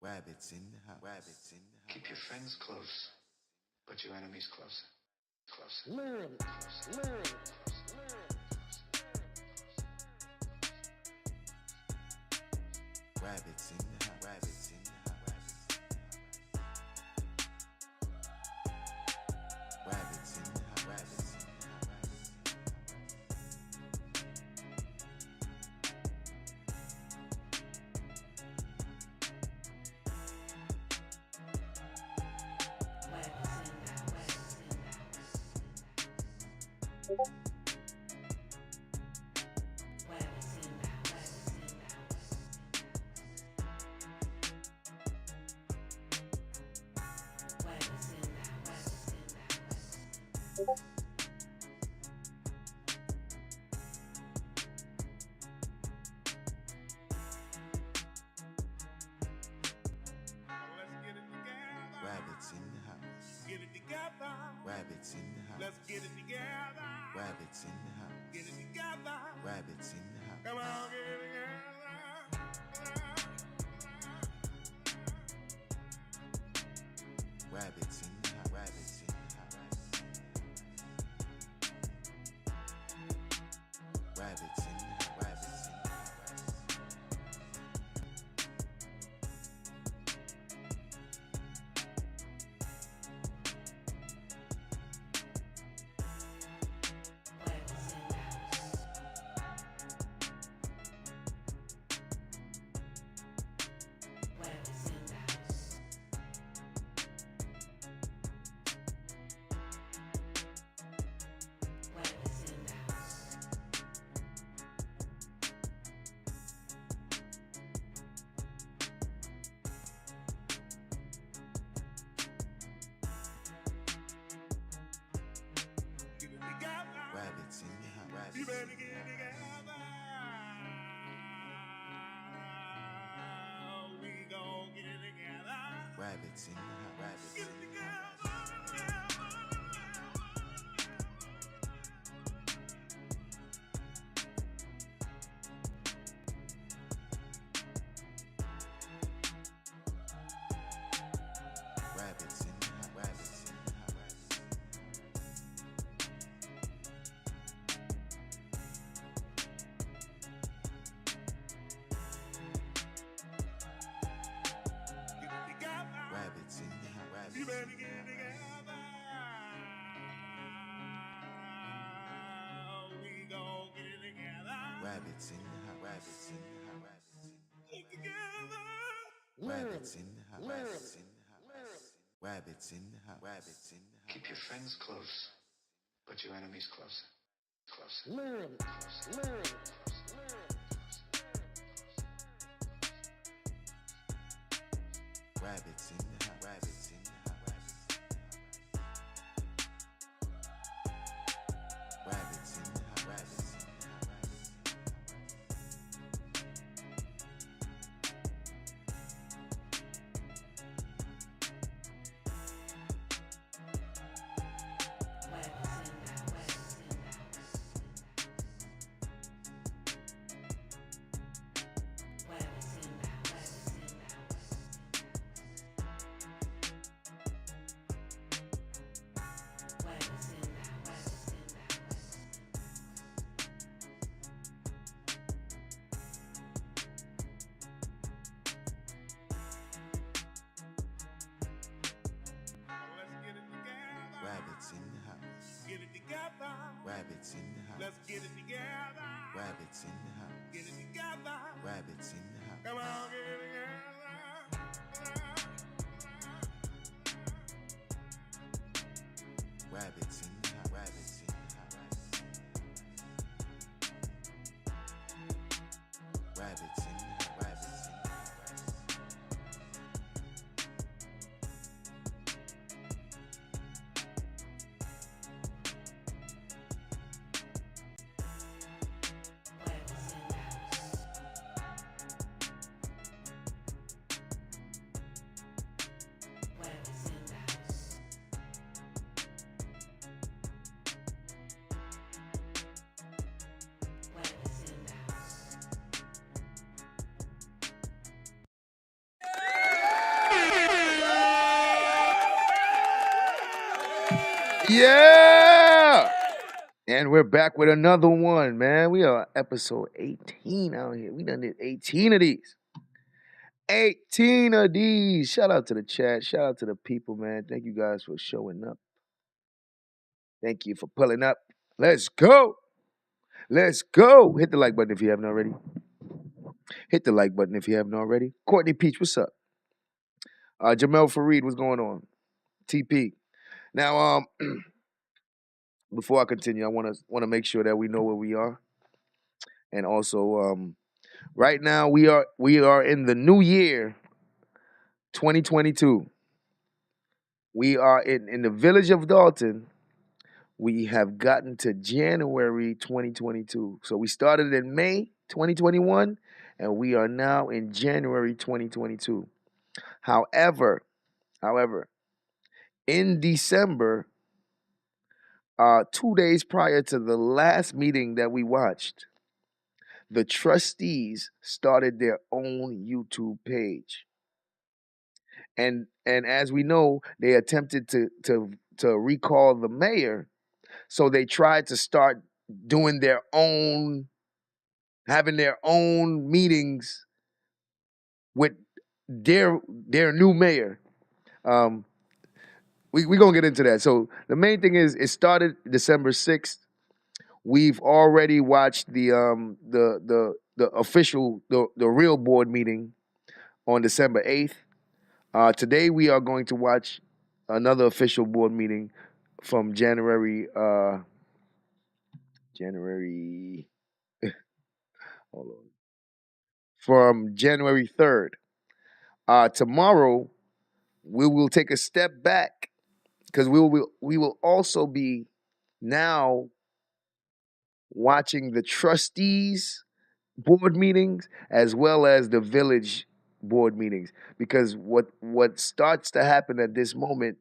Rabbits in the house. Rabbits in the house. Keep your friends close, but your enemies closer. Closer. Learn. Rabbits in the house. Rabbits in the house. Rabbits in the house. Rabbits in the house. Rabbits in the house. Get it together. Rabbits in the house. Let's get it together. Rabbits in the house. Get it together. Rabbits in the house. Come on, get it together. Rabbits in the house. Rabbits in the house. Rabbits in the house. Rabbits in the house. Rabbits in the house. Rabbits You in better the get it together. We gon' get it together. Rabbits in the house. Rabbits Get in it the together. house. Rabbits in the house. Rabbits in the house. Get it together. Rabbits in the house. Rabbits You in better the get it house. together. We gon' get it together. Rabbits in the house. Rabbits in the house. Rabbits in the house. Get together. Rabbits in the house. Rabbits in the house. Rabbits in the house. Rabbits in the house. Keep your friends close, but your enemies closer. Closer. Learn. Rabbits in the house. Rabbits in the house. Rabbits in the house. Rabbits in the house. Let's get it together. Rabbits in the house. Get it together. Rabbits in the house. Let's get it together. Rabbits in the house. Get it together. Rabbits in the house. Come on, get it together. Rabbits in the house. Rabbits in the house. Rabbits in the house. Rabbits in the house. Yeah. And we're back with another one, man. We are episode 18 out here. We done did 18 of these. 18 of these. Shout out to the chat. Shout out to the people, man. Thank you guys for showing up. Thank you for pulling up. Let's go. Let's go. Hit the like button if you haven't already. Hit the like button if you haven't already. Courtney Peach, what's up? Jamel Fareed, what's going on? TP. Now, before I continue, I want to make sure that we know where we are, and also, right now we are in the new year, 2022. We are in the village of Dolton. We have gotten to January 2022. So we started in May 2021, and we are now in January 2022. However, in December, 2 days prior to the last meeting that we watched, the trustees started their own YouTube page. And as we know, they attempted to recall the mayor, so they tried to start doing their own, having their own meetings with their new mayor. We gonna get into that. So the main thing is, it started December 6th. We've already watched the official, the real board meeting on December 8th. Today we are going to watch another official board meeting from January. Hold on. From January 3rd. Tomorrow we will take a step back, because we will also be now watching the trustees board meetings as well as the village board meetings, because what starts to happen at this moment,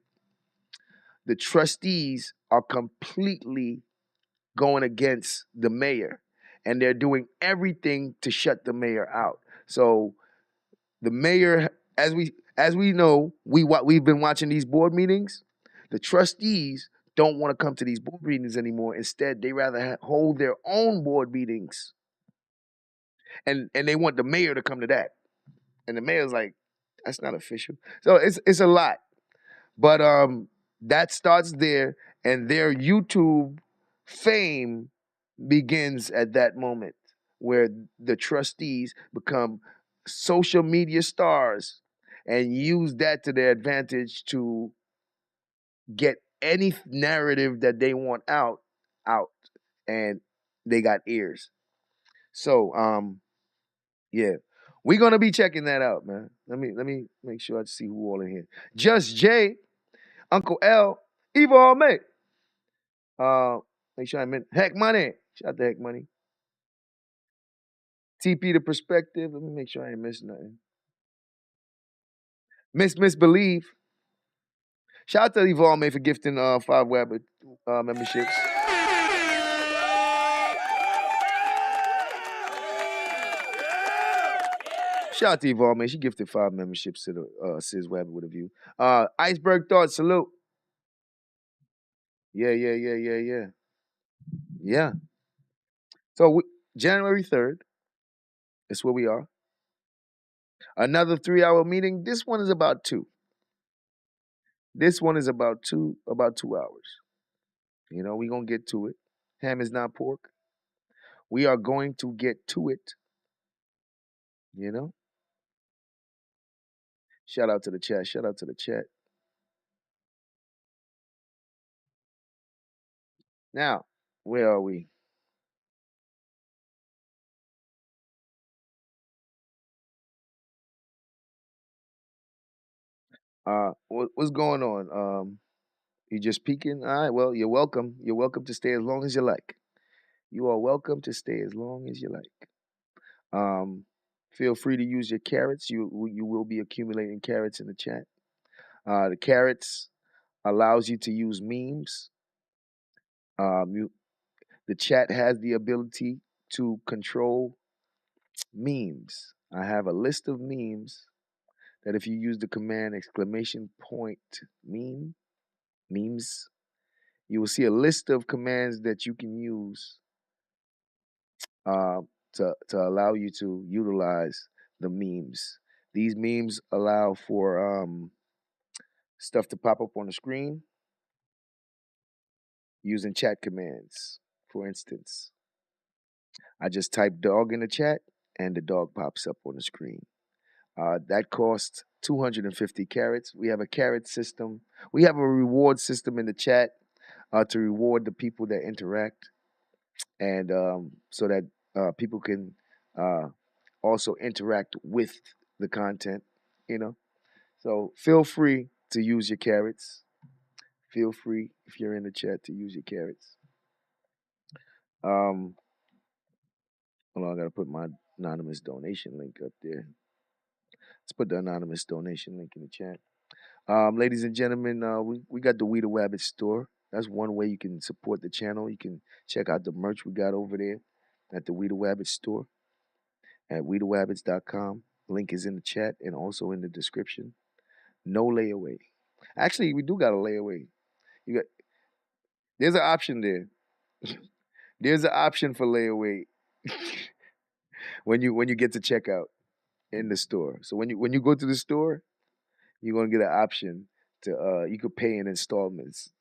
the trustees are completely going against the mayor, and they're doing everything to shut the mayor out. So the mayor, as we know, we've been watching these board meetings. The trustees don't want to come to these board meetings anymore. Instead, they rather hold their own board meetings, and they want the mayor to come to that. And the mayor's like, that's not official. So it's a lot. But that starts there, and their YouTube fame begins at that moment, where the trustees become social media stars and use that to their advantage to get any narrative that they want out, and they got ears. So yeah, we're gonna be checking that out, man. Let me make sure I see who all in here. Just Jay, Uncle L, Eva Almay. Make sure I meant Heck Money. Shout out to Heck Money. TP the Perspective. Let me make sure I ain't missing nothing. Miss Believe. Shout out to Eva Almay for gifting 5 Web memberships. Shout out to Eva Almay. She gifted 5 memberships to the Sis Web with a view. Iceberg Thoughts, salute. Yeah. Yeah. So January 3rd, that's where we are. Another 3-hour meeting. This one is about 2. This one is about 2 hours. You know, we're gonna get to it. Ham is not pork. We are going to get to it. You know? Shout out to the chat. Shout out to the chat. Now, where are we? What's going on? You just peeking? All right, well, you're welcome. You're welcome to stay as long as you like. You are welcome to stay as long as you like. Feel free to use your carrots. You will be accumulating carrots in the chat. The carrots allows you to use memes. The chat has the ability to control memes. I have a list of memes that if you use the command !meme memes, you will see a list of commands that you can use to allow you to utilize the memes. These memes allow for stuff to pop up on the screen using chat commands. For instance, I just type dog in the chat and the dog pops up on the screen. That costs 250 carats. We have a carat system. We have a reward system in the chat to reward the people that interact, and so that people can also interact with the content. You know, so feel free to use your carats. Feel free if you're in the chat to use your carats. Hold on, I gotta put my anonymous donation link up there. Let's put the anonymous donation link in the chat. Ladies and gentlemen, we got the We the Wabbit store. That's one way you can support the channel. You can check out the merch we got over there at the We the Wabbit store at wethewabbits.com. Link is in the chat and also in the description. No layaway. Actually, we do got a layaway. There's an option there. There's an option for layaway when you get to checkout in the store. So when you go to the store, you're gonna get an option to you could pay in installments.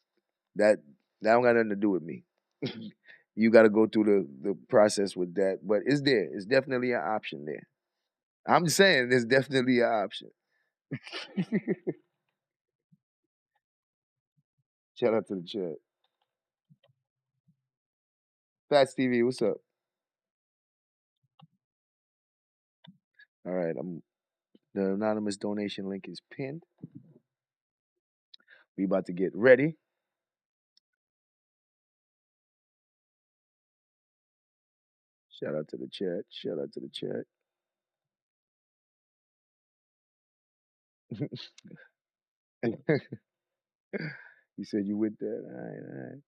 That don't got nothing to do with me. You got to go through the process with that, but it's there. It's definitely an option there. I'm just saying, there's definitely an option. Shout out to the chat. Fats TV, what's up? All right, the anonymous donation link is pinned. We about to get ready. Shout out to the chat. Shout out to the chat. You said you with that? All right.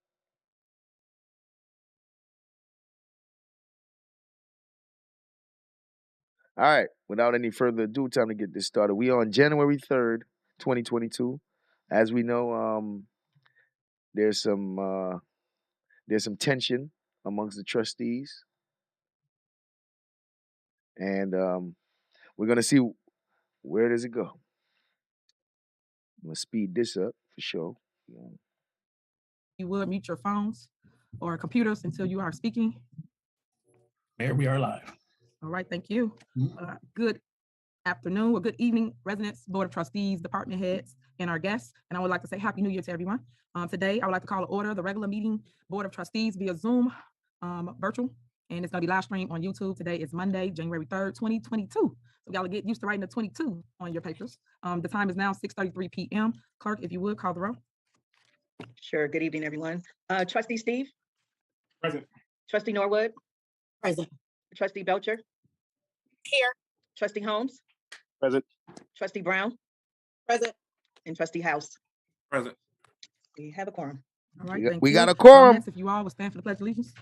All right. Without any further ado, time to get this started. We on January 3rd, 2022. As we know, there's some tension amongst the trustees, and we're gonna see where does it go. I'm gonna speed this up for sure. You would mute your phones or computers until you are speaking. Mayor, we are live. All right, thank you. Good afternoon or good evening, residents, Board of Trustees, department heads, and our guests. And I would like to say Happy New Year to everyone. Today, I would like to call to order the regular meeting Board of Trustees via Zoom, virtual, and it's gonna be live streamed on YouTube. Today is Monday, January 3rd, 2022. So y'all get used to writing the 22 on your papers. The time is now 6:33 p.m. Clerk, if you would, call the roll. Sure. Good evening, everyone. Trustee Steve? Present. Trustee Norwood? Present. Trustee Belcher? Here. Trustee Holmes? Present. Trustee Brown? Present. And Trustee House? Present. We have a quorum. All right, We thank got you. a quorum. Next, if you all would stand for the Pledge of Allegiance.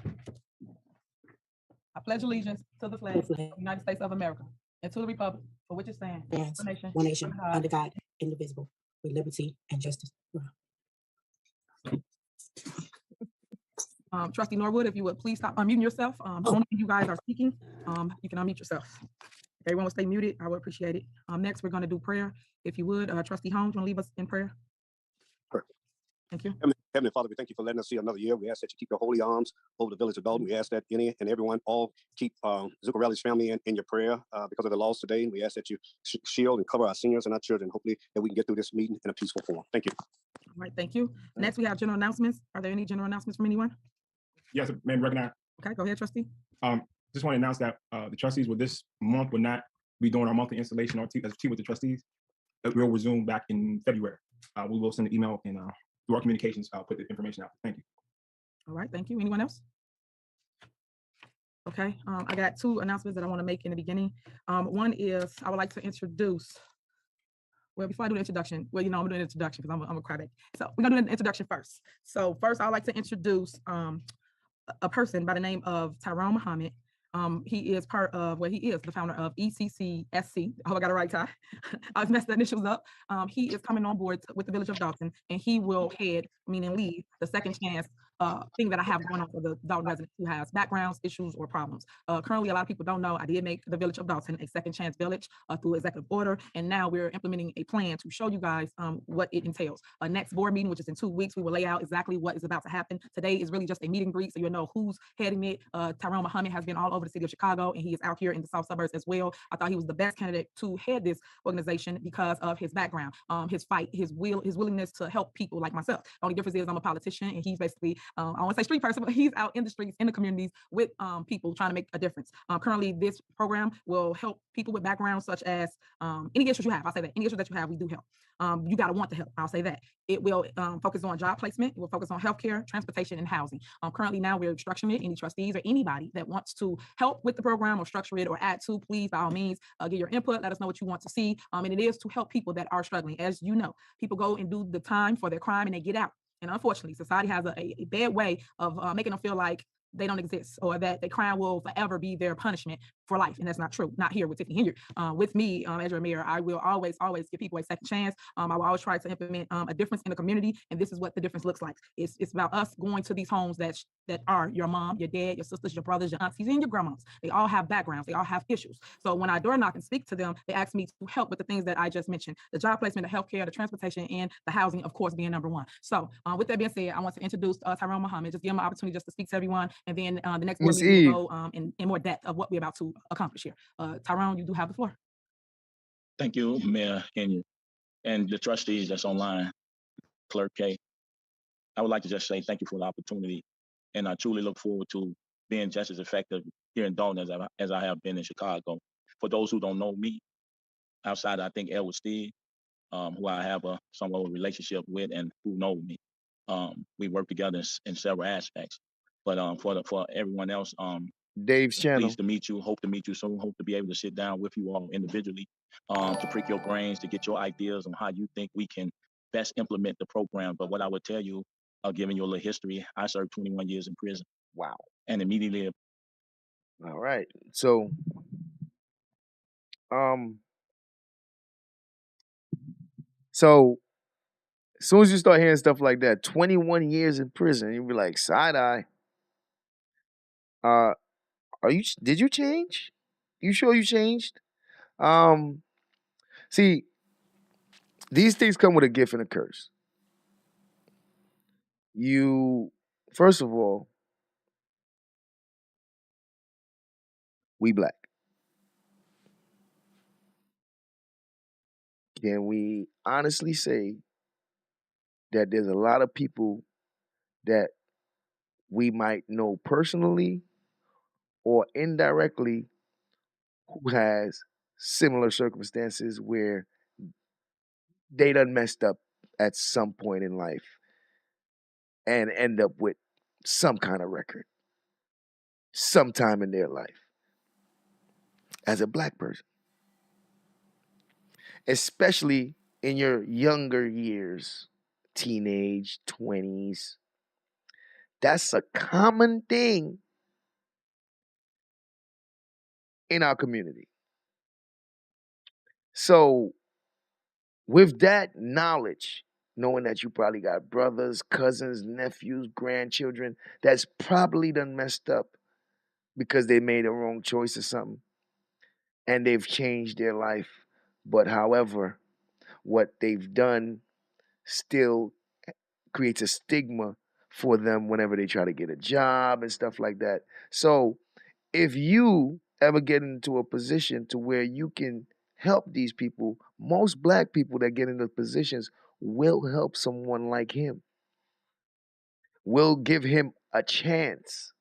I pledge allegiance to the flag of the United States of America and to the republic for which it stands, Yes. one nation, One nation, under God, under God, indivisible, with liberty and justice. Trustee Norwood, if you would please stop unmuting yourself. Only when you guys are speaking, you can unmute yourself. If everyone will stay muted, I would appreciate it. Next, we're going to do prayer. If you would, Trustee Holmes, want to leave us in prayer? Sure. Thank you. Heavenly Father, we thank you for letting us see another year. We ask that you keep your holy arms over the village of Dolton. We ask that any and everyone all keep Zuccarelli's family in your prayer because of the loss today. And we ask that you shield and cover our seniors and our children. Hopefully that we can get through this meeting in a peaceful form. Thank you. All right, thank you. Next, we have general announcements. Are there any general announcements from anyone? Yes, ma'am, recognize. Okay, go ahead, Trustee. Just want to announce that the trustees with this month will not be doing our monthly installation or tea with the trustees. We'll resume back in February. We will send an email and through our communications, I'll put the information out. Thank you. All right, thank you. Anyone else? Okay, I got two announcements that I want to make in the beginning. One is I would like to introduce, well, before I do the introduction, well, I'm gonna do an introduction because I'm a crybaby. So we're gonna do an introduction first. So first, I'd like to introduce a person by the name of Tyrone Muhammad. He is part of, well, he is the founder of ECCSC. I hope I got it right, Ty. I messed the initials up. He is coming on board with the Village of Dolton, and he will head, meaning lead, the second chance thing that I have going on for the Dolton residents who has backgrounds, issues, or problems. Currently, a lot of people don't know I did make the Village of Dolton a second chance village through executive order, and now we're implementing a plan to show you guys what it entails. Next board meeting, which is in 2 weeks, we will lay out exactly what is about to happen. Today is really just a meet and greet, so you'll know who's heading it. Tyrone Muhammad has been all over the city of Chicago, and he is out here in the south suburbs as well. I thought he was the best candidate to head this organization because of his background, his fight, his willingness to help people like myself. The only difference is I'm a politician, and he's basically, I want to say street person, but he's out in the streets, in the communities with people trying to make a difference. Currently, this program will help people with backgrounds such as any issues you have. I'll say that any issues that you have, we do help. You got to want the help. I'll say that. It will focus on job placement. It will focus on healthcare, transportation, and housing. Currently now we're structuring it. Any trustees or anybody that wants to help with the program or structure it or add to, please, by all means, get your input. Let us know what you want to see. And it is to help people that are struggling. As you know, people go and do the time for their crime and they get out. And unfortunately, society has a bad way of making them feel like they don't exist or that their crime will forever be their punishment for life. And that's not true. Not here with Tiffany Henyard. With me, as your mayor, I will always give people a second chance. I will always try to implement a difference in the community. And this is what the difference looks like. It's about us going to these homes that are your mom, your dad, your sisters, your brothers, your aunties, and your grandmas. They all have backgrounds. They all have issues. So when I door knock and speak to them, they ask me to help with the things that I just mentioned: the job placement, the healthcare, the transportation, and the housing, of course, being number one. So with that being said, I want to introduce Tyrone Muhammad. Just give him an opportunity just to speak to everyone, and then the next board Miss meeting Eve. will go in more depth of what we're about to accomplish here. Tyrone, you do have the floor. Thank you, Mayor Henyard, and the trustees that's online, Clerk K. I would like to just say thank you for the opportunity, and I truly look forward to being just as effective here in Dolton as I have been in Chicago. For those who don't know me, outside I think Edward Steed, who I have a somewhat of a relationship with and who know me. We work together in several aspects. But for everyone else, Dave's channel. pleased to meet you. Hope to meet you soon. Hope to be able to sit down with you all individually to prick your brains, to get your ideas on how you think we can best implement the program. But what I would tell you, given your little history, I served 21 years in prison. Wow. And immediately. All right. So, as soon as you start hearing stuff like that, 21 years in prison, you'll be like, side eye. Did you change? You sure you changed? See, these things come with a gift and a curse. First of all, we black. Can we honestly say that there's a lot of people that we might know personally or indirectly who has similar circumstances where they done messed up at some point in life and end up with some kind of record sometime in their life as a black person, especially in your younger years, teenage, 20s. That's a common thing in our community. So with that knowledge, knowing that you probably got brothers, cousins, nephews, grandchildren that's probably done messed up because they made a wrong choice or something and they've changed their life. But however, what they've done still creates a stigma for them whenever they try to get a job and stuff like that. So if you ever get into a position to where you can help these people, most black people that get into positions will help someone like him, will give him a chance.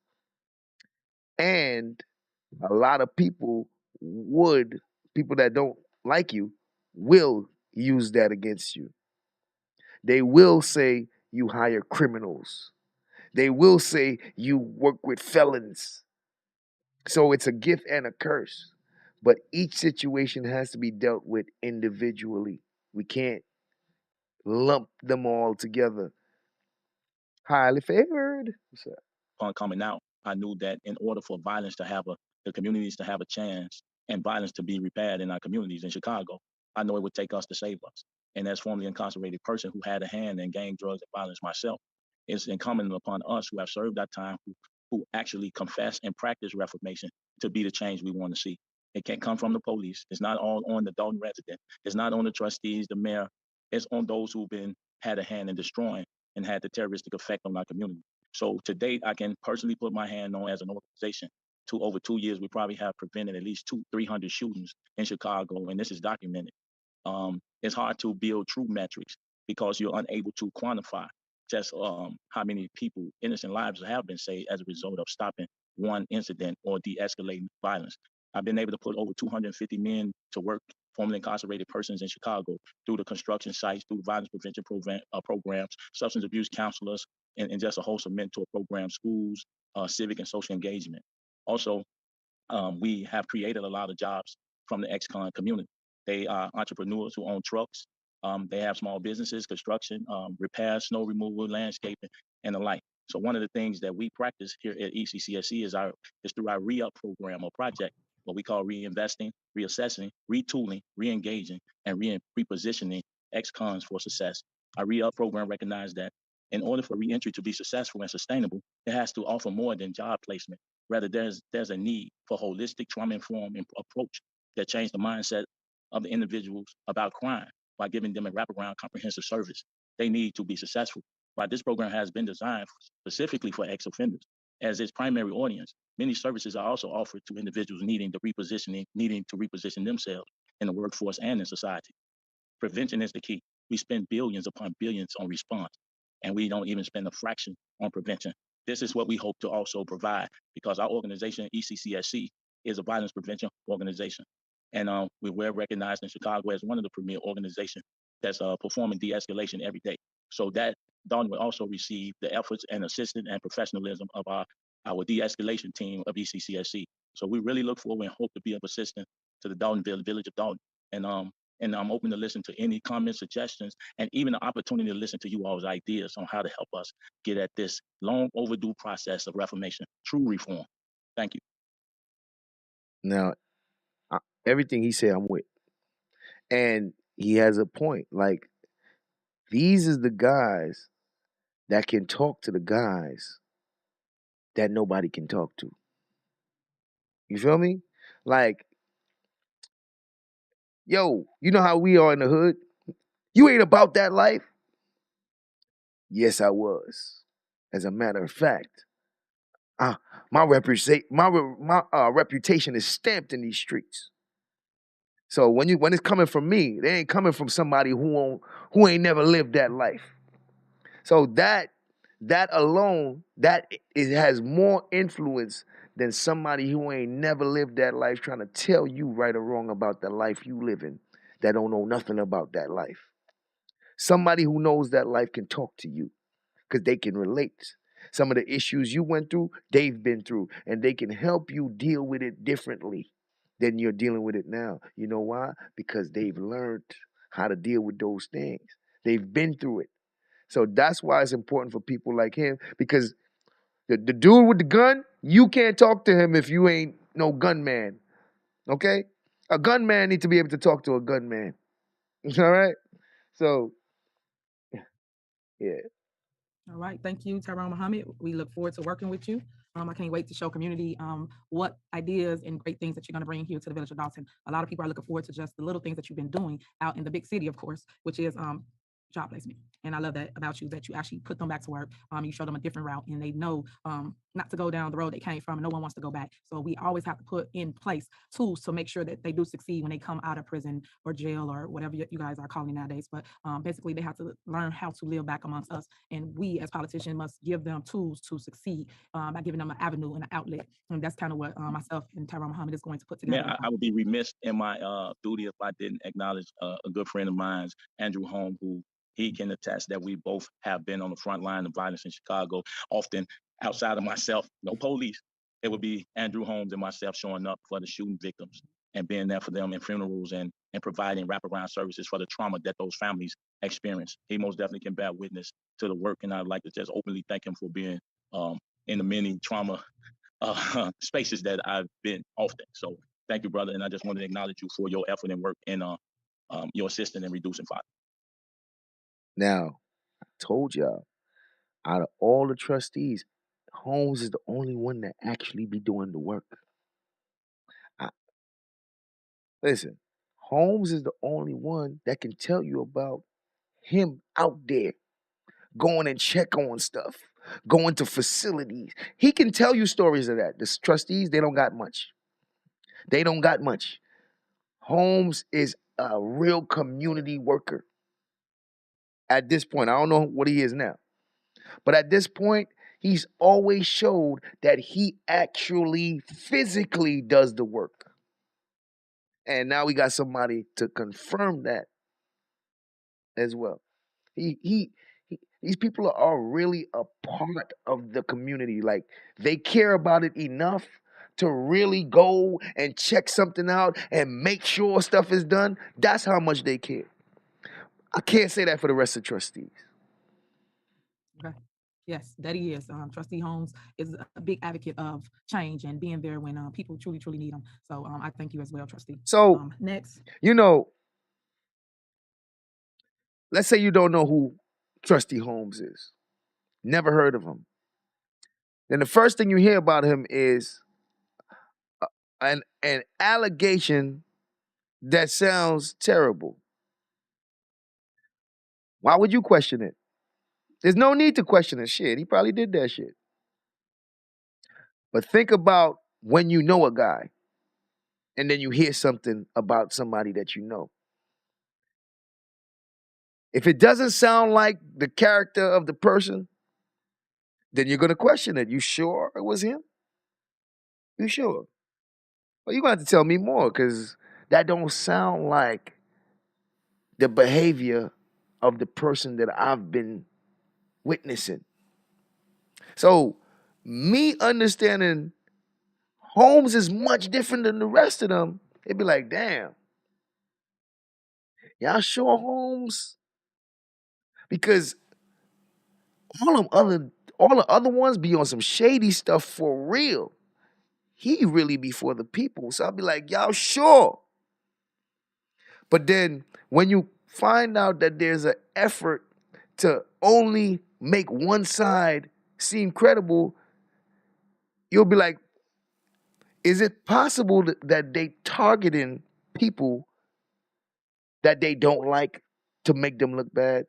And a lot of people that don't like you, will use that against you. They will say you hire criminals. They will say you work with felons. So it's a gift and a curse. But each situation has to be dealt with individually. We can't lump them all together. Highly favored. Upon coming out, I knew that in order for violence to have a the communities to have a chance and violence to be repaired in our communities in Chicago. I know it would take us to save us. And as formerly incarcerated person who had a hand in gang, drugs, and violence myself, it's incumbent upon us who have served our time, who actually confess and practice reformation to be the change we want to see. It can't come from the police. It's not all on the Dolton resident. It's not on the trustees, the mayor. It's on those who've had a hand in destroying and had the terroristic effect on our community. So to date, I can personally put my hand on as an organization. Over 2 years, we probably have prevented at least 300 shootings in Chicago, and this is documented. It's hard to build true metrics because you're unable to quantify just how many people, innocent lives have been saved as a result of stopping one incident or de-escalating violence. I've been able to put over 250 men to work, formerly incarcerated persons in Chicago, through the construction sites, through violence prevention programs, substance abuse counselors, and just a host of mentor programs, schools, civic and social engagement. Also, we have created a lot of jobs from the ex-con community. They are entrepreneurs who own trucks. They have small businesses, construction, repair, snow removal, landscaping, and the like. So one of the things that we practice here at ECCSC is through our re-up program or project, what we call reinvesting, reassessing, retooling, re-engaging, and repositioning ex-cons for success. Our re-up program recognizes that in order for reentry to be successful and sustainable, it has to offer more than job placement. Rather, there's a need for holistic trauma-informed approach that change the mindset of the individuals about crime by giving them a wraparound comprehensive service they need to be successful. While this program has been designed specifically for ex-offenders as its primary audience, many services are also offered to individuals needing to reposition themselves in the workforce and in society. Prevention is the key. We spend billions upon billions on response, and we don't even spend a fraction on prevention. This is what we hope to also provide because our organization, ECCSC, is a violence prevention organization. And we're recognized in Chicago as one of the premier organizations that's performing de-escalation every day. So that Dolton will also receive the efforts and assistance and professionalism of our de-escalation team of ECCSC. So we really look forward and hope to be of assistance to the Dolton village of Dolton. And I'm open to listen to any comments, suggestions, and even the opportunity to listen to you all's ideas on how to help us get at this long overdue process of reformation, true reform. Thank you. Now, everything he said, I'm with. And he has a point. Like, these is the guys that can talk to the guys that nobody can talk to. You feel me? Like, yo, you know how we are in the hood? You ain't about that life? Yes, I was. As a matter of fact, my reputation is stamped in these streets. So when it's coming from me, they ain't coming from somebody who ain't never lived that life. So that alone, it has more influence than somebody who ain't never lived that life trying to tell you right or wrong about the life you living that don't know nothing about that life. Somebody who knows that life can talk to you because they can relate. Some of the issues you went through, they've been through, and they can help you deal with it differently than you're dealing with it now. You know why? Because they've learned how to deal with those things. They've been through it. So that's why it's important for people like him, because the dude with the gun, you can't talk to him if you ain't no gunman. Okay? A gunman needs to be able to talk to a gunman. All right? So, yeah. All right, thank you, Tyrone Muhammad. We look forward to working with you. I can't wait to show community what ideas and great things that you're going to bring here to the village of Dolton. A lot of people are looking forward to just the little things that you've been doing out in the big city, of course, which is job placement. And I love that about you, that you actually put them back to work. You show them a different route, and they know not to go down the road they came from, and no one wants to go back. So we always have to put in place tools to make sure that they do succeed when they come out of prison or jail or whatever you guys are calling nowadays. But basically, they have to learn how to live back amongst us. And we as politicians must give them tools to succeed by giving them an avenue and an outlet. And that's kind of what myself and Tyrone Muhammad is going to put together. Man, I would be remiss in my duty if I didn't acknowledge a good friend of mine, Andrew Holm, who he can attest that we both have been on the front line of violence in Chicago, often outside of myself, no police. It would be Andrew Holmes and myself showing up for the shooting victims and being there for them in funerals and providing wraparound services for the trauma that those families experience. He most definitely can bear witness to the work, and I'd like to just openly thank him for being in the many trauma spaces that I've been often. So thank you, brother. And I just wanted to acknowledge you for your effort and work and your assistance in reducing fire. Now, I told y'all, out of all the trustees, Holmes is the only one that actually be doing the work. Listen, Holmes is the only one that can tell you about him out there going and check on stuff, going to facilities. He can tell you stories of that. The trustees, they don't got much. They don't got much. Holmes is a real community worker. At this point, I don't know what he is now, but at this point, he's always showed that he actually physically does the work. And now we got somebody to confirm that as well. He these people are really a part of the community. Like, they care about it enough to really go and check something out and make sure stuff is done. That's how much they care. I can't say that for the rest of trustees. Okay. Yes, that he is. Trustee Holmes is a big advocate of change and being there when people truly, truly need him. So I thank you as well, Trustee. So, next. Let's say you don't know who Trustee Holmes is. Never heard of him. Then the first thing you hear about him is an allegation that sounds terrible. Why would you question it? There's no need to question his shit. He probably did that shit. But think about when you know a guy and then you hear something about somebody that you know. If it doesn't sound like the character of the person, then you're going to question it. You sure it was him? You sure? Well, you're going to have to tell me more, because that don't sound like the behavior of the person that I've been witnessing. So, me understanding Holmes is much different than the rest of them, it'd be like, damn, y'all sure Holmes? Because all the other ones be on some shady stuff for real. He really be for the people. So I'll be like, y'all sure? But then when you find out that there's an effort to only make one side seem credible, you'll be like, is it possible that they targeting people that they don't like to make them look bad?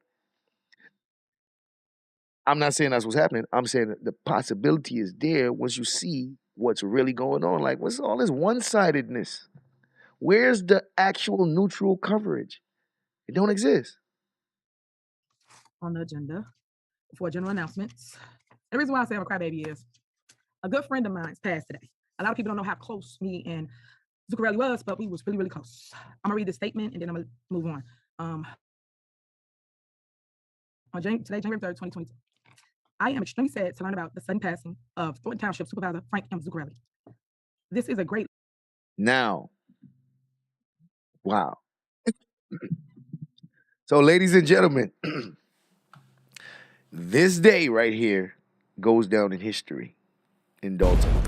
I'm not saying that's what's happening. I'm saying that the possibility is there once you see what's really going on. Like, what's all this one-sidedness? Where's the actual neutral coverage? It don't exist. On the agenda for general announcements. The reason why I say I'm a crybaby is a good friend of mine's passed today. A lot of people don't know how close me and Zuccarelli was, but we was really, really close. I'm gonna read the statement and then I'm gonna move on. Today, January 3rd, 2022. I am extremely sad to learn about the sudden passing of Thornton Township Supervisor Frank M. Zuccarelli. This is a great. Now, wow. So, ladies and gentlemen, this day right here goes down in history in Dolton.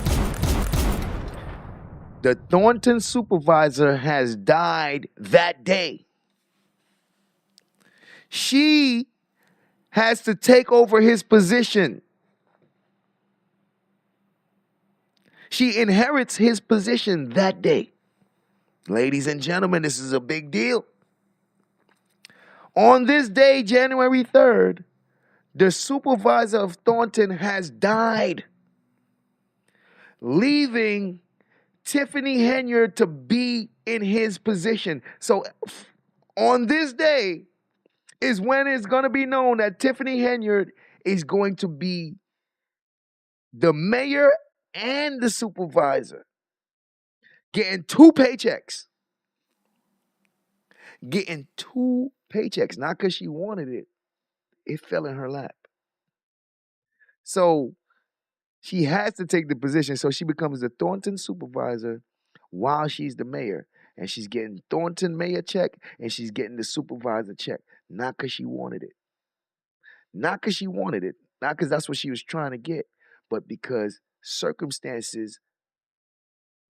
The Thornton supervisor has died that day. She has to take over his position. She inherits his position that day. Ladies and gentlemen, this is a big deal. On this day, January 3rd, the supervisor of Thornton has died, leaving Tiffany Henyard to be in his position. So on this day is when it's going to be known that Tiffany Henyard is going to be the mayor and the supervisor, getting two paychecks. Getting two paychecks, not because she wanted it. It fell in her lap. So she has to take the position. So she becomes the Thornton supervisor while she's the mayor. And she's getting Thornton mayor check and she's getting the supervisor check. Not because she wanted it. Not because she wanted it. Not because that's what she was trying to get. But because circumstances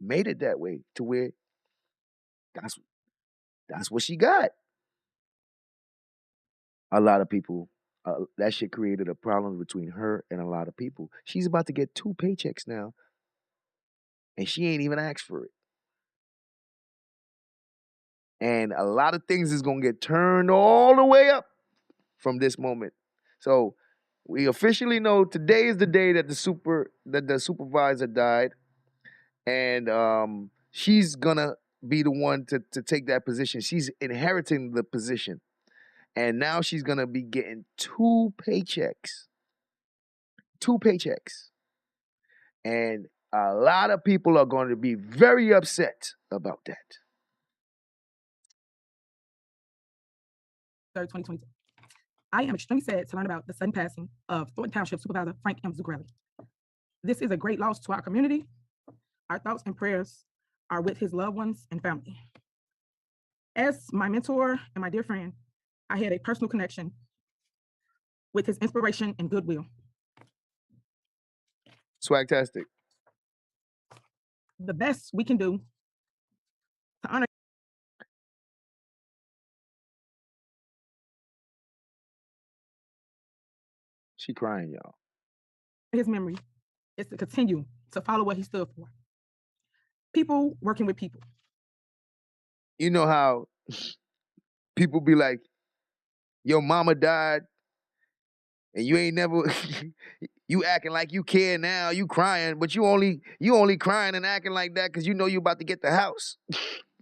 made it that way to where that's what she got. A lot of people, that shit created a problem between her and a lot of people. She's about to get 2 paychecks now, and she ain't even asked for it. And a lot of things is gonna get turned all the way up from this moment. So we officially know today is the day that the supervisor died, and she's gonna be the one to take that position. She's inheriting the position, and now she's gonna be getting 2 paychecks. 2 paychecks. And a lot of people are going to be very upset about that. 3rd, 2022. I am extremely sad to learn about the sudden passing of Thornton Township Supervisor Frank M. Zuccarelli. This is a great loss to our community. Our thoughts and prayers are with his loved ones and family. As my mentor and my dear friend, I had a personal connection with his inspiration and goodwill. Swagtastic. The best we can do to honor She crying, y'all. his memory is to continue to follow what he stood for. People working with people. You know how people be like, your mama died and you ain't never you acting like you care now, you crying, but you only crying and acting like that because you know you about to get the house.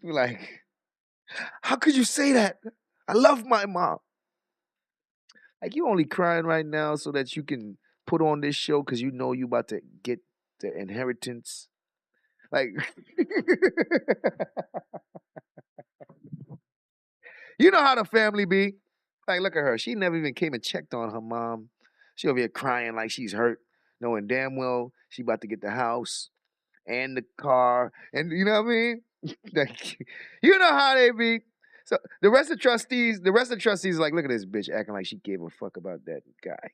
You're like, how could you say that? I love my mom. Like, you only crying right now so that you can put on this show because you know you about to get the inheritance. Like, you know how the family be. Like, look at her. She never even came and checked on her mom. She over here crying like she's hurt, knowing damn well she about to get the house and the car. And you know what I mean? Like, you know how they be. So the rest of the trustees like, look at this bitch acting like she gave a fuck about that guy.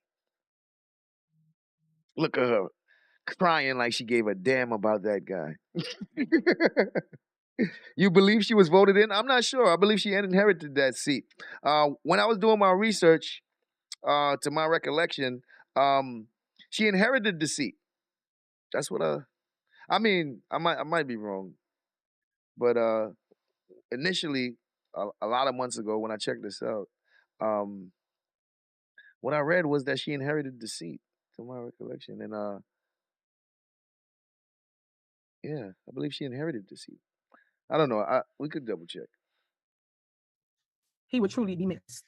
Look at her crying like she gave a damn about that guy. You believe she was voted in? I'm not sure. I believe she inherited that seat. When I was doing my research, to my recollection, she inherited the seat. That's what I mean, I might be wrong, but initially, a lot of months ago when I checked this out, what I read was that she inherited the seat, to my recollection, and yeah, I believe she inherited the seat. I don't know. We could double check. He would truly be missed.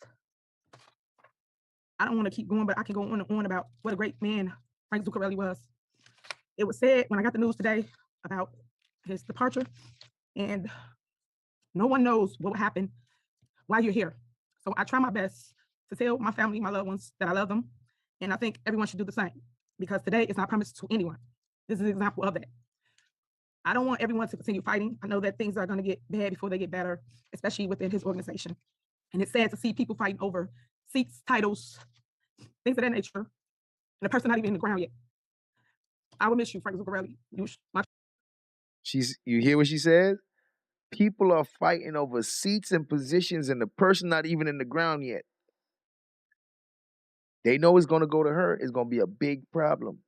I don't want to keep going, but I can go on and on about what a great man Frank Zuccarelli was. It was said when I got the news today about his departure, and no one knows what will happen while you're here. So I try my best to tell my family, my loved ones, that I love them, and I think everyone should do the same, because today is not promised to anyone. This is an example of that. I don't want everyone to continue fighting. I know that things are going to get bad before they get better, especially within his organization. And it's sad to see people fighting over seats, titles, things of that nature, and the person not even in the ground yet. I will miss you, Frank Zuccarelli. You hear what she said? People are fighting over seats and positions, and the person not even in the ground yet. They know it's going to go to her. It's going to be a big problem.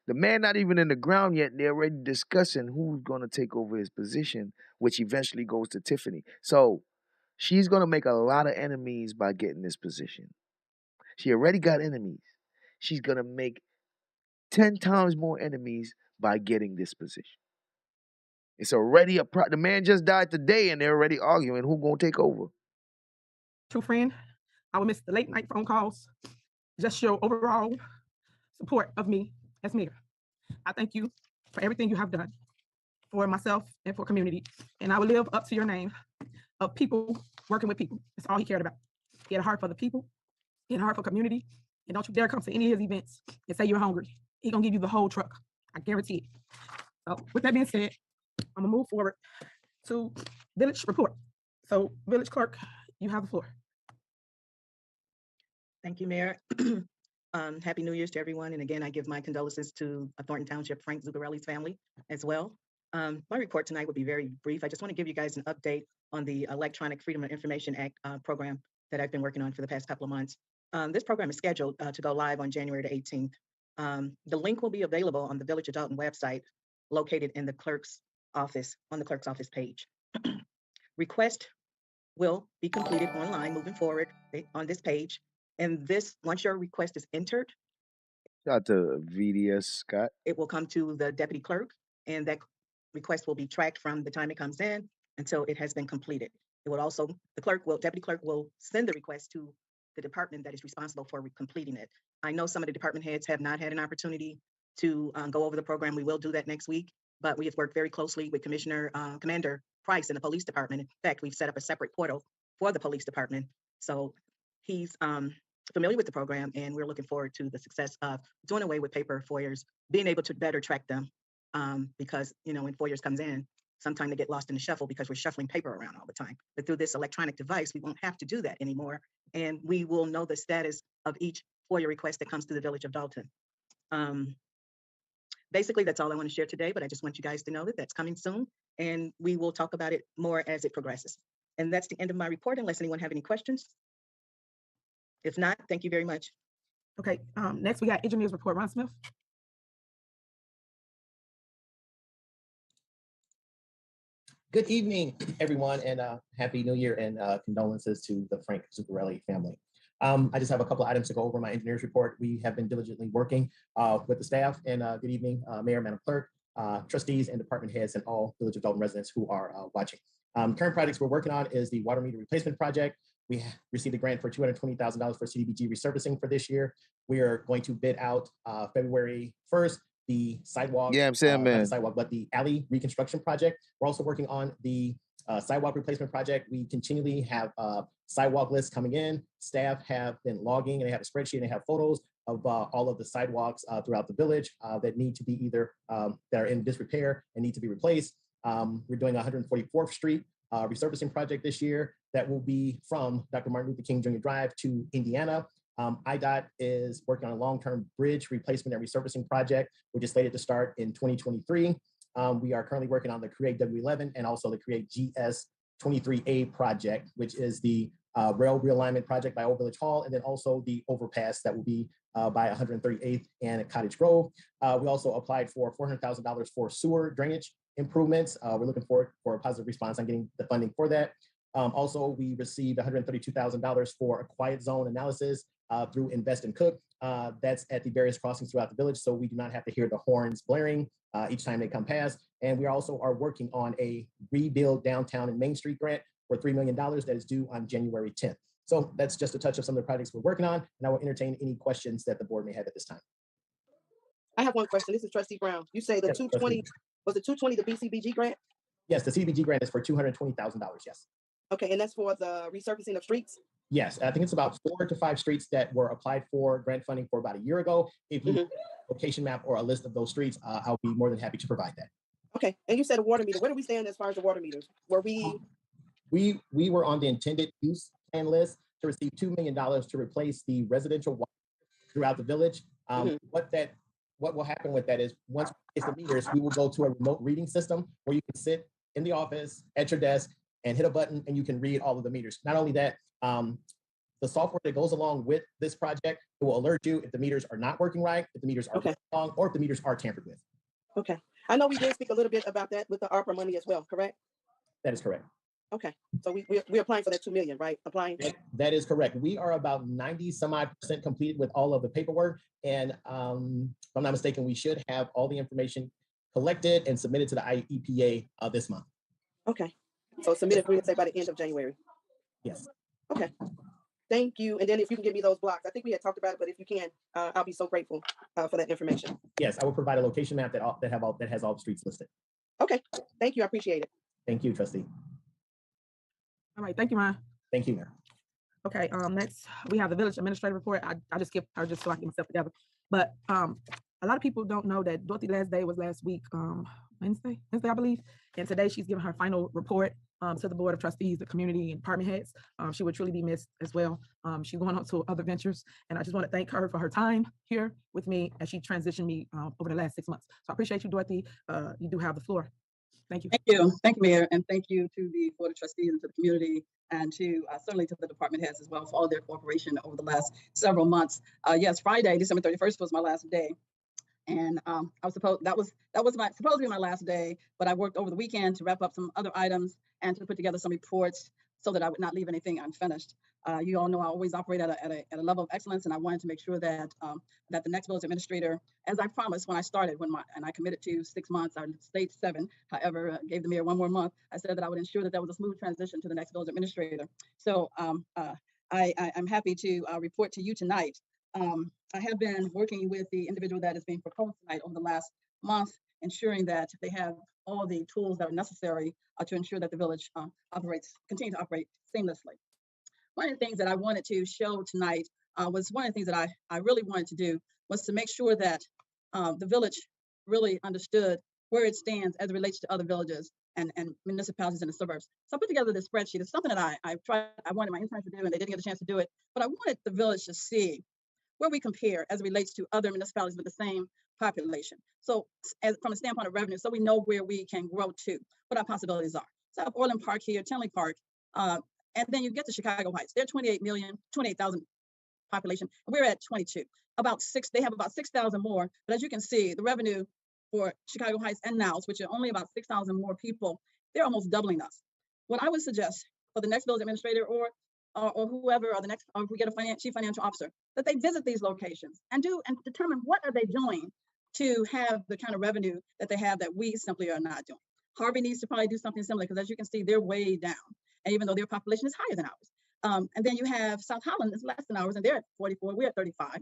The man not even in the ground yet, they're already discussing who's going to take over his position, which eventually goes to Tiffany. So she's going to make a lot of enemies by getting this position. She already got enemies. She's going to make 10 times more enemies by getting this position. It's already the man just died today, and they're already arguing who's going to take over. True friend, I will miss the late night phone calls, just your overall support of me as mayor. I thank you for everything you have done for myself and for community. And I will live up to your name of people working with people. That's all he cared about. He had a heart for the people. He had a heart for community. And don't you dare come to any of his events and say you're hungry. He's going to give you the whole truck. I guarantee it. So with that being said, I'm going to move forward to village report. So village clerk, you have the floor. Thank you, Mayor. Happy New Year's to everyone. And again, I give my condolences to Thornton Township, Frank Zuccarelli's family as well. My report tonight will be very brief. I just want to give you guys an update on the Electronic Freedom of Information Act program that I've been working on for the past couple of months. This program is scheduled to go live on January the 18th. The link will be available on the Village of Dolton website, located in the clerk's office, on the clerk's office page. Request will be completed online moving forward on this page. And this, once your request is entered, Shout out to VDS Scott. it will come to the deputy clerk, and that request will be tracked from the time it comes in until it has been completed. It will also, deputy clerk will send the request to the department that is responsible for completing it. I know some of the department heads have not had an opportunity to go over the program. We will do that next week, but we have worked very closely with Commander Price in the police department. In fact, we've set up a separate portal for the police department. So he's familiar with the program, and we're looking forward to the success of doing away with paper FOIAs, being able to better track them, because, you know, when FOIAs comes in, sometimes they get lost in the shuffle because we're shuffling paper around all the time. But through this electronic device, we won't have to do that anymore, and we will know the status of each FOIA request that comes to the Village of Dolton. Basically, that's all I want to share today, but I just want you guys to know that that's coming soon, and we will talk about it more as it progresses. And that's the end of my report, unless anyone have any questions. If not, thank you very much. Okay, next we got engineers report. Ron Smith. Good evening, everyone, and Happy New Year, and condolences to the Frank Zuccarelli family. I just have a couple of items to go over my engineers report. We have been diligently working with the staff, and good evening, Mayor, Madam Clerk, trustees, and department heads, and all Village of Dolton residents who are watching. Current projects we're working on is the water meter replacement project. We received a grant for $220,000 for CDBG resurfacing for this year. We are going to bid out February 1st, the sidewalk, Yeah, I'm saying, man. not the sidewalk, but the alley reconstruction project. We're also working on the sidewalk replacement project. We continually have sidewalk lists coming in. Staff have been logging, and they have a spreadsheet, and they have photos of all of the sidewalks throughout the village that need to be either, that are in disrepair and need to be replaced. We're doing 144th Street resurfacing project this year that will be from Dr. Martin Luther King Jr. Drive to Indiana. IDOT is working on a long-term bridge replacement and resurfacing project, which is slated to start in 2023. We are currently working on the Create W11 and also the Create GS23A project, which is the rail realignment project by Old Village Hall, and then also the overpass that will be by 138th and Cottage Grove. We also applied for $400,000 for sewer drainage improvements. We're looking forward for a positive response on getting the funding for that. Also, we received $132,000 for a quiet zone analysis through Invest and Cook. That's at the various crossings throughout the village, so we do not have to hear the horns blaring each time they come past. And we also are working on a Rebuild Downtown and Main Street grant for $3 million that is due on January 10th. So that's just a touch of some of the projects we're working on, and I will entertain any questions that the board may have at this time. I have one question. This is Trustee Brown. You say the Yes, 220, was it 220 the BCBG grant? Yes, the CDBG grant is for $220,000, yes. Okay, and that's for the resurfacing of streets? Yes, I think it's about 4 to 5 streets that were applied for grant funding for about a year ago. If you have a location map or a list of those streets, I'll be more than happy to provide that. Okay, and you said a water meter. Where do we stand as far as the water meters? Were we? We were on the intended use plan list to receive $2 million to replace the residential water throughout the village. What will happen with that is once we place the meters, we will go to a remote reading system where you can sit in the office at your desk and hit a button, and you can read all of the meters. Not only that, the software that goes along with this project, it will alert you if the meters are not working right, if the meters are wrong, or if the meters are tampered with. Okay, I know we did speak a little bit about that with the ARPA money as well, correct? That is correct. Okay, so we're applying for that 2 million, right? Applying. That is correct. We are about 90% completed with all of the paperwork, and if I'm not mistaken, we should have all the information collected and submitted to the IEPA this month. Okay, so submitted, we would say by the end of January. Yes. Okay, thank you. And then if you can give me those blocks, I think we had talked about it, but if you can, I'll be so grateful for that information. Yes, I will provide a location map that has all the streets listed. Okay, thank you. I appreciate it. Thank you, trustee. All right, thank you, Ryan. Thank you, Mayor. Okay, next we have the village administrative report. I just skipped her just so I can get myself together. But a lot of people don't know that Dorothy's last day was last week, Wednesday, I believe. And today she's giving her final report. to the Board of Trustees, the community and department heads. She would truly be missed as well. She's going on to other ventures, and I just want to thank her for her time here with me as she transitioned me over the last 6 months. So I appreciate you, Dorothy. You do have the floor. Thank you. Thank you, Mayor, and thank you to the Board of Trustees and to the community, and to certainly to the department heads as well for all their cooperation over the last several months. Yes, Friday, December 31st was my last day. And I was supposed that was supposed to be my last day, but I worked over the weekend to wrap up some other items and to put together some reports so that I would not leave anything unfinished. You all know I always operate at a level of excellence, and I wanted to make sure that that the next village administrator, as I promised when I started, and I committed to 6 months, I stayed 7. However, gave the mayor 1 more month. I said that I would ensure that there was a smooth transition to the next village administrator. So I'm happy to report to you tonight. I have been working with the individual that is being proposed tonight over the last month, ensuring that they have all the tools that are necessary to ensure that the village continue to operate seamlessly. One of the things that I wanted to show tonight was one of the things that I really wanted to do was to make sure that the village really understood where it stands as it relates to other villages and municipalities in the suburbs. So I put together this spreadsheet. It's something that I wanted my interns to do, and they didn't get a chance to do it, but I wanted the village to see where we compare as it relates to other municipalities with the same population. So from a standpoint of revenue, so we know where we can grow to, what our possibilities are. So I have Orland Park here, Tinley Park, and then you get to Chicago Heights. They're 28,000 population, and we're at 22. They have about 6,000 more, but as you can see, the revenue for Chicago Heights and Niles, which are only about 6,000 more people, they're almost doubling us. What I would suggest for the next village administrator or whoever, or if we get a chief financial officer, that they visit these locations and determine what are they doing to have the kind of revenue that they have that we simply are not doing. Harvey needs to probably do something similar, because as you can see, they're way down, and even though their population is higher than ours. And then you have South Holland is less than ours, and they're at 44, we're at 35.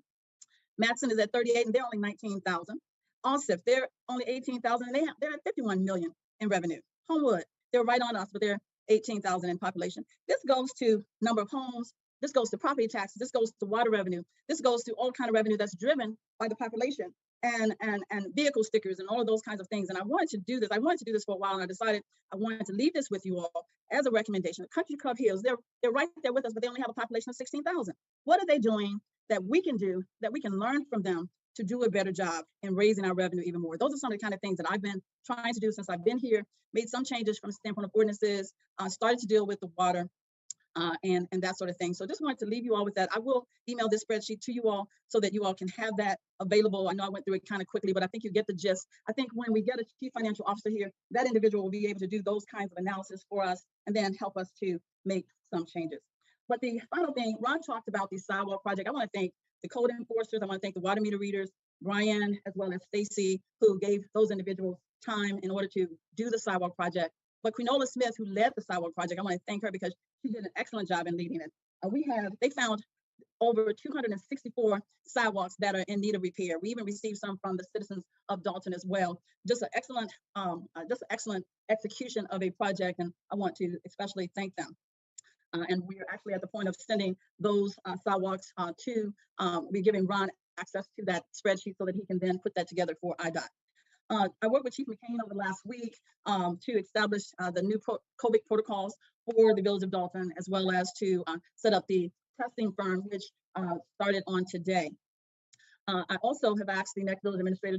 Matson is at 38, and they're only 19,000. Osip, they're only 18,000, and they're at 51 million in revenue. Homewood, they're right on us, but they're 18,000 in population. This goes to number of homes. This goes to property taxes. This goes to water revenue. This goes to all kind of revenue that's driven by the population, and vehicle stickers and all of those kinds of things. And I wanted to do this. I wanted to do this for a while, and I decided I wanted to leave this with you all as a recommendation. The Country Club Hills, they're right there with us, but they only have a population of 16,000. What are they doing that we can do, that we can learn from them to do a better job in raising our revenue even more? Those are some of the kind of things that I've been trying to do since I've been here, made some changes from the standpoint of ordinances, started to deal with the water, and that sort of thing. So just wanted to leave you all with that. I will email this spreadsheet to you all so that you all can have that available. I know I went through it kind of quickly, but I think you get the gist. I think when we get a chief financial officer here, that individual will be able to do those kinds of analysis for us and then help us to make some changes. But the final thing, Ron talked about the sidewalk project. I want to thank the code enforcers. I want to thank the water meter readers, Brian, as well as Stacy, who gave those individuals time in order to do the sidewalk project. But Quinola Smith, who led the sidewalk project, I want to thank her because she did an excellent job in leading it. They found over 264 sidewalks that are in need of repair. We even received some from the citizens of Dolton as well. Just an excellent execution of a project, and I want to especially thank them. And we are actually at the point of sending those sidewalks we're giving Ron access to that spreadsheet so that he can then put that together for IDOT. I worked with Chief McCain over the last week to establish the new COVID protocols for the village of Dolton, as well as to set up the testing firm, which started on today. I also have asked the next village administrator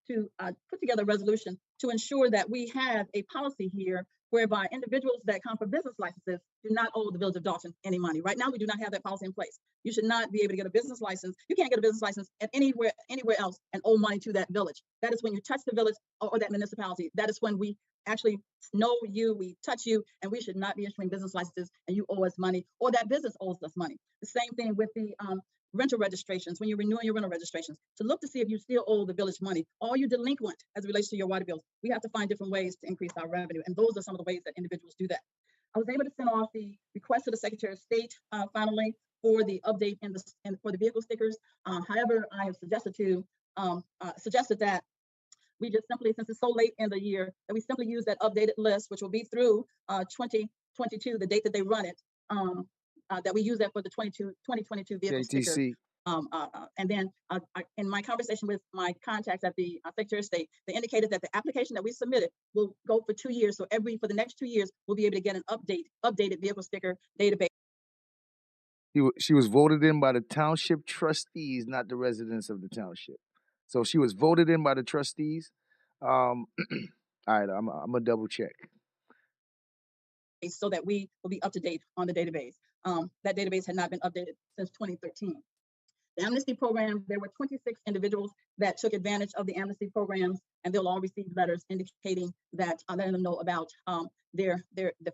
to put together a resolution to ensure that we have a policy here whereby individuals that come for business licenses do not owe the village of Dolton any money. Right now, we do not have that policy in place. You should not be able to get a business license. You can't get a business license at anywhere else and owe money to that village. That is when you touch the village or that municipality. That is when we actually know you, we touch you, and we should not be issuing business licenses and you owe us money, or that business owes us money. The same thing with the rental registrations. When you're renewing your rental registrations, to look to see if you still owe the village money, or you're delinquent as it relates to your water bills. We have to find different ways to increase our revenue, and those are some of the ways that individuals do that. I was able to send off the request to the Secretary of State finally for the update for the vehicle stickers. However, I have suggested that we just simply, since it's so late in the year, that we simply use that updated list, which will be through 2022, the date that they run it, that we use that for the 2022 vehicle sticker. And then in my conversation with my contacts at the Secretary of State, they indicated that the application that we submitted will go for 2 years. So for the next 2 years, we'll be able to get an updated vehicle sticker database. She was voted in by the township trustees, not the residents of the township. So she was voted in by the trustees. All right, I'm gonna double check. So that we will be up to date on the database. That database had not been updated since 2013. The amnesty program, there were 26 individuals that took advantage of the amnesty programs, and they'll all receive letters indicating that, letting them know about the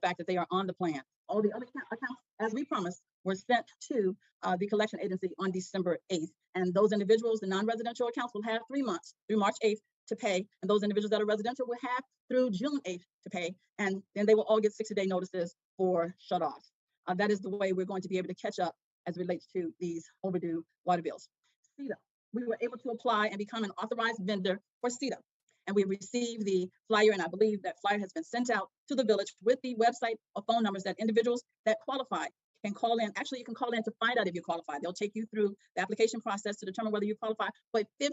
fact that they are on the plan. All the other accounts, as we promised, were sent to the collection agency on December 8th. And those individuals, the non-residential accounts, will have 3 months through March 8th to pay. And those individuals that are residential will have through June 8th to pay. And then they will all get 60-day notices for shut-offs. That is the way we're going to be able to catch up as relates to these overdue water bills. CETA, we were able to apply and become an authorized vendor for CETA. And we received the flyer, and I believe that flyer has been sent out to the village with the website or phone numbers that individuals that qualify can call in. Actually, you can call in to find out if you qualify. They'll take you through the application process to determine whether you qualify for a $1,500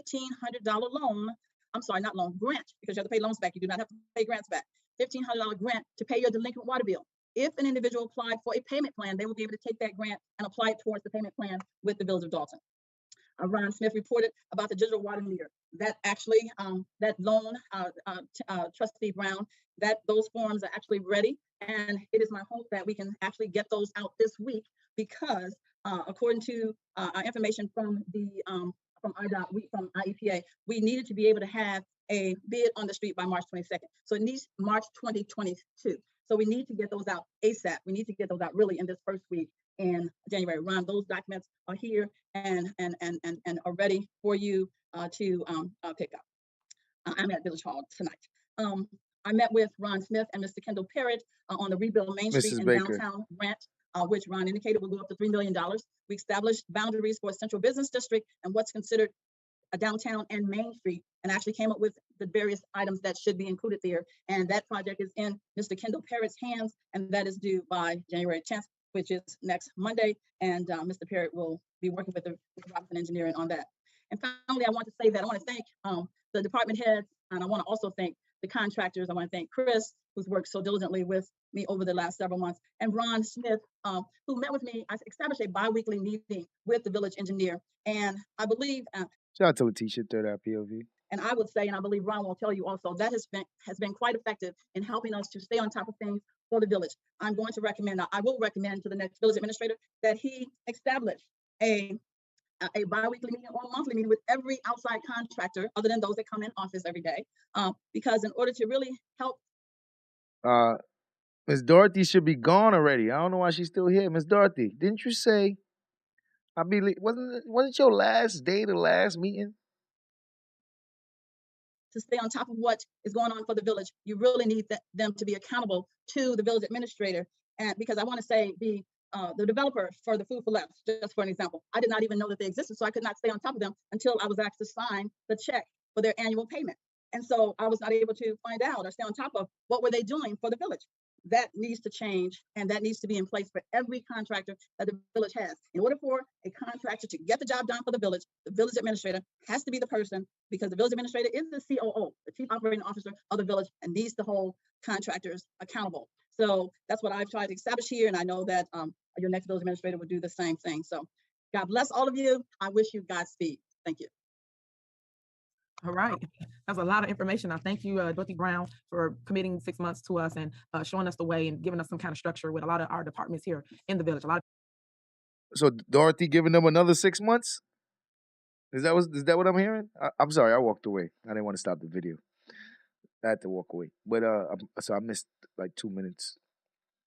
loan. I'm sorry, not loan, grant, because you have to pay loans back. You do not have to pay grants back. $1,500 grant to pay your delinquent water bill. If an individual applied for a payment plan, they will be able to take that grant and apply it towards the payment plan with the Village of Dolton. Ron Smith reported about the digital water meter. That actually, that loan, Trustee Brown, those forms are actually ready. And it is my hope that we can actually get those out this week because according to our information from from IEPA, we needed to be able to have a bid on the street by March 22nd. So it needs March 2022. So we need to get those out ASAP. We need to get those out really in this first week in January. Ron, those documents are here and are ready for you to pick up. I'm at Village Hall tonight. I met with Ron Smith and Mr. Kendall Parrott on the Rebuild Main Street and Downtown grant, which Ron indicated will go up to $3 million. We established boundaries for a central business district and what's considered a downtown and Main Street, and actually came up with the various items that should be included there. And that project is in Mr. Kendall Parrott's hands, and that is due by January 10th, which is next Monday. And Mr. Parrott will be working with Robinson Engineering on that. And finally, I want to say that I want to thank the department heads, and I want to also thank the contractors. I want to thank Chris, who's worked so diligently with me over the last several months, and Ron Smith, who met with me. I established a bi-weekly meeting with the village engineer, and I believe shout out to Letitia, Third Eye POV. And I would say, and I believe Ron will tell you also, that has been quite effective in helping us to stay on top of things for the village. I'm going to recommend, I will recommend to the next village administrator that he establish a bi-weekly meeting or monthly meeting with every outside contractor other than those that come in office every day. Because in order to really help. Miss Dorothy should be gone already. I don't know why she's still here. Miss Dorothy, didn't you say, I believe, wasn't your last day the last meeting? To stay on top of what is going on for the village, you really need them to be accountable to the village administrator. And because I want to say the developer for the Food for Less, just for an example, I did not even know that they existed, so I could not stay on top of them until I was asked to sign the check for their annual payment. And so I was not able to find out or stay on top of what were they doing for the village. That needs to change, and that needs to be in place for every contractor that the village has. In order for a contractor to get the job done for the village administrator has to be the person, because the village administrator is the COO, the Chief Operating Officer of the village, and needs to hold contractors accountable. So that's what I've tried to establish here, and I know that your next village administrator would do the same thing. So God bless all of you. I wish you Godspeed. Thank you. All right, that's a lot of information. I thank you, Dorothy Brown, for committing 6 months to us and showing us the way and giving us some kind of structure with a lot of our departments here in the village. So Dorothy giving them another 6 months? Is that what I'm hearing? I'm sorry, I walked away. I didn't want to stop the video. I had to walk away, but so I missed like 2 minutes.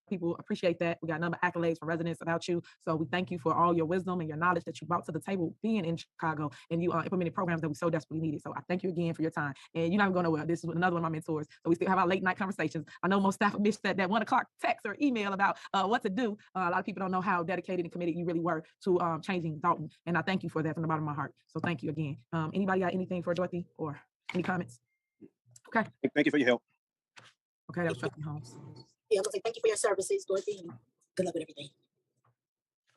People appreciate that. We got a number of accolades from residents about you. So we thank you for all your wisdom and your knowledge that you brought to the table being in Chicago, and you implemented programs that we so desperately needed. So I thank you again for your time. And you're not going nowhere. This is another one of my mentors. So we still have our late night conversations. I know most staff missed that 1 o'clock text or email about what to do. A lot of people don't know how dedicated and committed you really were to changing Dolton. And I thank you for that from the bottom of my heart. So thank you again. Anybody got anything for Dorothy or any comments? Okay. Thank you for your help. Okay, that was Trustee Holmes. Yeah, I'm gonna say thank you for your services, Dorothy, and good luck with everything.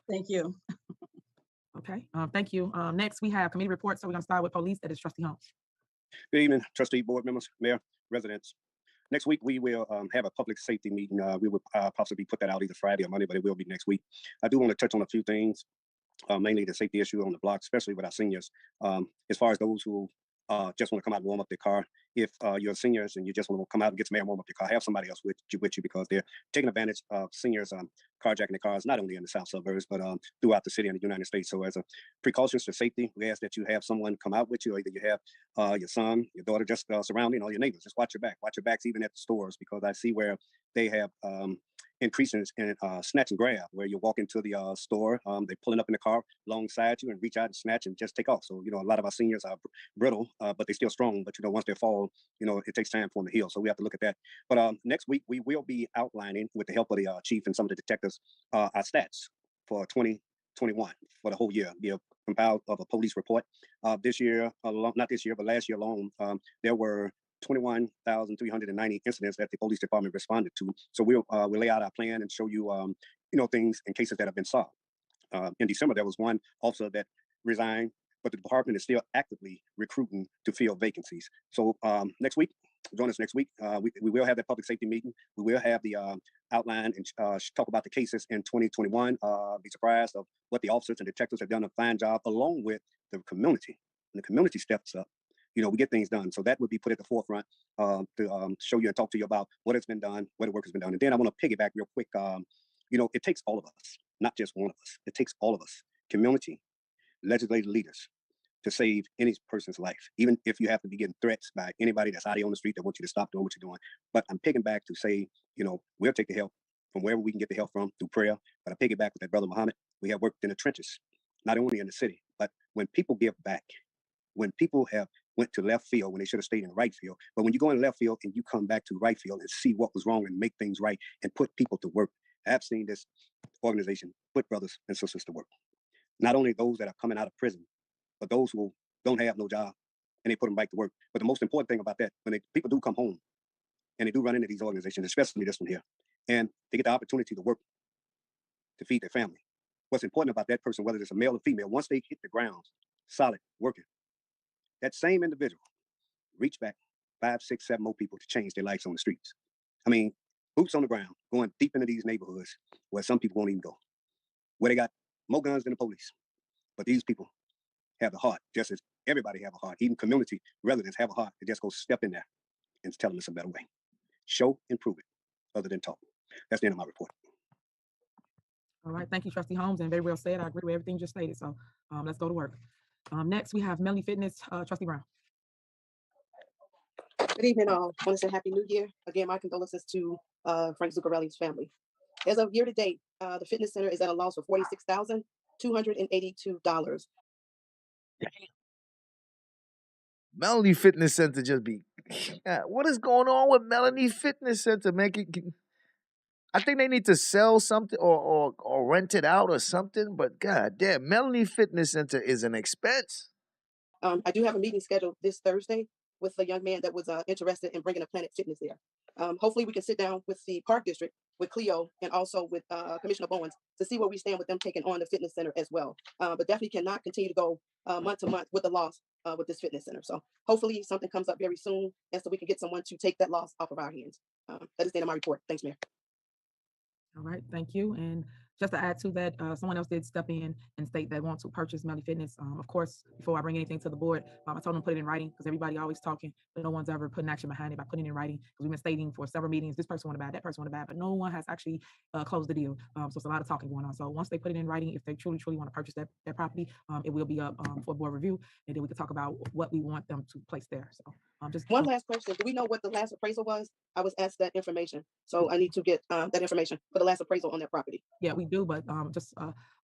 Thank you. Okay, thank you. Next, we have committee reports. So we're gonna start with police. That is Trustee Holmes. Good evening, trustee, board members, mayor, residents. Next week, we will have a public safety meeting. We will possibly put that out either Friday or Monday, but it will be next week. I do want to touch on a few things, mainly the safety issue on the block, especially with our seniors. As far as those who just want to come out and warm up their car. If you're seniors and you just want to come out and get some air and warm up your car, have somebody else with you because they're taking advantage of seniors carjacking their cars, not only in the south suburbs, but throughout the city and the United States. So as a precautions for safety, we ask that you have someone come out with you, or either you have your son, your daughter, just surrounding all your neighbors. Just watch your backs, even at the stores, because I see where they have increases in snatch and grab, where you walk into the store, they're pulling up in the car alongside you and reach out and snatch and just take off. So, a lot of our seniors are brittle, but they're still strong. But, once they fall, it takes time for them to heal. So we have to look at that. But next week, we will be outlining, with the help of the chief and some of the detectives, our stats for 2021 for the whole year. Be compiled of a police report. This year, not this year, but last year alone, there were 21,390 incidents that the police department responded to. So we'll lay out our plan and show you, things and cases that have been solved. In December, there was one officer that resigned, but the department is still actively recruiting to fill vacancies. So next week, join us next week. We will have that public safety meeting. We will have the outline and talk about the cases in 2021. Be surprised of what the officers and detectives have done a fine job, along with the community. And the community steps up. We get things done. So that would be put at the forefront to show you and talk to you about what has been done, where the work has been done. And then I want to piggyback real quick. It takes all of us, not just one of us. It takes all of us, community, legislative leaders, to save any person's life, even if you have to be getting threats by anybody that's out here on the street that wants you to stop doing what you're doing. But I'm picking back to say, we'll take the help from wherever we can get the help from through prayer. But I pick it back with that brother Muhammad. We have worked in the trenches, not only in the city, but when people give back, when people have went to left field when they should have stayed in right field. But when you go in left field and you come back to right field and see what was wrong and make things right and put people to work, I've seen this organization put brothers and sisters to work. Not only those that are coming out of prison, but those who don't have no job, and they put them back to work. But the most important thing about that, when people do come home and they do run into these organizations, especially this one here, and they get the opportunity to work to feed their family. What's important about that person, whether it's a male or female, once they hit the ground, solid, working, that same individual reach back 5, 6, 7 more people to change their lives on the streets. I mean, boots on the ground, going deep into these neighborhoods where some people won't even go, where they got more guns than the police. But these people have the heart, just as everybody have a heart. Even community residents have a heart to just go step in there and tell them it's a better way. Show and prove it, other than talk. That's the end of my report. All right, thank you, Trustee Holmes, and very well said. I agree with everything you just stated. So let's go to work. Next, we have Melanie Fitness, Trustee Brown. Good evening, all. I want to say Happy New Year. Again, my condolences to Frank Zuccarelli's family. As of year to date, the fitness center is at a loss of $46,282. Melanie Fitness Center just be, what is going on with Melanie Fitness Center? I think they need to sell something or rent it out or something. But God damn, Melanie Fitness Center is an expense. I do have a meeting scheduled this Thursday with a young man that was interested in bringing a Planet Fitness there. Hopefully we can sit down with the Park District, with Cleo, and also with Commissioner Bowens to see where we stand with them taking on the fitness center as well. But definitely cannot continue to go month to month with the loss with this fitness center. So hopefully something comes up very soon, and so we can get someone to take that loss off of our hands. That is the end of my report. Thanks, Mayor. All right, thank you. And just to add to that, someone else did step in and state they want to purchase Melanie Fitness. Of course, before I bring anything to the board, I told them to put it in writing, because everybody always talking, but no one's ever putting action behind it by putting it in writing. Because we've been stating for several meetings, this person want to buy, that person want to buy, but no one has actually closed the deal. So it's a lot of talking going on. So once they put it in writing, if they truly want to purchase that property, it will be up for board review, and then we can talk about what we want them to place there. So just one last question. Do we know what the last appraisal was? I was asked that information. So I need to get that information for the last appraisal on that property. Yeah, we do, but just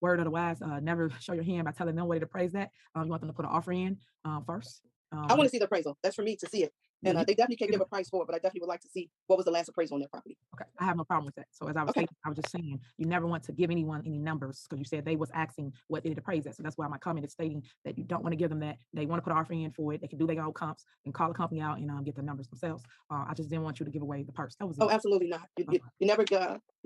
word of the wise, never show your hand by telling them where to appraise that. You want them to put an offer in first. I want to see the appraisal. That's for me to see it. And you- they definitely can't give a price for it, but I definitely would like to see what was the last appraisal on their property. Okay, I have no problem with that. So as I was Okay. saying, I was just saying, you never want to give anyone any numbers because you said they was asking what it appraised at. So that's why my comment is stating that you don't want to give them that. They want to put an offering in for it. They can do their own comps and call the company out and get the numbers themselves. I just didn't want you to give away the purse. That was Oh, it. absolutely not. You never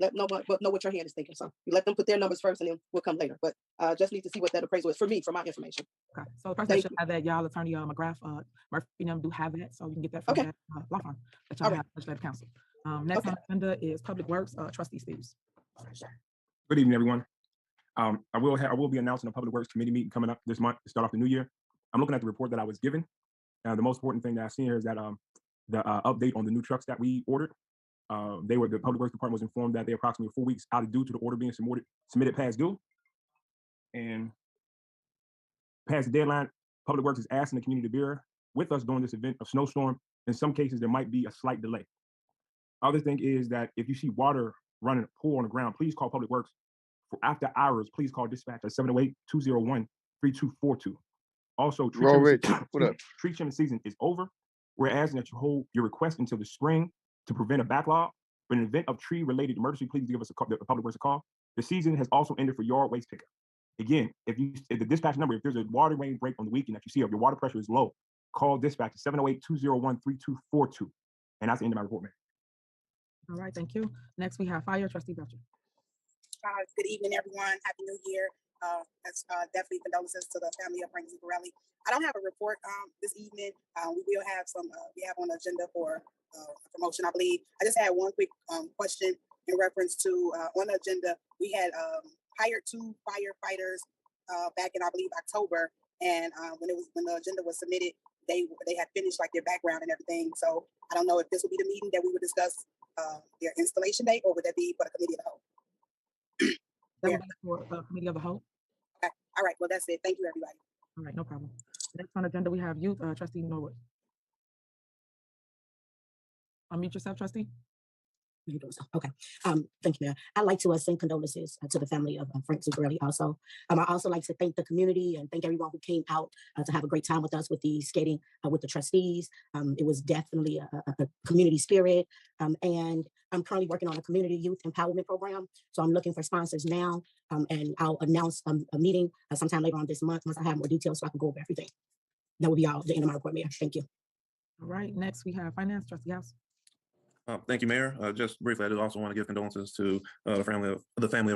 let nobody know what your hand is thinking. So you let them put their numbers first and then we'll come later. But just need to see what that appraisal is for me, for my information. Okay, so the person that Thank should you. have that, y'all attorney Murphy and them do have that, so you can get that from Okay. that law firm that y'all All right. have, legislative counsel. Next Okay. on the agenda is Public Works, Trustee Steves. Good evening, everyone. I will be announcing a Public Works Committee meeting coming up this month to start off the new year. I'm looking at the report that I was given. The most important thing that I've seen here is that the update on the new trucks that we ordered. The Public Works Department was informed that they're approximately 4 weeks out of due to the order being submitted past due. And past the deadline, Public Works is asking the community to bear with us during this event of snowstorm. In some cases, there might be a slight delay. Other thing is that if you see water running a pool on the ground, please call Public Works. For after hours, please call dispatch at 708-201-3242. Also, Roll Rich, what up? tree trimming season is over. We're asking that you hold your request until the spring to prevent a backlog. But in the event of tree-related emergency, please give us the Public Works a call. The season has also ended for yard waste pickup. Again, if the dispatch number, if there's a water main break on the weekend that you see, if your water pressure is low, call dispatch at 708-201-3242. And that's the end of my report, man. All right, thank you. Next, we have Fire, Trustee Belcher. Good evening, everyone. Happy New Year. That's definitely condolences to the family of Frank Zuccarelli. I don't have a report this evening. We will have we have on the agenda for a promotion, I believe. I just had one quick question in reference to on the agenda. We had hired 2 firefighters back in, I believe, October. And when the agenda was submitted, they had finished like their background and everything. So I don't know if this would be the meeting that we would discuss their installation date, or would that be for the committee of the whole? That would be for Committee of the Whole. Okay. All right. Well, that's it. Thank you, everybody. All right, no problem. Next on the agenda, we have Youth, Trustee Norwood. Unmute yourself, Trustee. Okay. Thank you, Mayor. I'd like to send condolences to the family of Frank Zuccarelli also. I also like to thank the community and thank everyone who came out to have a great time with us with the skating with the trustees. It was definitely a community spirit. And I'm currently working on a community youth empowerment program. So I'm looking for sponsors now. And I'll announce a meeting sometime later on this month once I have more details so I can go over everything. That would be all, the end of my report, Mayor. Thank you. All right, next we have Finance, Trustee House. Thank you, Mayor. Just briefly, I do also want to give condolences to the family of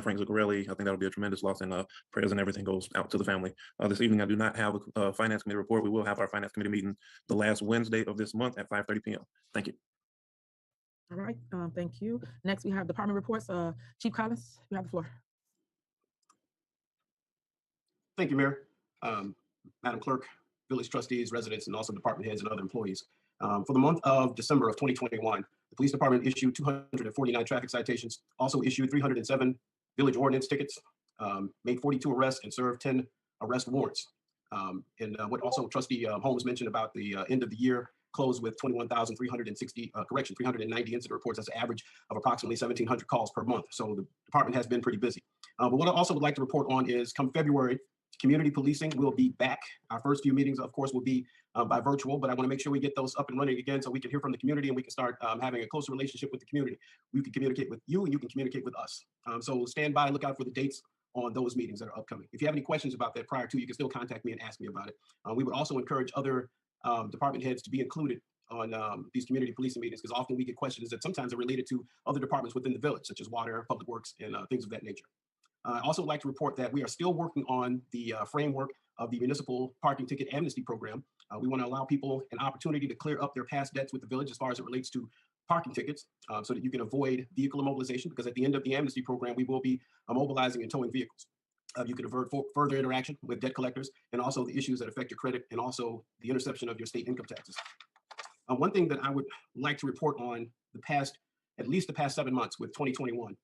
Frank Zuccarelli. I think that'll be a tremendous loss, and prayers and everything goes out to the family. This evening, I do not have a Finance Committee report. We will have our Finance Committee meeting the last Wednesday of this month at 5:30 p.m. Thank you. All right, thank you. Next, we have department reports. Chief Collins, you have the floor. Thank you, Mayor. Madam Clerk, village trustees, residents, and also department heads and other employees. For the month of December of 2021, the police department issued 249 traffic citations, also issued 307 village ordinance tickets, made 42 arrests, and served 10 arrest warrants. And what also Trustee Holmes mentioned about the end of the year closed with 390 incident reports. That's an average of approximately 1,700 calls per month. So the department has been pretty busy. But what I also would like to report on is come February, community policing will be back. Our first few meetings, of course, will be by virtual, but I want to make sure we get those up and running again so we can hear from the community and we can start having a closer relationship with the community. We can communicate with you and you can communicate with us. So stand by and look out for the dates on those meetings that are upcoming. If you have any questions about that prior to, you can still contact me and ask me about it. We would also encourage other department heads to be included on these community policing meetings, because often we get questions that sometimes are related to other departments within the village, such as water, public works, and things of that nature. I also would like to report that we are still working on the framework of the municipal parking ticket amnesty program. We want to allow people an opportunity to clear up their past debts with the village as far as it relates to parking tickets, so that you can avoid vehicle immobilization, because at the end of the amnesty program, we will be immobilizing and towing vehicles. You can avert further interaction with debt collectors and also the issues that affect your credit and also the interception of your state income taxes. One thing that I would like to report on at least the past 7 months with 2021,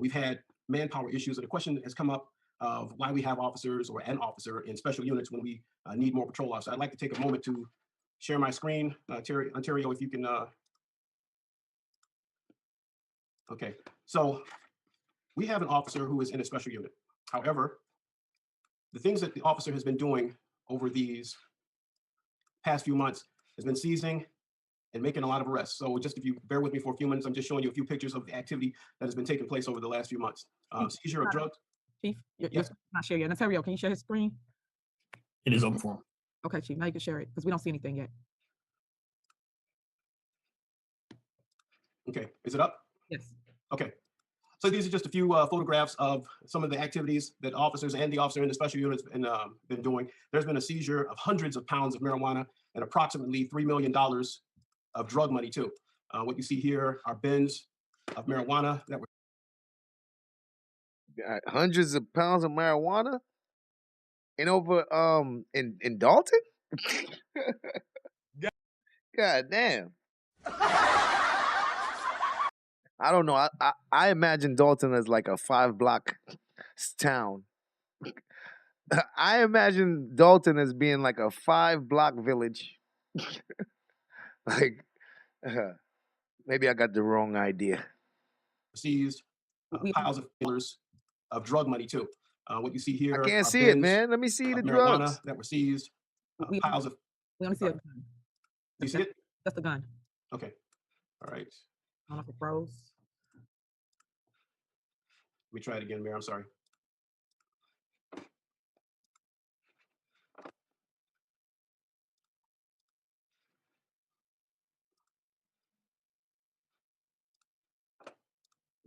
we've had manpower issues, and a question has come up of why we have officers or an officer in special units when we need more patrol officers. I'd like to take a moment to share my screen. Ontario, if you can. Okay, so we have an officer who is in a special unit. However, the things that the officer has been doing over these past few months has been seizing and making a lot of arrests. So just if you bear with me for a few minutes, I'm just showing you a few pictures of the activity that has been taking place over the last few months. Seizure of drugs. Chief, you're Yes. not share yet. Ontario, can you share his screen? It is open for him. Okay, Chief, now you can share it because we don't see anything yet. Okay, is it up? Yes. Okay. So these are just a few photographs of some of the activities that officers and the officer in the special units been doing. There's been a seizure of hundreds of pounds of marijuana and approximately $3 million of drug money too. What you see here are bins of marijuana that were Got hundreds of pounds of marijuana and over in Dalton. God damn. I don't know. I imagine Dalton as like a 5-block town. I imagine Dalton as being like a 5-block village. Like, maybe I got the wrong idea. seized piles of dealers of drug money too. What you see here, I can't are see it, bins man. Let me see the of marijuana drugs. that were seized. Piles of. We only see a gun. You see it? That's the gun. Okay. All right. I don't know if it froze. Let me try it again, Mayor. I'm sorry.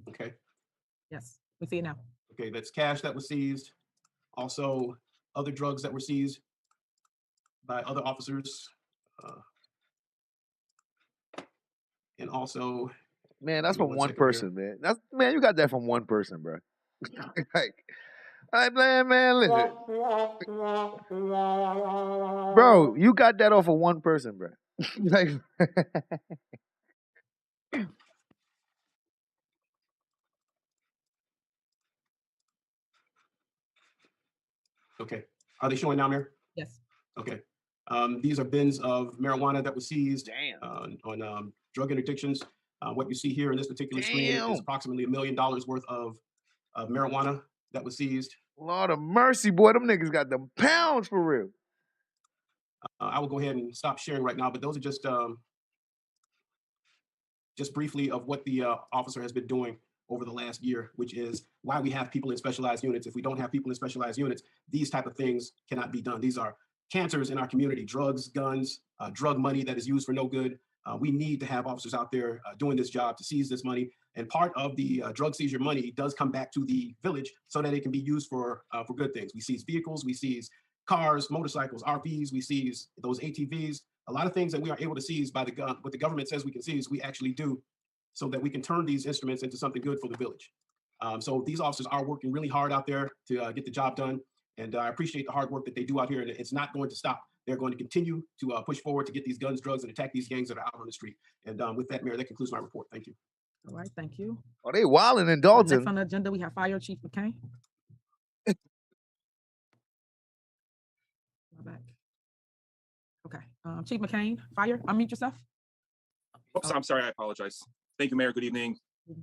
Okay. Yes, we see it now. Okay, that's cash that was seized. Also, other drugs that were seized by other officers. And also, Man, that's give me from one one second here. person, man. Man, you got that from one person, bro. Like, man, listen. Bro, you got that off of one person, bro. Like, Okay. Are they showing now, Mayor? Yes. Okay. These are bins of marijuana that was seized on drug interdictions. What you see here in this particular screen is approximately $1 million worth of marijuana that was seized. Lord of mercy, boy, them niggas got them pounds for real. I will go ahead and stop sharing right now, but those are just briefly of what the officer has been doing over the last year, which is why we have people in specialized units. If we don't have people in specialized units, these type of things cannot be done. These are cancers in our community: drugs, guns, drug money that is used for no good. We need to have officers out there doing this job to seize this money. And part of the drug seizure money does come back to the village so that it can be used for good things. We seize vehicles, we seize cars, motorcycles, RVs, we seize those ATVs. A lot of things that we are able to seize by what the government says we can seize, we actually do, so that we can turn these instruments into something good for the village. So these officers are working really hard out there to get the job done. And I appreciate the hard work that they do out here, and it's not going to stop. They're going to continue to push forward to get these guns, drugs, and attack these gangs that are out on the street. And with that, Mayor, that concludes my report. Thank you. All right, thank you. Oh, they wilding in Next Dalton. on the agenda, we have Fire Chief McCain. Back. Okay, Chief McCain, Fire, unmute yourself. Oops, I'm sorry, I apologize. Thank you, Mayor. Good evening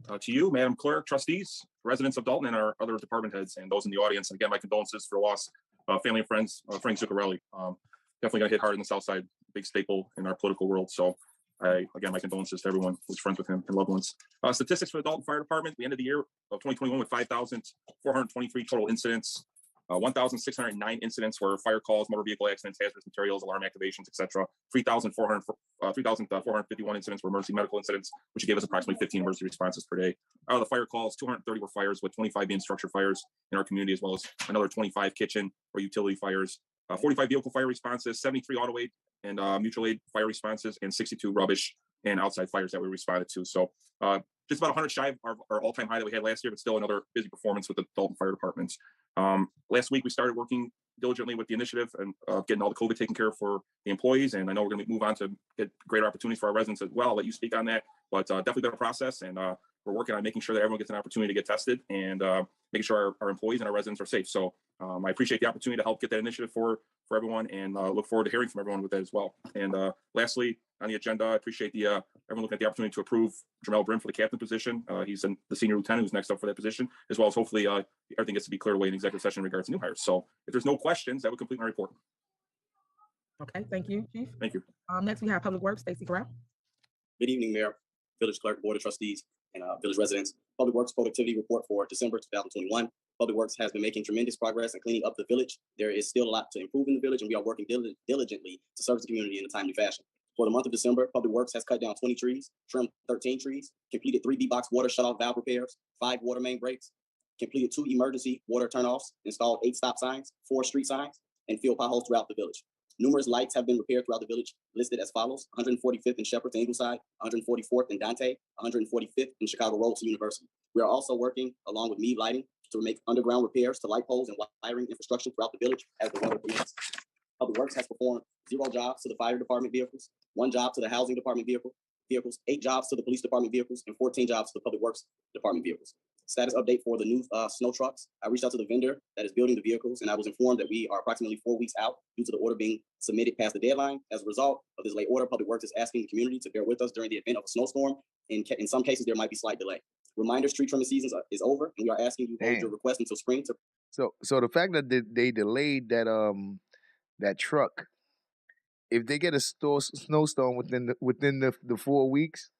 to you, Madam Clerk, trustees, residents of Dalton, and our other department heads, and those in the audience. And again, my condolences for the loss of family and friends of Frank Zuccarelli. Definitely got hit hard in the South Side, big staple in our political world. So again, my condolences to everyone who's friends with him and loved ones. Statistics for the Dalton Fire Department: we ended the year of 2021 with 5,423 total incidents. 1,609 incidents were fire calls, motor vehicle accidents, hazardous materials, alarm activations, etc. 3,451 incidents were emergency medical incidents, which gave us approximately 15 emergency responses per day. Out of the fire calls, 230 were fires, with 25 being structure fires in our community, as well as another 25 kitchen or utility fires. 45 vehicle fire responses, 73 auto aid and mutual aid fire responses, and 62 rubbish and outside fires that we responded to. So just about 100 shy of our all-time high that we had last year, but still another busy performance with the Dalton Fire Department. Last week, we started working diligently with the initiative and getting all the COVID taken care of for the employees. And I know we're going to move on to get greater opportunities for our residents as well. I'll let you speak on that, but definitely been a process. And we're working on making sure that everyone gets an opportunity to get tested and making sure our employees and our residents are safe. So I appreciate the opportunity to help get that initiative for everyone, and look forward to hearing from everyone with that as well. And lastly, on the agenda, I appreciate everyone looking at the opportunity to approve Jamel Brim for the captain position. He's the senior lieutenant who's next up for that position, as well as hopefully everything gets to be cleared away in executive session in regards to new hires. So if there's no questions, that would complete my report. Okay, thank you, Chief. Thank you. Next, we have Public Works, Stacey Corral. Good evening, Mayor, Village Clerk, Board of Trustees, and village residents. Public Works Productivity Report for December 2021. Public Works has been making tremendous progress in cleaning up the village. There is still a lot to improve in the village, and we are working diligently to serve the community in a timely fashion. For the month of December, Public Works has cut down 20 trees, trimmed 13 trees, completed 3 B-box water shutoff valve repairs, 5 water main breaks, completed 2 emergency water turnoffs, installed 8 stop signs, 4 street signs, and filled potholes throughout the village. Numerous lights have been repaired throughout the village, listed as follows: 145th in Shepherd to Ingleside, 144th in Dante, 145th in Chicago Road to University. We are also working along with Mead Lighting to make underground repairs to light poles and wiring infrastructure throughout the village as the weather permits. Public Works has performed 0 jobs to the fire department vehicles, 1 job to the housing department vehicles, 8 jobs to the police department vehicles, and 14 jobs to the public works department vehicles. Status update for the new snow trucks. I reached out to the vendor that is building the vehicles, and I was informed that we are approximately 4 weeks out due to the order being submitted past the deadline. As a result of this late order, Public Works is asking the community to bear with us during the event of a snowstorm. In some cases, there might be slight delay. Reminders, tree trimming season is over, and we are asking you to hold your request until spring. So the fact that they delayed that truck, if they get a snowstorm within the 4 weeks,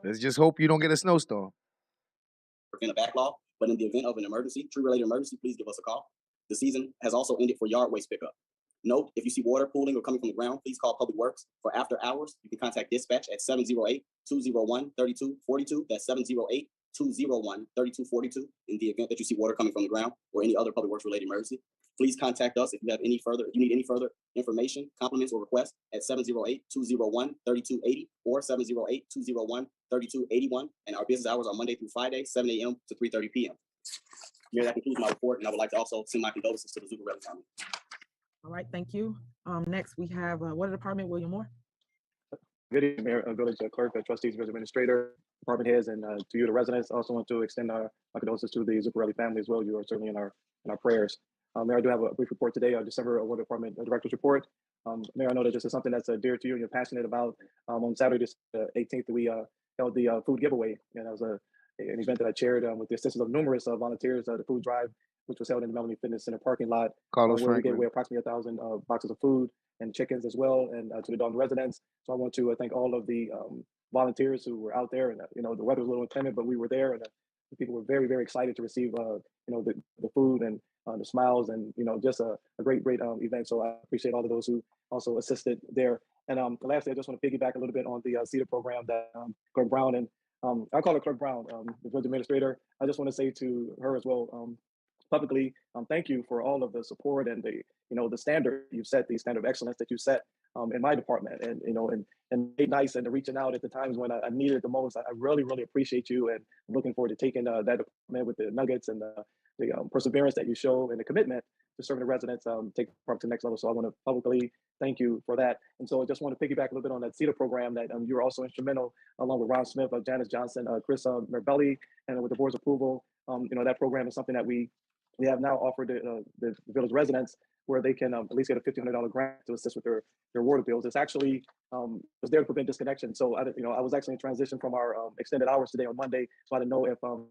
let's just hope you don't get a snowstorm. In a backlog, but in the event of an emergency, tree-related emergency, please give us a call. The season has also ended for yard waste pickup. Note, if you see water pooling or coming from the ground, please call Public Works. For after hours, you can contact dispatch at 708-201-3242. That's 708-201-3242 in the event that you see water coming from the ground or any other Public Works related emergency. Please contact us if you need any further information, compliments, or requests at 708-201-3280 or 708-201-3281. And our business hours are Monday through Friday, 7 a.m. to 3:30 p.m. Mayor, that concludes my report, and I would like to also send my condolences to the Zuccarelli family. All right, thank you. Next, we have Water Department, William Moore. Good evening, Mayor, Village Clerk, Trustees, Village Administrator, Department Heads, and to you, the residents. I also want to extend our condolences to the Zuccarelli family as well. You are certainly in our prayers. Mayor, I do have a brief report today, December Water Department Director's Report. Mayor, I know that this is something that's dear to you and you're passionate about. On Saturday, the 18th, we held the food giveaway, and that was an event that I chaired with the assistance of numerous volunteers. The food drive, which was held in the Melanie Fitness Center parking lot, where we gave away approximately 1,000 boxes of food and chickens as well, and to the Dolton residents. So I want to thank all of the volunteers who were out there. And the weather was a little inclement, but we were there, and the people were very, very excited to receive the food and the smiles, and just a great event. So I appreciate all of those who also assisted there. And lastly, I just want to piggyback a little bit on the CETA program that Clerk Brown, and I call her Clerk Brown, the village administrator. I just want to say to her as well, publicly, thank you for all of the support and the standard you set, the standard of excellence that you set in my department, and made nice and reaching out at the times when I needed it the most. I really, really appreciate you, and I'm looking forward to taking that department with the nuggets and the perseverance that you show and the commitment to serving the residents, take the department to the next level. So I want to publicly thank you for that. And so I just want to piggyback a little bit on that CETA program that you were also instrumental, along with Ron Smith, Janice Johnson, Chris Merbelli, and with the board's approval. That program is something that we have now offered the village residents, where they can at least get a $1,500 grant to assist with their water bills. It's actually was there to prevent disconnection. So I was actually in transition from our extended hours today on Monday, so I didn't know if the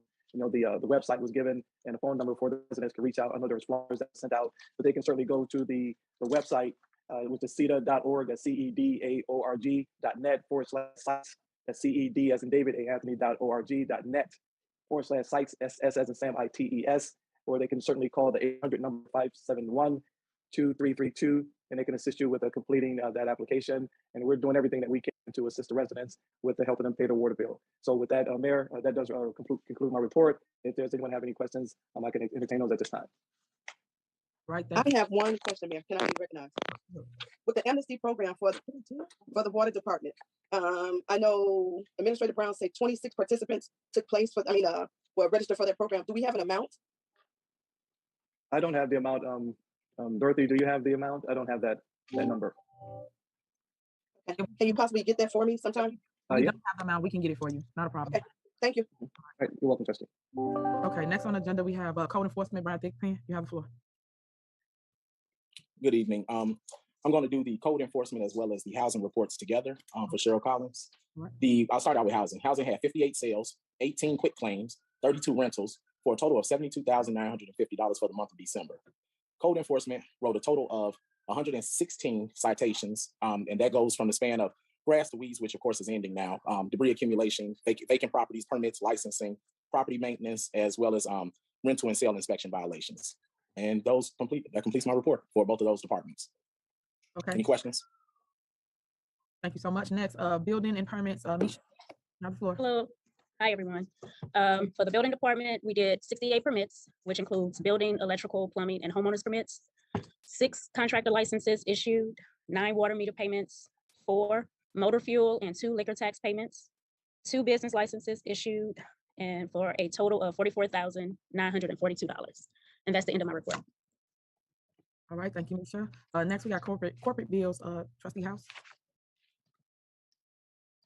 website was given and a phone number for the residents to reach out. I know there's flyers that sent out, but they can certainly go to the website, which is CEDA.org, that's CEDAORG.net/sites, that's CED as in David, A Anthony.org.net/sites, SS as in Sam, ITES, or they can certainly call the 800 number 571-2332, and they can assist you with completing that application. And we're doing everything that we can to assist the residents with helping them pay their water bill. So with that, Mayor, that does conclude my report. If there's anyone have any questions, I can entertain those at this time. Right. I have one question, Mayor. Can I be recognized? With the amnesty program for the water department, I know Administrator Brown said 26 participants took place were registered for that program. Do we have an amount? I don't have the amount. Dorothy, do you have the amount? I don't have that number. Okay. Can you possibly get that for me sometime? We don't have the amount. We can get it for you. Not a problem. Okay. Thank you. All right. You're welcome, Trustee. Okay. Next on the agenda, we have Code Enforcement, Brian Thigpen. You have the floor. Good evening. I'm going to do the code enforcement as well as the housing reports together for Cheryl Collins. Right. I'll start out with housing. Housing had 58 sales, 18 quick claims, 32 rentals, for a total of $72,950 for the month of December. Code enforcement wrote a total of 116 citations, and that goes from the span of grass to weeds, which of course is ending now, debris accumulation, vacant properties, permits, licensing, property maintenance, as well as rental and sale inspection violations. And that completes my report for both of those departments. Okay. Any questions? Thank you so much. Next, building and permits, Misha, you have the floor. Hello. Hi, everyone. For the building department, we did 68 permits, which includes building, electrical, plumbing, and homeowners permits, 6 contractor licenses issued, 9 water meter payments, 4 motor fuel and 2 liquor tax payments, 2 business licenses issued, and for a total of $44,942. And that's the end of my report. All right, thank you, Misha. Next, we got corporate bills, Trustee House.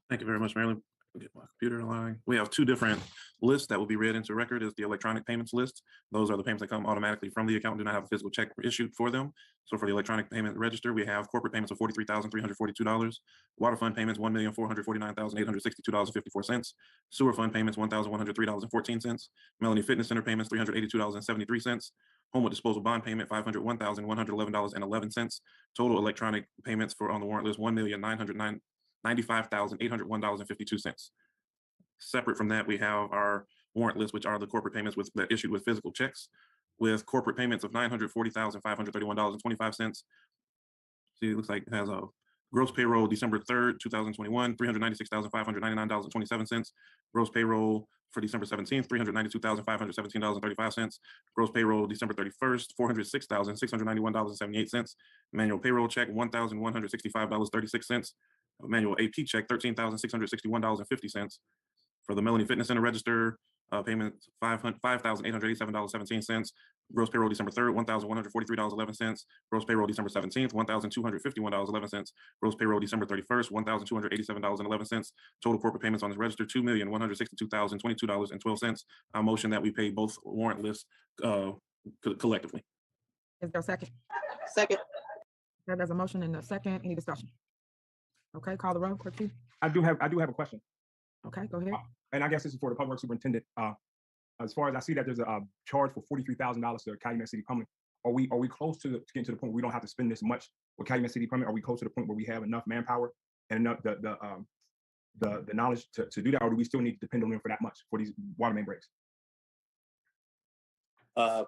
Thank you very much, Marilyn. Get my computer line. We have 2 different lists that will be read into record. Is the electronic payments list. Those are the payments that come automatically from the account, do not have a physical check issued for them. So for the electronic payment register, we have corporate payments of $43,342, water fund payments $1,449,862.54, sewer fund payments $1,103.14, Melanie Fitness Center payments $382.73, Homewood disposal bond payment $501,111.11. Total electronic payments for on the warrant list $1,995,801.52. Separate from that, we have our warrant list, which are the corporate payments that issued with physical checks, with corporate payments of $940,531.25. See, it looks like it has a gross payroll December 3rd, 2021, $396,599.27. Gross payroll for December 17th, $392,517.35. Gross payroll December 31st, $406,691.78. Manual payroll check, $1,165.36. Manual AP check, $13,661.50. For the Melanie Fitness Center register, payment $5,887.17. Gross payroll December 3rd, $1,143.11. Gross payroll December 17th, $1,251.11. Gross payroll December 31st, $1,287.11. Total corporate payments on this register, $2,162,022.12. I motion that we pay both warrant lists collectively. Is there a second? Second. There's a motion and a second. Any discussion? Okay, call the roll, clerk, please. I do have a question. Okay, go ahead. And I guess this is for the public superintendent. As far as I see that there's a charge for $43,000 to Calumet City Plumbing. Are we close to getting to the point where we don't have to spend this much with Calumet City Plumbing? Are we close to the point where we have enough manpower and enough the knowledge to do that, or do we still need to depend on them for that much for these water main breaks? The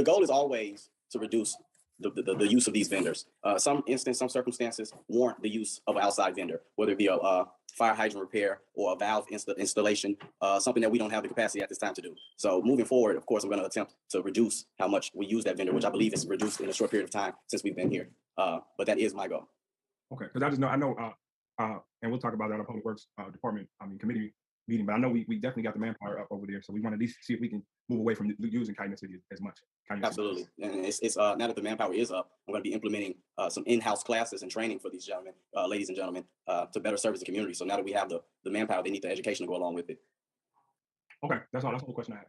goal is always to reduce the use of these vendors. Some circumstances warrant the use of an outside vendor, whether it be a fire hydrant repair or a valve installation, something that we don't have the capacity at this time to do. So moving forward, of course, I'm going to attempt to reduce how much we use that vendor, which I believe is reduced in a short period of time since we've been here. But that is my goal. Okay, because I know, and we'll talk about that in the Public Works Department, committee meeting, but I know we definitely got the manpower up over there, so we want to at least see if we can move away from using Calumet City as much. Absolutely, and it's now that the manpower is up, I'm going to be implementing some in-house classes and training for these gentlemen, ladies and gentlemen, to better service the community. So now that we have the manpower, they need the education to go along with it. Okay, that's all the question I have.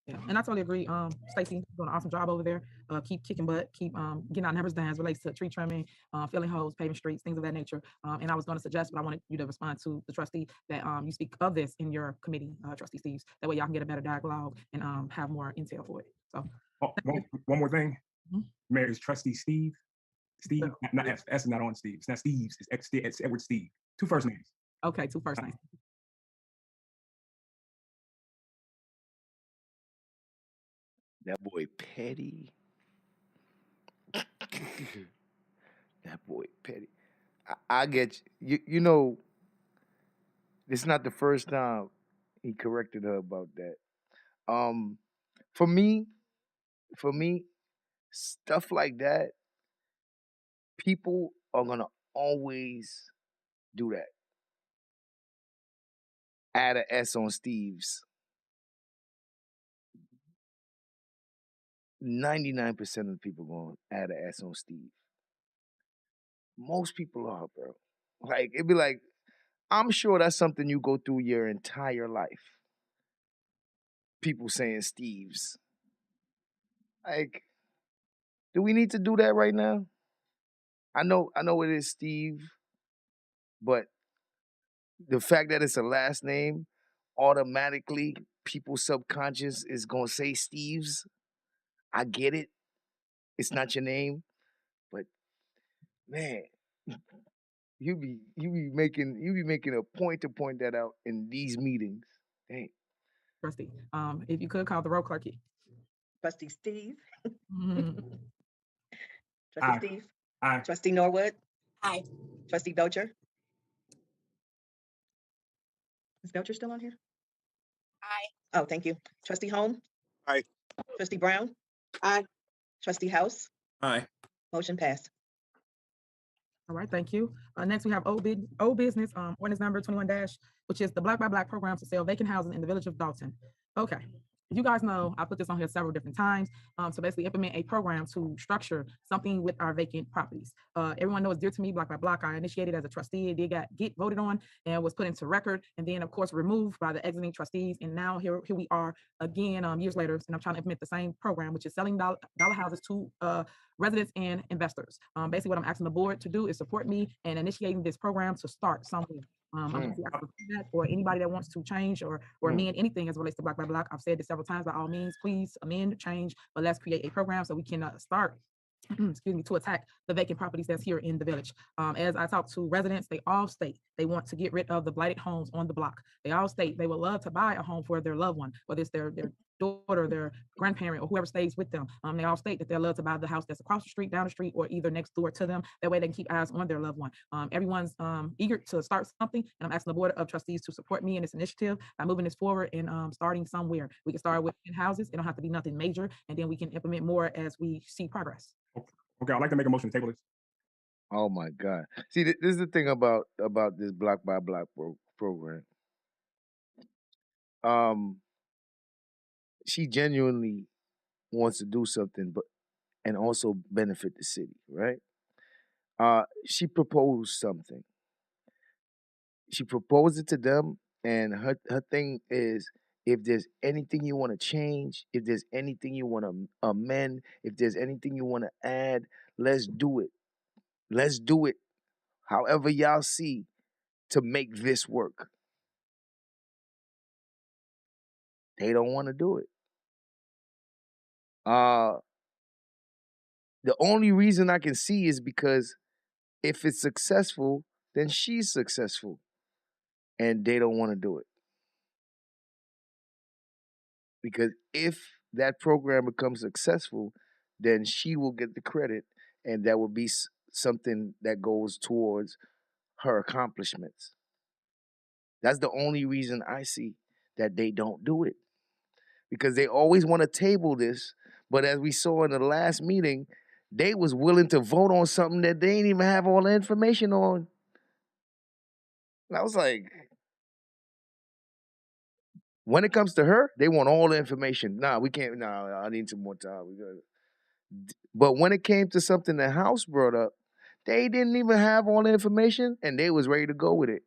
Yeah, and I totally agree. Stacey doing an awesome job over there. Keep kicking butt, keep getting our numbers down as relates to tree trimming, filling holes, paving streets, things of that nature. And I was going to suggest, but I wanted you to respond to the trustee that you speak of this in your committee, Trustee Steves. That way y'all can get a better dialogue and have more intel for it. So one more thing. Mayor, is Trustee Steve. Steve, not S is not on Steve. It's not Steve's. It's Edward Steve. 2 first names. Okay, 2 first names. That boy petty. That boy petty. I get you. You know, it's not the first time he corrected her about that. For me, stuff like that, people are gonna always do that. Add an S on Steve's. 99% of the people going to add an S on Steve. Most people are, bro. Like, it'd be like, I'm sure that's something you go through your entire life. People saying Steve's. Like, do we need to do that right now? I know it is Steve, but the fact that it's a last name, automatically, people's subconscious is going to say Steve's. I get it. It's not your name, but Man, you be making a point to point that out in these meetings. Dang. Trustee, if you could call the roll, clerky. Trustee Steve, Mhm. Trustee Aye. Steve, Aye. Trustee Norwood, Aye. Trustee Belcher. Is Belcher still on here? Aye. Oh, thank you. Trustee Holm, Aye. Trustee Brown, Aye. Trustee House, Aye. motion passed. All right, thank you. Next, we have old business, ordinance number 21 dash, which is the Black by Black program to sell vacant housing in the village of Dolton. Okay, you guys know, I put this on here several different times, to basically implement a program to structure something with our vacant properties. Everyone knows dear to me, Black by Black. I initiated as a trustee, it did get voted on and was put into record, and then of course removed by the exiting trustees. And now here we are again, years later, and I'm trying to implement the same program, which is selling dollar houses to residents and investors. Basically, what I'm asking the board to do is support me in initiating this program to start somewhere. I'm asking for feedback or anybody that wants to change or amend anything as it relates to Black by Black. I've said this several times. By all means, please amend, change, but let's create a program so we can start excuse me, to attack the vacant properties that's here in the village. As I talk to residents, they all state they want to get rid of the blighted homes on the block. They all state they would love to buy a home for their loved one, whether it's their daughter, their grandparent, or whoever stays with them. They all state that they love to buy the house that's across the street, down the street, or either next door to them. That way they can keep eyes on their loved one. Everyone's eager to start something, and I'm asking the board of trustees to support me in this initiative by moving this forward and starting somewhere. We can start with houses. It don't have to be nothing major, and then we can implement more as we see progress. Okay, I'd like to make a motion to table this. Oh my God. See, this is the thing about this Black by Black program. She genuinely wants to do something, but and also benefit the city, right? She proposed something. She proposed it to them, and her thing is, if there's anything you want to change, if there's anything you want to amend, if there's anything you want to add, let's do it. Let's do it however y'all see to make this work. They don't want to do it. The only reason I can see is because if it's successful, then she's successful, and they don't want to do it. Because if that program becomes successful, then she will get the credit, and that will be something that goes towards her accomplishments. That's the only reason I see that they don't do it. Because they always want to table this, but as we saw in the last meeting, they was willing to vote on something that they didn't even have all the information on. And I was like, when it comes to her, they want all the information. Nah, we can't. Nah, I need some more time. But when it came to something the House brought up, they didn't even have all the information, and they was ready to go with it.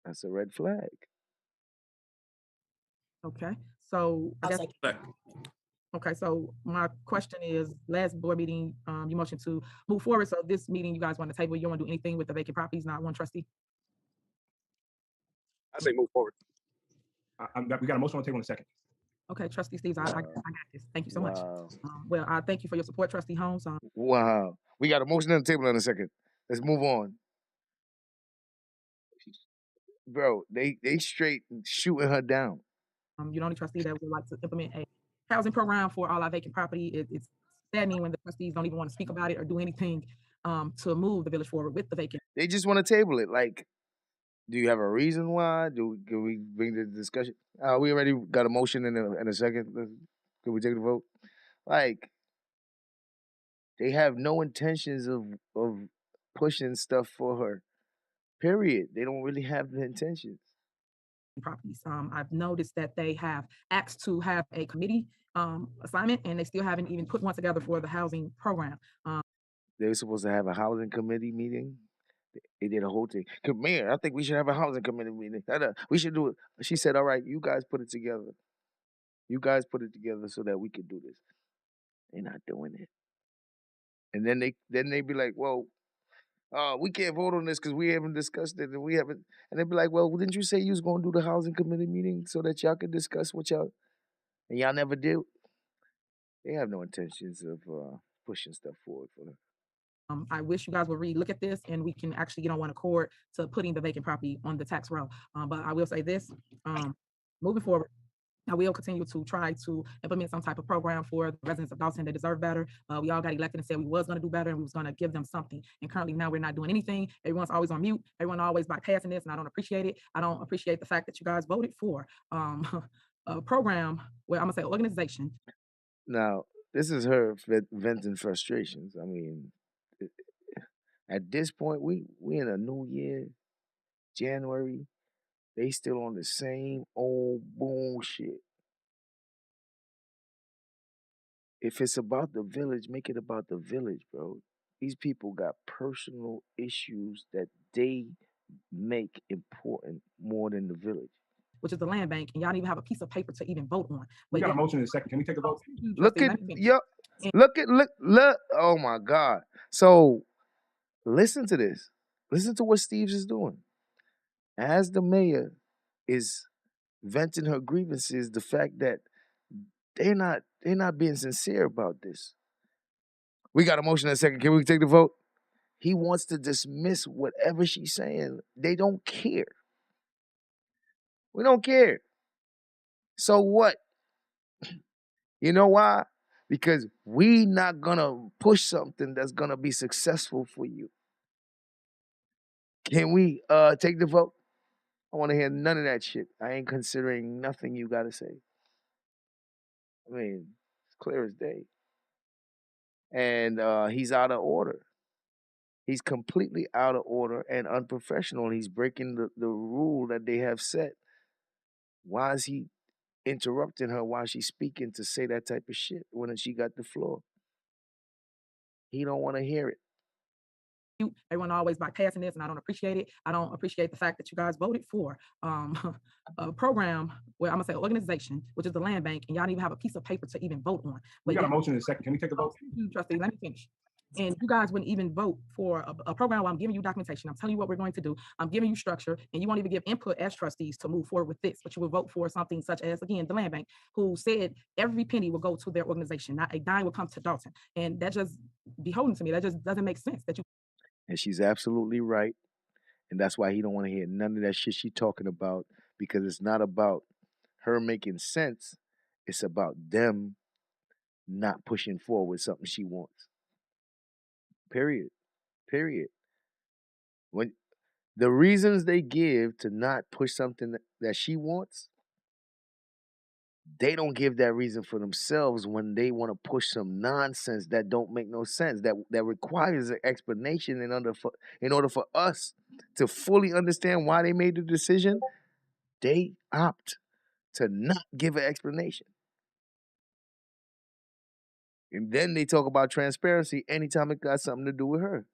That's a red flag. Okay, so I guess. Okay, so my question is, last board meeting, you motioned to move forward. So this meeting, you guys want to table, you don't want to do anything with the vacant properties, not one trustee? I say move forward. We got a motion on the table in a second. Okay, trustee Steve, I got this. Thank you so much. Wow. Well, I thank you for your support, trustee Holmes. Wow. We got a motion on the table in a second. Let's move on. Bro, they straight shooting her down. You're the only trustee that would like to implement a housing program for all our vacant property. It's saddening when the trustees don't even want to speak about it or do anything to move the village forward with the vacant. They just want to table it. Like, do you have a reason why? Can we bring the discussion? We already got a motion in a second. Can we take the vote? Like, they have no intentions of pushing stuff for her. Period. They don't really have the intentions. Properties. I've noticed that they have asked to have a committee assignment, and they still haven't even put one together for the housing program. They were supposed to have a housing committee meeting. They did a whole thing. Mayor, I think we should have a housing committee meeting. We should do it. She said, all right, you guys put it together. You guys put it together so that we can do this. They're not doing it. And then they be like, well, we can't vote on this because we haven't discussed it and we haven't. And they'd be like, well, didn't you say you was going to do the housing committee meeting so that y'all could discuss what y'all, and y'all never did? They have no intentions of pushing stuff forward for them. I wish you guys would look at this and we can actually get on one accord to putting the vacant property on the tax roll. But I will say this, moving forward, I will continue to try to implement some type of program for the residents of Dolton. They deserve better. We all got elected and said we was going to do better and we was going to give them something. And currently now we're not doing anything. Everyone's always on mute. Everyone always bypassing this, and I don't appreciate it. I don't appreciate the fact that you guys voted for a program where I'm gonna say organization. Now, this is her venting frustrations. I mean, at this point, we in a new year, January. They still on the same old bullshit. If it's about the village, make it about the village, bro. These people got personal issues that they make important more than the village. Which is the land bank, and y'all don't even have a piece of paper to even vote on. We got a motion in a second. Can we take a vote? Look at look. Oh my God. So listen to this. Listen to what Steves is doing. As the mayor is venting her grievances, the fact that they're not being sincere about this. We got a motion in a second. Can we take the vote? He wants to dismiss whatever she's saying. They don't care. We don't care. So what? You know why? Because we not gonna push something that's gonna be successful for you. Can we take the vote? I want to hear none of that shit. I ain't considering nothing you gotta say. I mean, it's clear as day. And he's out of order. He's completely out of order and unprofessional. He's breaking the rule that they have set. Why is he interrupting her while she's speaking to say that type of shit when she got the floor? He don't want to hear it. Everyone always bypassing this, and I don't appreciate it. I don't appreciate the fact that you guys voted for a program where I'm gonna say organization, which is the land bank, and y'all don't even have a piece of paper to even vote on. We got a motion in a second. Can we take a vote? Trustee, let me finish. And you guys wouldn't even vote for a program where I'm giving you documentation. I'm telling you what we're going to do. I'm giving you structure, and you won't even give input as trustees to move forward with this, but you will vote for something such as, again, the land bank, who said every penny will go to their organization, not a dime will come to Dolton. And that just beholden to me. That just doesn't make sense that you. And she's absolutely right. And that's why he don't want to hear none of that shit she's talking about, because it's not about her making sense. It's about them not pushing forward something she wants. Period. Period. When the reasons they give to not push something that she wants, they don't give that reason for themselves when they want to push some nonsense that don't make no sense, that requires an explanation in order for us to fully understand why they made the decision. They opt to not give an explanation. And then they talk about transparency anytime it got something to do with her.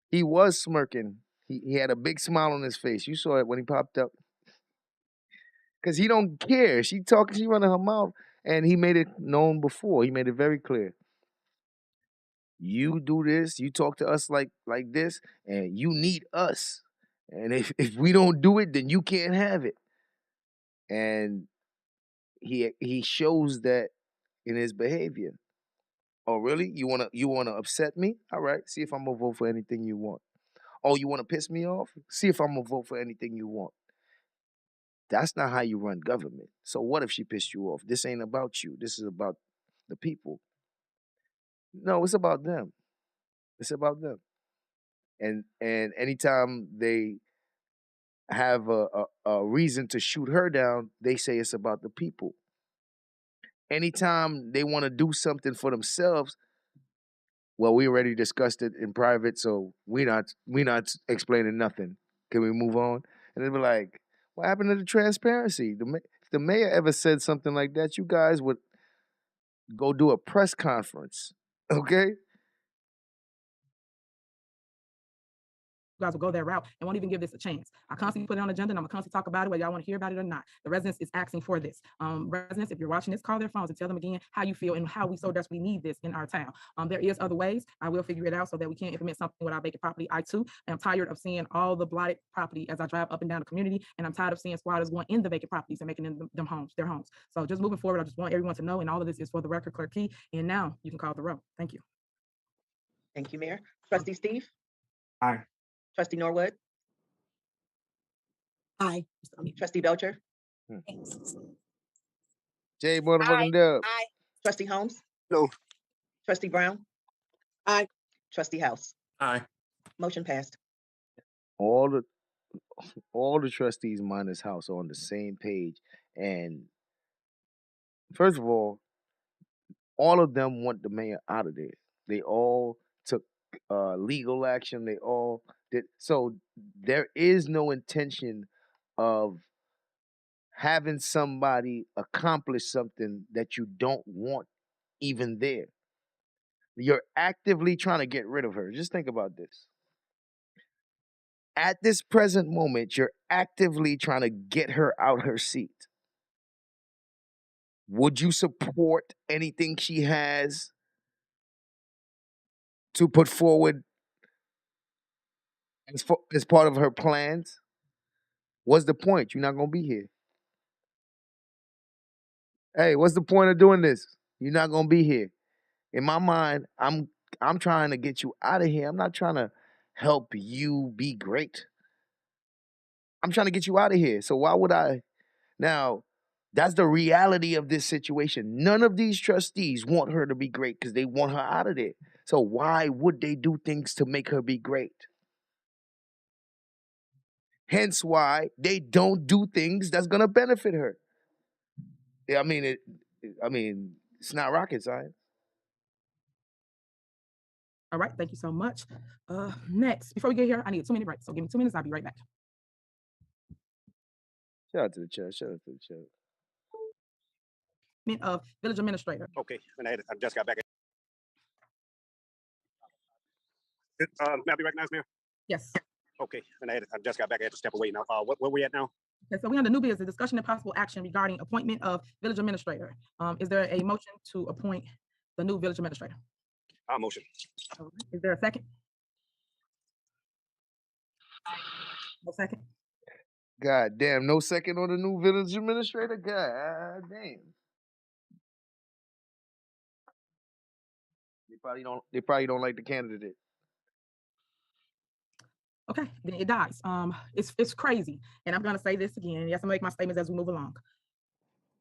He was smirking. He had a big smile on his face. You saw it when he popped up. Because he don't care. She running her mouth. And he made it known before. He made it very clear. You do this, you talk to us like this, and you need us. And if we don't do it, then you can't have it. And he shows that in his behavior. Oh, really? You wanna upset me? All right, see if I'm gonna vote for anything you want. Oh, you wanna piss me off? See if I'm gonna vote for anything you want. That's not how you run government. So what if she pissed you off? This ain't about you. This is about the people. No, it's about them. It's about them. And anytime they have a reason to shoot her down, they say it's about the people. Anytime they want to do something for themselves, well, we already discussed it in private, so we not explaining nothing. Can we move on? And they'll be like, what happened to the transparency? If the mayor ever said something like that, you guys would go do a press conference, okay? you guys will go that route and won't even give this a chance. I constantly put it on the agenda and I'm gonna constantly talk about it, whether y'all want to hear about it or not. The residents is asking for this. Residents, if you're watching this, call their phones and tell them again how you feel and how we so desperately need this in our town. There is other ways. I will figure it out so that we can implement something with our vacant property. I too am tired of seeing all the blighted property as I drive up and down the community, and I'm tired of seeing squatters going in the vacant properties and making them homes, their homes. So just moving forward, I just want everyone to know, and all of this is for the record, Clerk Key. And now you can call the roll. Thank you. Thank you, Mayor. Trustee Steve? Aye. Trustee Norwood? Aye. Trustee Belcher? Jay motherfucking Dub. Aye. Trustee Holmes? No. Trustee Brown? Aye. Trustee House? Aye. Motion passed. All the trustees minus House are on the same page. And first of all of them want the mayor out of there. They all took legal action. They all did. So there is no intention of having somebody accomplish something that you don't want even there. You're actively trying to get rid of her. Just think about this. At this present moment, you're actively trying to get her out her seat. Would you support anything she has to put forward as part of her plans? What's the point? You're not going to be here. Hey, what's the point of doing this? You're not going to be here. In my mind, I'm trying to get you out of here. I'm not trying to help you be great. I'm trying to get you out of here. So why would I? Now, that's the reality of this situation. None of these trustees want her to be great because they want her out of there. So why would they do things to make her be great? Hence why they don't do things that's going to benefit her. I mean, it's not rocket science. All right, thank you so much. Next, before we get here, I need a 2-minute break. So give me 2 minutes, I'll be right back. Shout out to the chair. Shout out to the chair. Of village administrator. Okay, and I just got back. May I be recognized, Mayor? Yes. Okay, and I just got back. I had to step away now. Where we at now? Okay, so we're on the new business, discussion and possible action regarding appointment of village administrator. Is there a motion to appoint the new village administrator? Motion. All right. Is there a second? No second. God damn, no second on the new village administrator? God damn. They probably don't like the candidate. Okay, then it dies. It's crazy. And I'm gonna say this again. Yes, I'm gonna make my statements as we move along.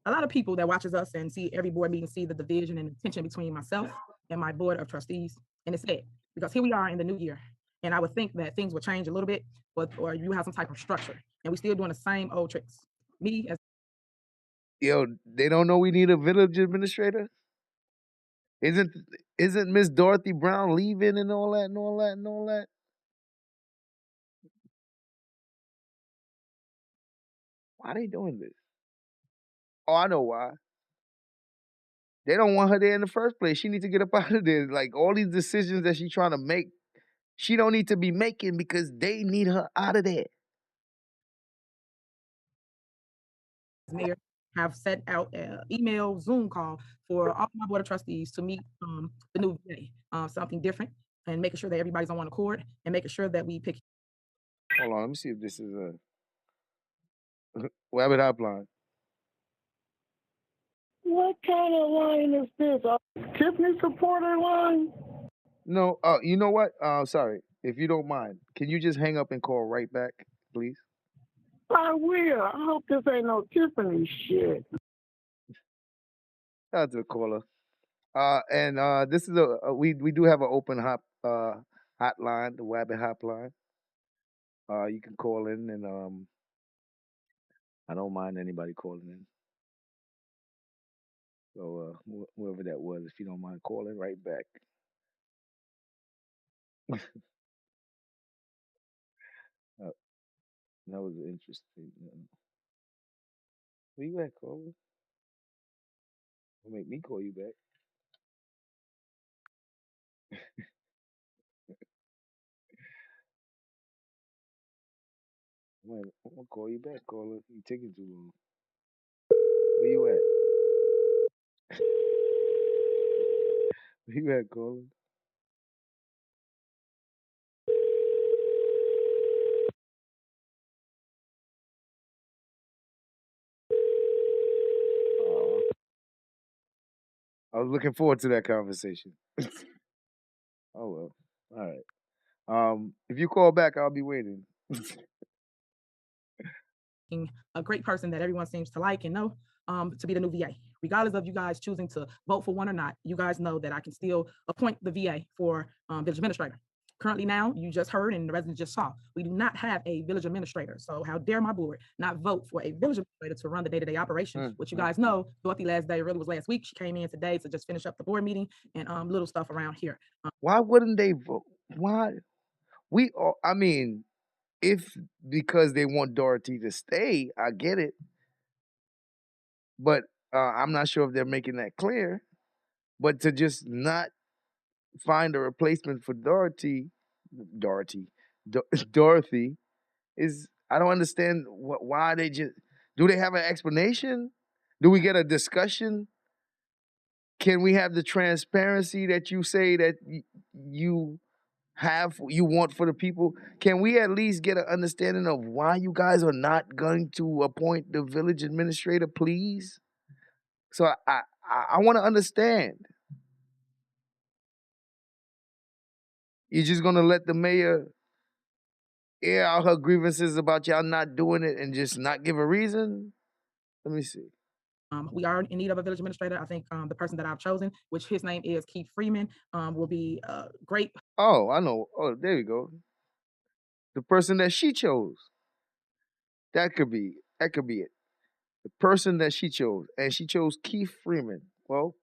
A lot of people that watches us and see every board meeting see the division and the tension between myself and my board of trustees. And it's sad because here we are in the new year. And I would think that things would change a little bit, or you have some type of structure. And we still doing the same old tricks. Me as Yo, they don't know we need a village administrator? Isn't Miss Dorothy Brown leaving and all that and all that and all that? Why are they doing this? Oh, I know why. They don't want her there in the first place. She needs to get up out of there. Like all these decisions that she's trying to make, she don't need to be making because they need her out of there. mayor have set out an email Zoom call for all my board of trustees to meet the new day, something different, and making sure that everybody's on one accord and making sure that we pick. Hold on, let me see if this is a Rabbit Hotline. What kind of line is this? A Tiffany supporter line? No, you know what? Sorry, if you don't mind, can you just hang up and call right back, please? I will. I hope this ain't no Tiffany shit. Shout out to the caller. And this is we do have an open hotline, the Rabbit Hotline. You can call in, and I don't mind anybody calling in. So whoever that was, if you don't mind calling right back. That was interesting. Where you at, caller? Don't make me call you back. Wait, I'm gonna call you back, caller. You taking too long. Where you at? Where you at, caller? Aw. I was looking forward to that conversation. Oh well. All right. If you call back, I'll be waiting. A great person that everyone seems to like and know to be the new VA. Regardless of you guys choosing to vote for one or not, you guys know that I can still appoint the VA for village administrator. Currently now, you just heard and the residents just saw, we do not have a village administrator. So how dare my board not vote for a village administrator to run the day-to-day operation, which you guys know, Dorothy last day really was last week. She came in today to just finish up the board meeting and little stuff around here. Why wouldn't they vote? Why? We all, I mean, if because they want Dorothy to stay, I get it. But I'm not sure if they're making that clear. But to just not find a replacement for Dorothy, Dorothy is, I don't understand why they just, do they have an explanation? Do we get a discussion? Can we have the transparency that you say that you want for the people? Can we at least get an understanding of why you guys are not going to appoint the village administrator, please? So I want to understand. You're just gonna let the mayor air out her grievances about y'all not doing it and just not give a reason? Let me see. We are in need of a village administrator. I think the person that I've chosen, which his name is Keith Freeman, will be great. Oh, I know. Oh, there you go. The person that she chose. That could be it. The person that she chose. And she chose Keith Freeman. Well,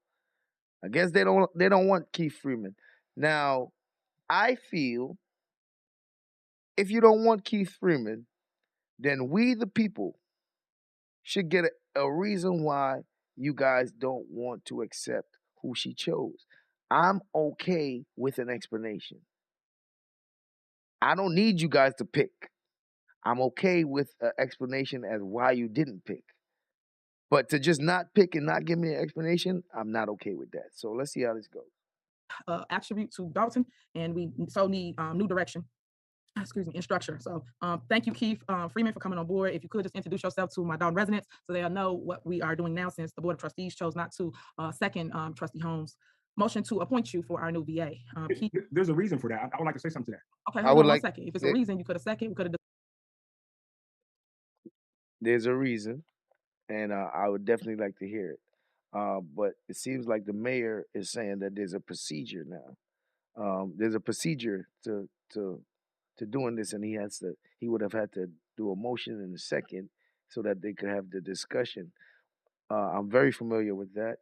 I guess they don't want Keith Freeman. Now, I feel if you don't want Keith Freeman, then we the people should get a reason why you guys don't want to accept who she chose. I'm okay with an explanation. I don't need you guys to pick. I'm okay with an explanation as why you didn't pick. But to just not pick and not give me an explanation, I'm not okay with that. So let's see how this goes. Attribute to Dolton, and we so need new direction. Excuse me, in structure. So thank you, Keith Freeman, for coming on board. If you could just introduce yourself to my Dolton residents so they'll know what we are doing now since the Board of Trustees chose not to second Trustee Holmes' motion to appoint you for our new VA. Keith, There's a reason for that. I would like to say something to that. okay, hold on one second. If it's a reason, you could have second, we could have. There's a reason, and I would definitely like to hear it. But it seems like the mayor is saying that there's a procedure now. There's a procedure to doing this, and he would have had to do a motion in a second so that they could have the discussion. I'm very familiar with that.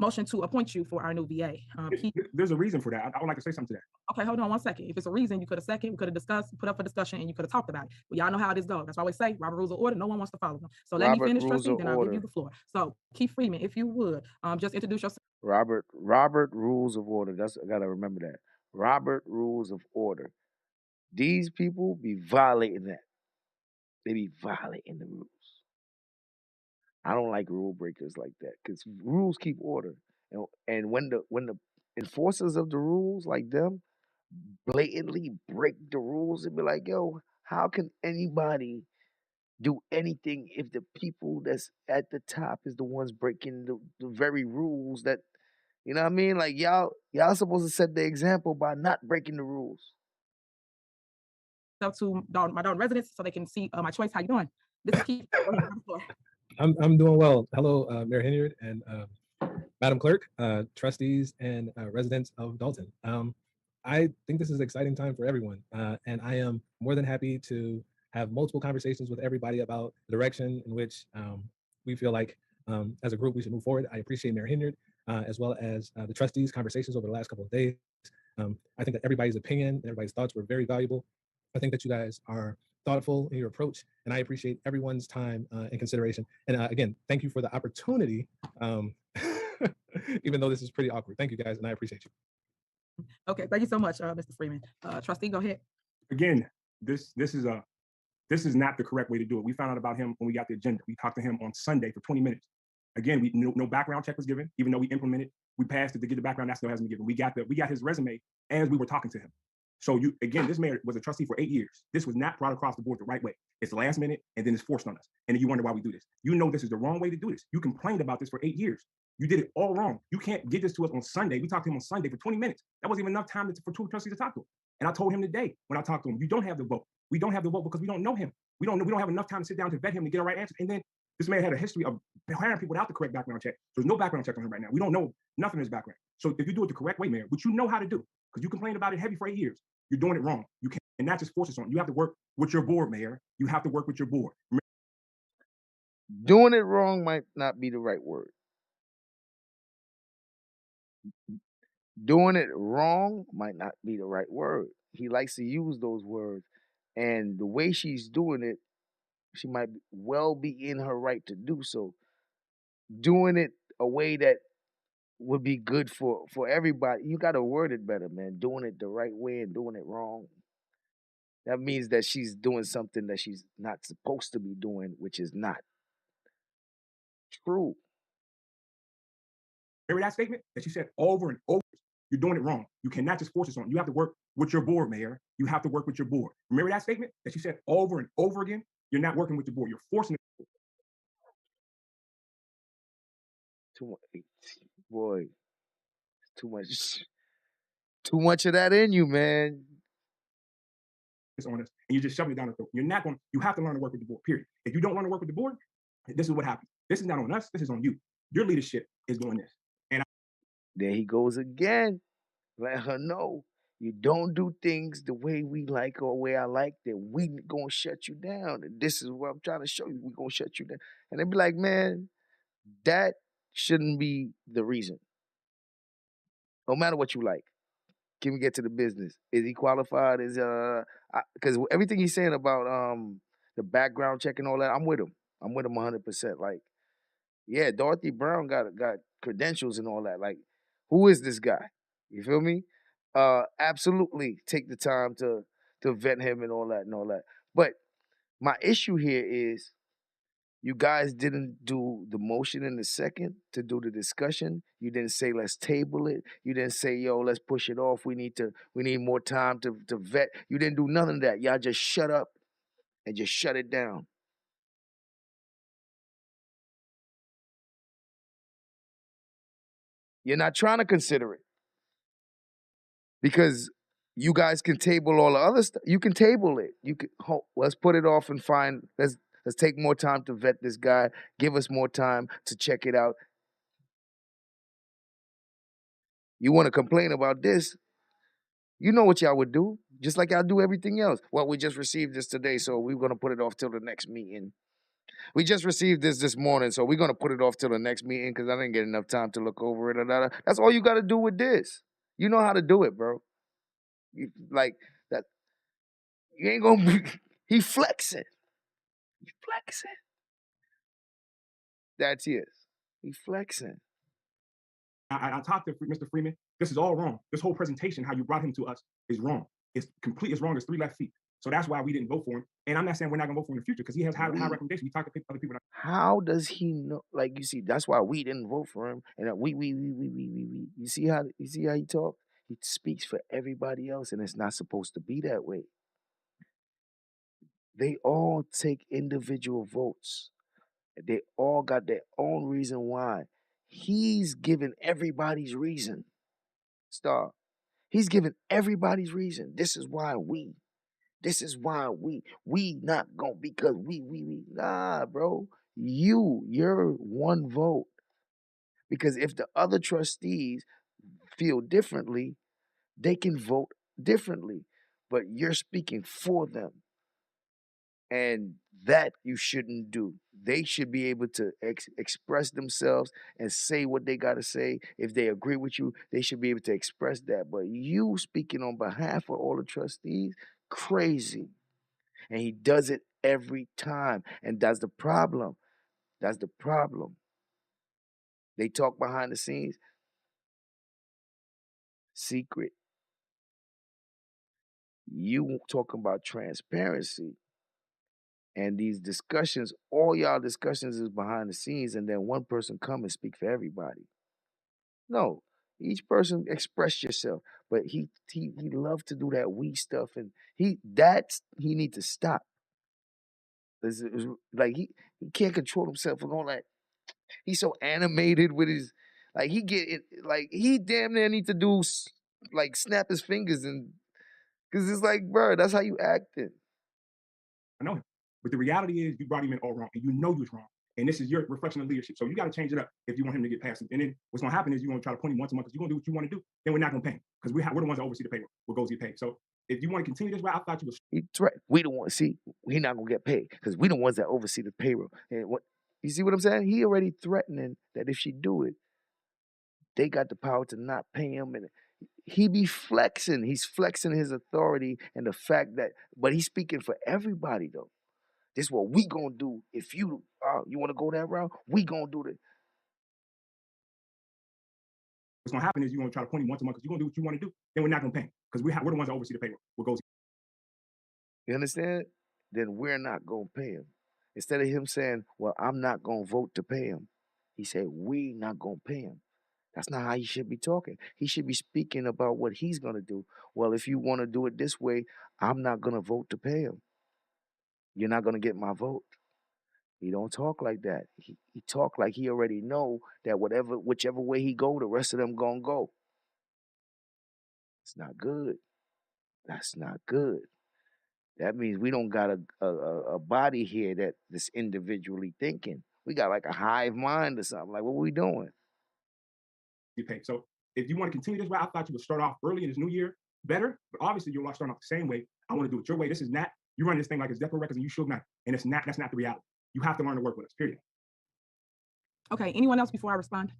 Motion to appoint you for our new VA. There's a reason for that. I would like to say something to that. Okay, hold on one second. If it's a reason, you could have second, we could have discussed, put up for discussion, and you could have talked about it. Well, y'all know how this goes. That's why I always say Robert Rules of Order. No one wants to follow them. So let me finish, Trustee, then I'll give you the floor. So Keith Freeman, if you would, just introduce yourself. Robert Rules of Order. I gotta remember that. Robert Rules of Order. These people be violating that. They be violating the rules. I don't like rule breakers like that because rules keep order. And when the enforcers of the rules like them blatantly break the rules and be like, yo, how can anybody do anything if the people that's at the top is the ones breaking the very rules that, you know what I mean? Like y'all supposed to set the example by not breaking the rules. To my Dolton residents so they can see my choice. How you doing? This is Keith. I'm doing well. Hello, Mayor Henyard and Madam Clerk, trustees and residents of Dolton. I think this is an exciting time for everyone, and I am more than happy to have multiple conversations with everybody about the direction in which we feel like as a group we should move forward. I appreciate Mayor Henyard as well as the trustees' conversations over the last couple of days. I think that everybody's opinion, everybody's thoughts were very valuable. I think that you guys are thoughtful in your approach, and I appreciate everyone's time and consideration. And again, thank you for the opportunity, even though this is pretty awkward. Thank you guys, and I appreciate you. Okay, thank you so much, Mr. Freeman. Trustee, go ahead. Again, this is a This is not the correct way to do it. We found out about him when we got the agenda. We talked to him on Sunday for 20 minutes. Again, no background check was given, even though we implemented, we passed it to get the background, that still hasn't been given. We got his resume as we were talking to him. So this mayor was a trustee for 8 years. This was not brought across the board the right way. It's last minute, and then it's forced on us. And then you wonder why we do this. You know this is the wrong way to do this. You complained about this for 8 years. You did it all wrong. You can't get this to us on Sunday. We talked to him on Sunday for 20 minutes. That wasn't even enough time for two trustees to talk to him. And I told him today when I talked to him, you don't have the vote. We don't have the vote because we don't know him. We don't have enough time to sit down to vet him to get a right answer. And then this man had a history of hiring people without the correct background check. There's no background check on him right now. We don't know nothing in his background. So if you do it the correct way, Mayor, which you know how to do, because you complained about it heavy for 8 years, you're doing it wrong. You can't, and not just force it on. You have to work with your board, Mayor. You have to work with your board. Doing it wrong might not be the right word. Doing it wrong might not be the right word. He likes to use those words. And the way she's doing it, she might well be in her right to do so. Doing it a way that would be good for everybody. You got to word it better, man. Doing it the right way and doing it wrong. That means that she's doing something that she's not supposed to be doing, which is not true. Remember that statement that she said over and over? You're doing it wrong. You cannot just force this on. You have to work with your board, Mayor. You have to work with your board. Remember that statement that she said over and over again? You're not working with your board. You're forcing it. Too much, boy. Too much of that in you, man. On us, and you're just shoving it down the throat. You're not going. You have to learn to work with the board. Period. If you don't want to work with the board, this is what happens. This is not on us. This is on you. Your leadership is doing this. And there he goes again. Let her know you don't do things the way we like or the way I like. That we gonna shut you down. And this is what I'm trying to show you. We gonna shut you down. And they be like, man, that shouldn't be the reason. No matter what you like. Can we get to the business? Is he qualified? Because everything he's saying about the background check and all that, I'm with him. I'm with him 100%. Like, yeah, Dorothy Brown got credentials and all that. Like, who is this guy? You feel me? Absolutely take the time to vet him and all that. But my issue here is you guys didn't do the motion in the second to do the discussion. You didn't say let's table it. You didn't say, yo, let's push it off. We need more time to vet. You didn't do none of that. Y'all just shut up and just shut it down. You're not trying to consider it. Because you guys can table all the other stuff. You can table it. Let's put it off and let's take more time to vet this guy. Give us more time to check it out. You want to complain about this? You know what y'all would do, just like y'all do everything else. Well, we just received this today, so we're going to put it off till the next meeting. We just received this morning, so we're going to put it off till the next meeting because I didn't get enough time to look over it. That's all you got to do with this. You know how to do it, bro. Like that. You ain't going to he flexing. He flexing. That's it. He flexing. I talked to Mr. Freeman. This is all wrong. This whole presentation, how you brought him to us, is wrong. It's complete. It's wrong. It's 3 left feet. So that's why we didn't vote for him. And I'm not saying we're not gonna vote for him in the future because he has high recommendations. We talked to other people. How does he know? Like, you see, that's why we didn't vote for him. And we. You see how he talks? He speaks for everybody else, and it's not supposed to be that way. They all take individual votes. They all got their own reason why. He's given everybody's reason. Star. He's given everybody's reason. This is why we not gonna, because we. Nah, bro. You're one vote. Because if the other trustees feel differently, they can vote differently. But you're speaking for them. And that you shouldn't do. They should be able to express themselves and say what they got to say. If they agree with you, they should be able to express that. But you speaking on behalf of all the trustees, crazy. And he does it every time. And that's the problem. That's the problem. They talk behind the scenes. Secret. You talking about transparency. And these discussions, all y'all discussions is behind the scenes, and then one person come and speak for everybody. No, each person express yourself, but he love to do that we stuff, and he need to stop. Like he can't control himself for going like he's so animated with his like he get it like he damn near need to do like snap his fingers and because it's like bro, that's how you acting. I know him. But the reality is you brought him in all wrong and you know you was wrong. And this is your reflection of leadership. So you got to change it up if you want him to get past it. And then what's going to happen is you're going to try to point him once a month because you're going to do what you want to do. Then we're not going to pay him because we're the ones that oversee the payroll. What goes get paid. So if you want to continue this route, I thought you was. We don't want see. He not gonna get paid because we the ones that oversee the payroll. And what you see what I'm saying? He already threatening that if she do it, they got the power to not pay him, and he be flexing. He's flexing his authority and the fact that, but he's speaking for everybody though. This is what we gonna do. If you want to go that route, we gonna do that. What's going to happen is you're going to try to point him once a month because you're going to do what you want to do. Then we're not going to pay him because we're the ones that oversee the payroll. What goes. You understand? Then we're not gonna pay him. Instead of him saying, "Well, I'm not gonna vote to pay him," he said, "We not gonna pay him." That's not how he should be talking. He should be speaking about what he's gonna do. Well, if you want to do it this way, I'm not gonna vote to pay him. You're not gonna get my vote. He don't talk like that. He talk like he already know that whichever way he go, the rest of them gonna go. It's not good. That's not good. That means we don't got a body here that is individually thinking. We got like a hive mind or something. Like, what we doing? You pay. So if you want to continue this way, I thought you would start off early in this new year better. But obviously, you're starting off the same way. I want to do it your way. This is not, you run this thing like it's Deco Records and you should not. And it's not, that's not the reality. You have to learn to work with us, period. Okay, anyone else before I respond?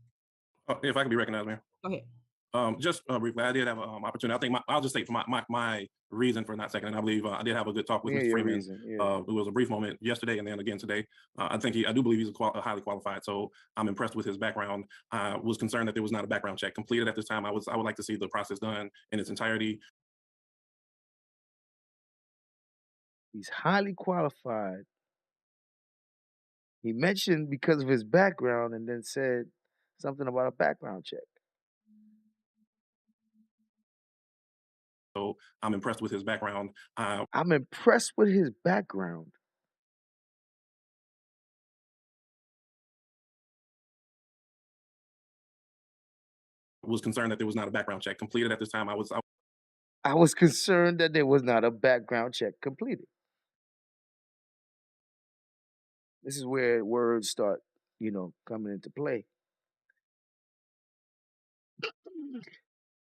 If I can be recognized, Mayor. Go ahead. Just briefly, I did have an opportunity. I think I'll just say for my reason for not seconding. I believe I did have a good talk with Mr. Freeman. It was a brief moment yesterday and then again today. I do believe he's highly qualified. So I'm impressed with his background. I was concerned that there was not a background check completed at this time. I would like to see the process done in its entirety. He's highly qualified. He mentioned because of his background and then said something about a background check. So I'm impressed with his background. I'm impressed with his background. Was concerned that there was not a background check completed at this time. I was concerned that there was not a background check completed. This is where words start, coming into play.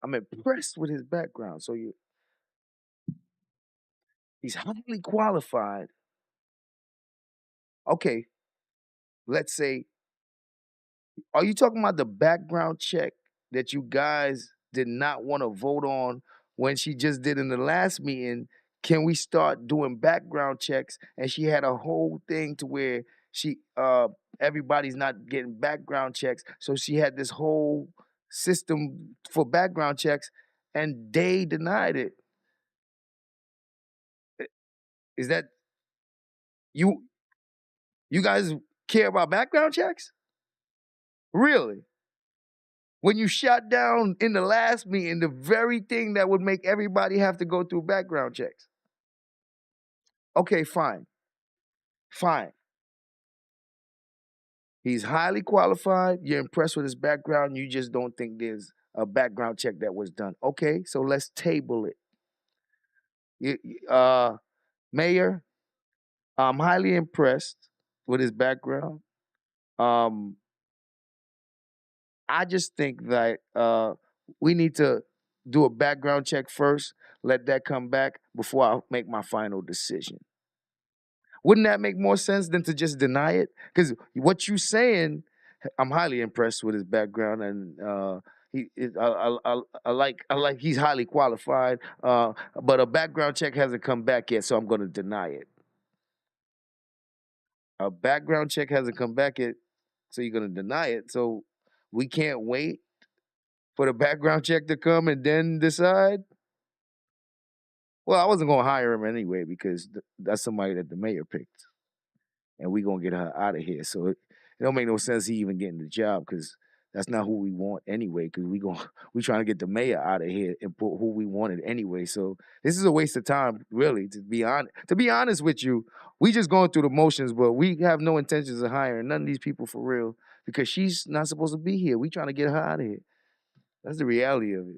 I'm impressed with his background. So he's highly qualified. Okay, let's say, are you talking about the background check that you guys did not want to vote on when she just did in the last meeting? Can we start doing background checks? And she had a whole thing to where everybody's not getting background checks. So she had this whole system for background checks and they denied it. Is that you guys care about background checks? Really? When you shot down in the last meeting, the very thing that would make everybody have to go through background checks. Okay, fine. Fine. He's highly qualified. You're impressed with his background. You just don't think there's a background check that was done. Okay, so let's table it. Mayor, I'm highly impressed with his background. I just think that we need to do a background check first, let that come back before I make my final decision. Wouldn't that make more sense than to just deny it? Because what you're saying, I'm highly impressed with his background, and I like he's highly qualified. But a background check hasn't come back yet, so I'm going to deny it. A background check hasn't come back yet, so you're going to deny it. So we can't wait for the background check to come and then decide? Well, I wasn't going to hire him anyway because that's somebody that the mayor picked. and we gonna get her out of here. So it don't make no sense he even getting the job because that's not who we want anyway. Because we trying to get the mayor out of here and put who we wanted anyway. So this is a waste of time, really. To be honest with you, we just going through the motions, but we have no intentions of hiring none of these people for real because she's not supposed to be here. We trying to get her out of here. That's the reality of it.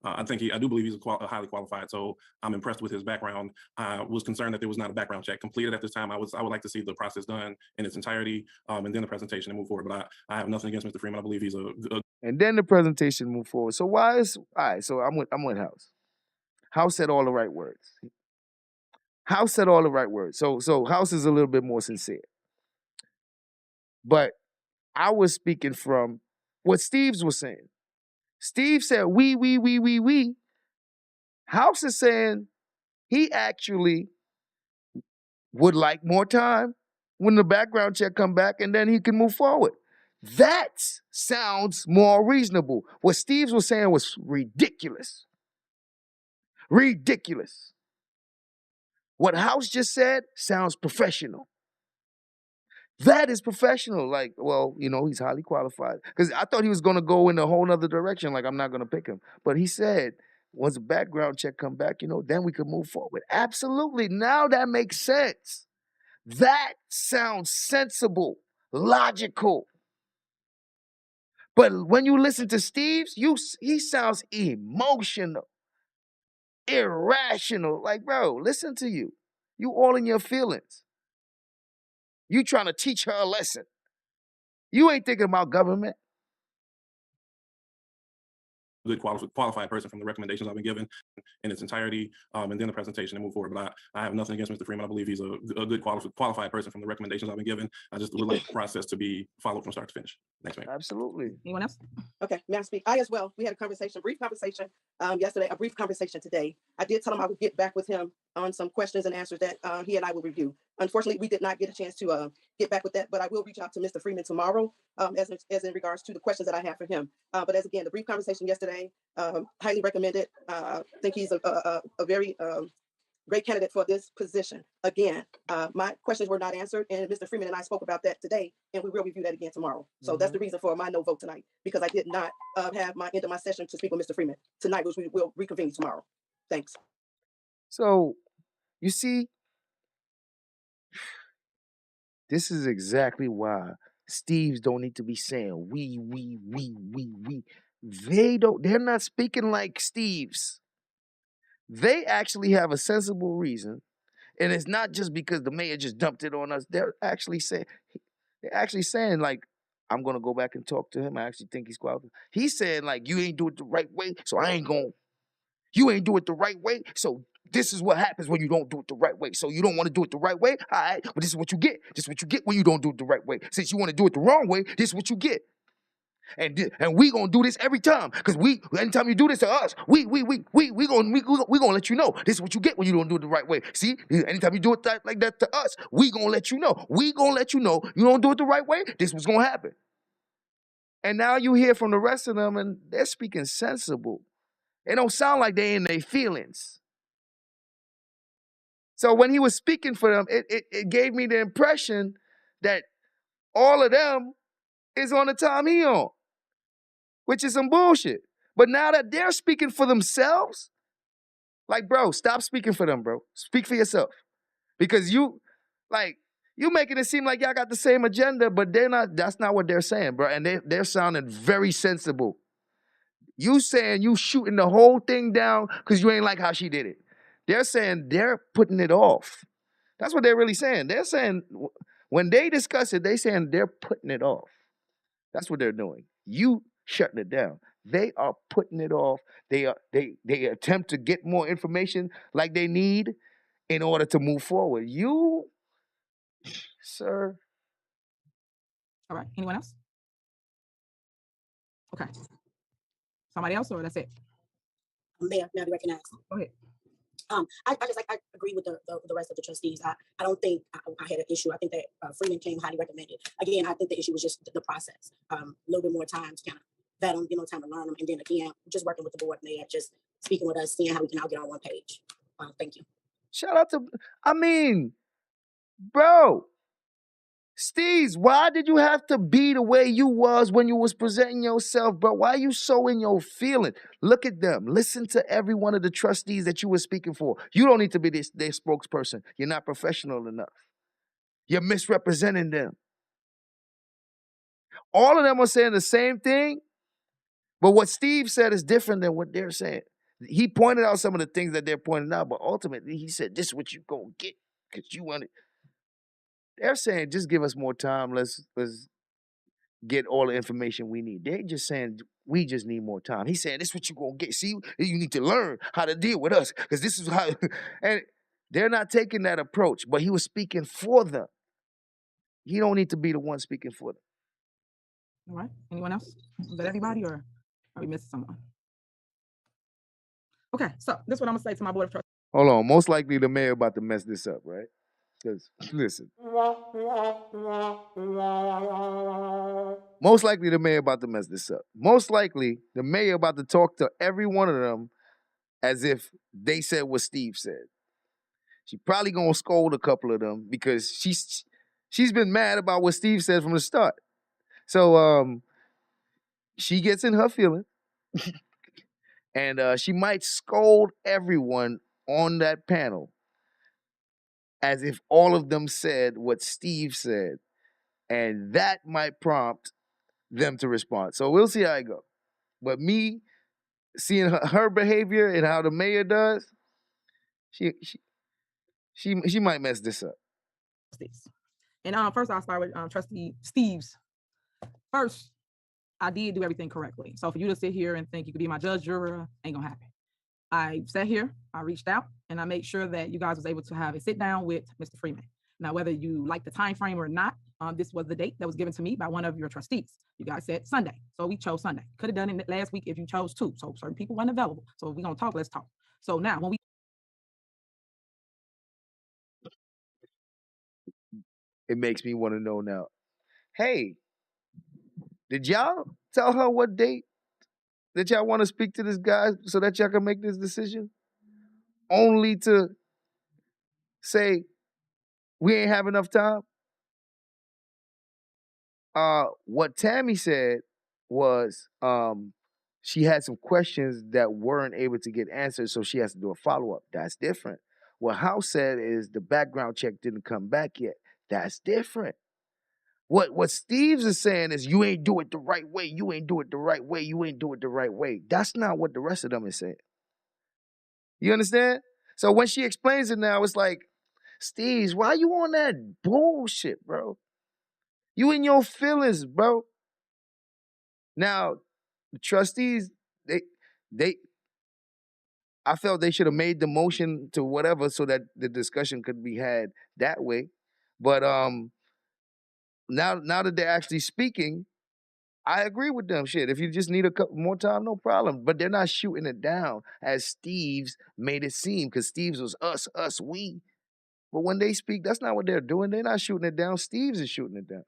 I do believe he's highly qualified. So I'm impressed with his background. I was concerned that there was not a background check completed at this time. I would like to see the process done in its entirety, and then the presentation and move forward. But I have nothing against Mr. Freeman. I believe he's a And then the presentation move forward. So why is all right? So I'm with House. House said all the right words. House said all the right words. So House is a little bit more sincere. But I was speaking from what Steve's was saying. Steve said we. House is saying he actually would like more time when the background check come back and then he can move forward. That sounds more reasonable. What Steve's was saying was ridiculous. Ridiculous. What House just said sounds professional. That is professional. Like, well, he's highly qualified. Because I thought he was going to go in a whole other direction. Like, I'm not going to pick him. But he said, once the background check come back, then we could move forward. Absolutely. Now that makes sense. That sounds sensible, logical. But when you listen to Steve's, he sounds emotional, irrational. Like, bro, listen to you. You all in your feelings. You trying to teach her a lesson. You ain't thinking about government. good qualified person from the recommendations I've been given in its entirety, and then the presentation and move forward. But I have nothing against Mr. Freeman. I believe he's a good qualified person from the recommendations I've been given. I just would like the process to be followed from start to finish. Thanks, man. Absolutely. Anyone else? Okay, may I speak? I as well. We had a brief conversation yesterday, a brief conversation today. I did tell him I would get back with him on some questions and answers that he and I will review. Unfortunately, we did not get a chance to get back with that, but I will reach out to Mr. Freeman tomorrow as in regards to the questions that I have for him. But as again, the brief conversation yesterday, highly recommended. I think he's a very great candidate for this position. Again, my questions were not answered, and Mr. Freeman and I spoke about that today, and we will review that again tomorrow. So that's the reason for my no vote tonight, because I did not have my end of my session to speak with Mr. Freeman tonight, which we will reconvene tomorrow. Thanks. So, you see, this is exactly why Steves don't need to be saying we. They're not speaking like Steves. They actually have a sensible reason. And it's not just because the mayor just dumped it on us. They're actually saying like, I'm gonna go back and talk to him. I actually think he's qualified. He's saying like, you ain't do it the right way, so I ain't going. You ain't do it the right way, so this is what happens when you don't do it the right way. So you don't want to do it the right way? All right, but this is what you get. This is what you get when you don't do it the right way. Since you want to do it the wrong way, this is what you get. And we gonna do this every time, because anytime you do this to us, we gonna let you know. This is what you get when you don't do it the right way. See, anytime you do it like that to us, we gonna let you know. We gonna let you know you don't do it the right way. This was gonna happen. And now you hear from the rest of them, and they're speaking sensible. It don't sound like they in their feelings. So when he was speaking for them, it gave me the impression that all of them is on the time he on, which is some bullshit. But now that they're speaking for themselves, like, bro, stop speaking for them, bro. Speak for yourself. Because you making it seem like y'all got the same agenda, but that's not what they're saying, bro. And they're sounding very sensible. You saying you shooting the whole thing down because you ain't like how she did it. They're saying they're putting it off. That's what they're really saying. They're saying, when they discuss it, they saying they're putting it off. That's what they're doing. You shutting it down. They are putting it off. They attempt to get more information like they need in order to move forward. You, sir. All right. Anyone else? Okay. Somebody else, or that's it? Mayor, may I be recognized? Go ahead. I agree with the rest of the trustees. I don't think I had an issue. I think that Freeman came highly recommended. Again, I think the issue was just the process. A little bit more time to kind of vet them, time to learn them, and then again, just working with the board, mayor, just speaking with us, seeing how we can all get on one page. Thank you. Shout out to, I mean, bro, Steez, why did you have to be the way you was when you was presenting yourself, bro? Why you so in your feeling? Look at them. Listen to every one of the trustees that you were speaking for. You don't need to be their spokesperson. You're not professional enough. You're misrepresenting them. All of them are saying the same thing, but what Steve said is different than what they're saying. He pointed out some of the things that they're pointing out, but ultimately he said, this is what you gonna get because you want it. They're saying, just give us more time. Let's get all the information we need. They're just saying, we just need more time. He's saying, this is what you're going to get. See, you need to learn how to deal with us because this is how, and they're not taking that approach, but he was speaking for them. He don't need to be the one speaking for them. All right. Anyone else? Is that everybody or are we missing someone? Okay, so this is what I'm going to say to my board of trustees. Hold on. Most likely the mayor about to mess this up, right? Because, listen. Most likely the mayor about to mess this up. Most likely the mayor about to talk to every one of them as if they said what Steve said. She probably gonna scold a couple of them because she's been mad about what Steve said from the start. So she gets in her feelings and she might scold everyone on that panel as if all of them said what Steve said. And that might prompt them to respond. So we'll see how it goes. But me seeing her behavior and how the mayor does, she might mess this up. And first I'll start with Trustee Steve's. First, I did do everything correctly. So for you to sit here and think you could be my judge, juror, ain't gonna happen. I sat here, I reached out, and I made sure that you guys was able to have a sit down with Mr. Freeman. Now, whether you like the time frame or not, this was the date that was given to me by one of your trustees. You guys said Sunday, so we chose Sunday. Could have done it last week if you chose to. So certain people weren't available. So if we're gonna talk, let's talk. So now when we It makes me want to know now. Hey, did y'all tell her what date that y'all want to speak to this guy so that y'all can make this decision? Only to say we ain't have enough time? What Tammy said was she had some questions that weren't able to get answered, so she has to do a follow-up. That's different. What House said is the background check didn't come back yet. That's different. What Steves is saying is you ain't do it the right way, you ain't do it the right way, you ain't do it the right way. That's not what the rest of them is saying. You understand? So when she explains it now, it's like, Steves, why you on that bullshit, bro? You in your feelings, bro. Now, the trustees, I felt they should have made the motion to whatever so that the discussion could be had that way. But now that they're actually speaking, I agree with them. Shit, if you just need a couple more time, no problem. But they're not shooting it down as Steves made it seem, because Steves was us, we. But when they speak, that's not what they're doing. They're not shooting it down. Steves is shooting it down.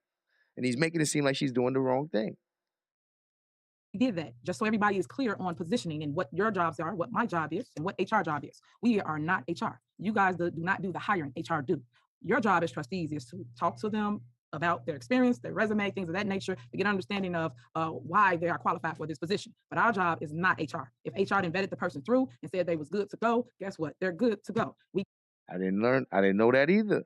And he's making it seem like she's doing the wrong thing. did that just so everybody is clear on positioning and what your jobs are, what my job is, and what HR job is. We are not HR. You guys do not do the hiring. HR do. Your job as trustees is to talk to them about their experience, their resume, things of that nature, to get an understanding of why they are qualified for this position. But our job is not HR. If HR vetted the person through and said they was good to go, guess what? They're good to go. I didn't know that either.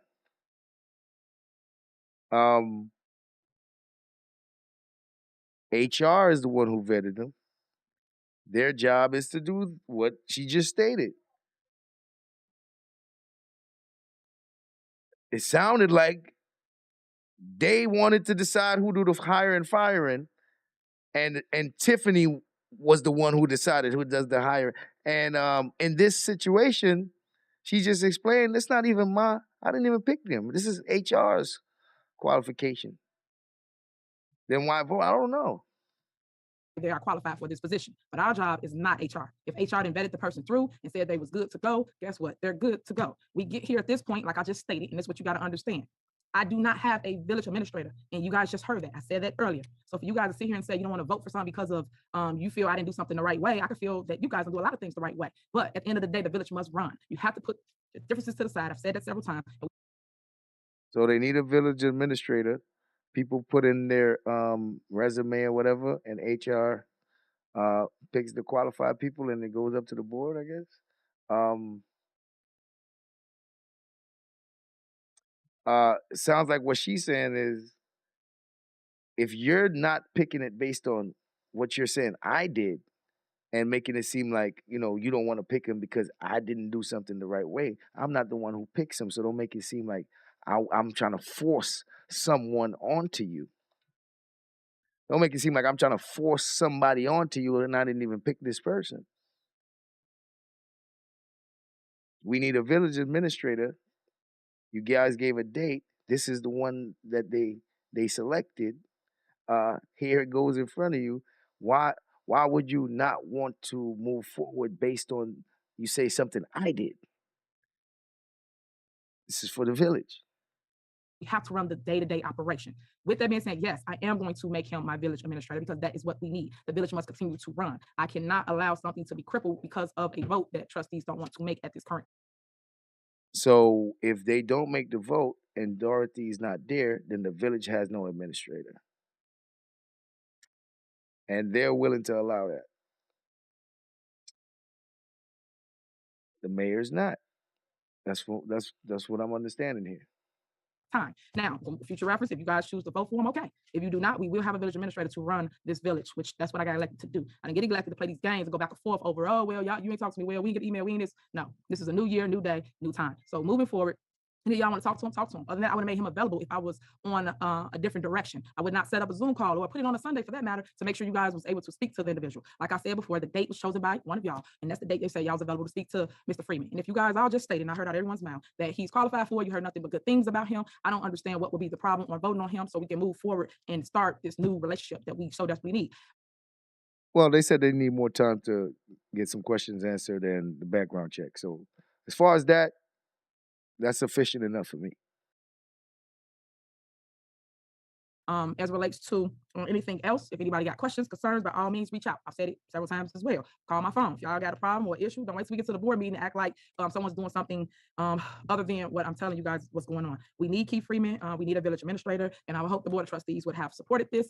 HR is the one who vetted them. Their job is to do what she just stated. It sounded like they wanted to decide who do the hiring and firing, and Tiffany was the one who decided who does the hiring. And in this situation, she just explained, it's not even I didn't even pick them. This is HR's qualification. Then why vote? I don't know. They are qualified for this position, but our job is not HR. If HR vetted the person through and said they was good to go, guess what? They're good to go. We get here at this point, like I just stated, and that's what you got to understand. I do not have a village administrator, and you guys just heard that. I said that earlier. So for you guys to sit here and say you don't want to vote for something because of you feel I didn't do something the right way, I can feel that you guys will do a lot of things the right way. But at the end of the day, the village must run. You have to put the differences to the side. I've said that several times. So they need a village administrator. People put in their resume or whatever, and HR picks the qualified people, and it goes up to the board, I guess. Sounds like what she's saying is, if you're not picking it based on what you're saying I did, and making it seem like, you know, you don't want to pick him because I didn't do something the right way, I'm not the one who picks him. So don't make it seem like I'm trying to force someone onto you. Don't make it seem like I'm trying to force somebody onto you and I didn't even pick this person. We need a village administrator. You guys gave a date. This is the one that they selected. Here it goes in front of you. Why would you not want to move forward based on you say something I did? This is for the village. We have to run the day-to-day operation. With that being said, yes, I am going to make him my village administrator because that is what we need. The village must continue to run. I cannot allow something to be crippled because of a vote that trustees don't want to make at this current. So if they don't make the vote and Dorothy's not there, then the village has no administrator. And they're willing to allow that. The mayor's not. That's what I'm understanding here. Time. Now, for future reference, if you guys choose to vote for him, okay. If you do not, we will have a village administrator to run this village, which that's what I got elected to do. I didn't get elected to play these games and go back and forth over, oh, well, y'all, you ain't talk to me, well, we ain't get email, we ain't this. No, this is a new year, new day, new time. So moving forward, and if y'all want to talk to him, talk to him. Other than that, I would have made him available if I was on a different direction. I would not set up a Zoom call or put it on a Sunday for that matter to make sure you guys was able to speak to the individual. Like I said before, the date was chosen by one of y'all, and that's the date they say y'all was available to speak to Mr. Freeman. And if you guys all just stated, and I heard out everyone's mouth, that he's qualified for, you heard nothing but good things about him, I don't understand what would be the problem on voting on him so we can move forward and start this new relationship that we so desperately need. Well, they said they need more time to get some questions answered and the background check. So as far as that, that's sufficient enough for me. As relates to anything else, if anybody got questions, concerns, by all means, reach out. I've said it several times as well. Call my phone. If y'all got a problem or issue, don't wait till we get to the board meeting and act like someone's doing something other than what I'm telling you guys what's going on. We need Keith Freeman. We need a village administrator, and I would hope the board of trustees would have supported this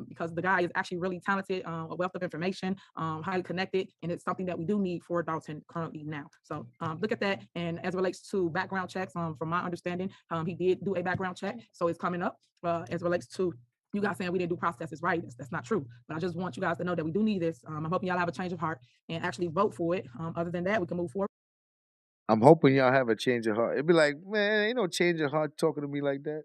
because the guy is actually really talented, a wealth of information, highly connected, and it's something that we do need for Dolton currently now. So look at that. And as it relates to background checks, from my understanding, he did do a background check, so it's coming up. As it relates to you guys saying we didn't do processes right, that's not true. But I just want you guys to know that we do need this. I'm hoping y'all have a change of heart and actually vote for it. Other than that, we can move forward. I'm hoping y'all have a change of heart. It'd be like, man, ain't no change of heart talking to me like that.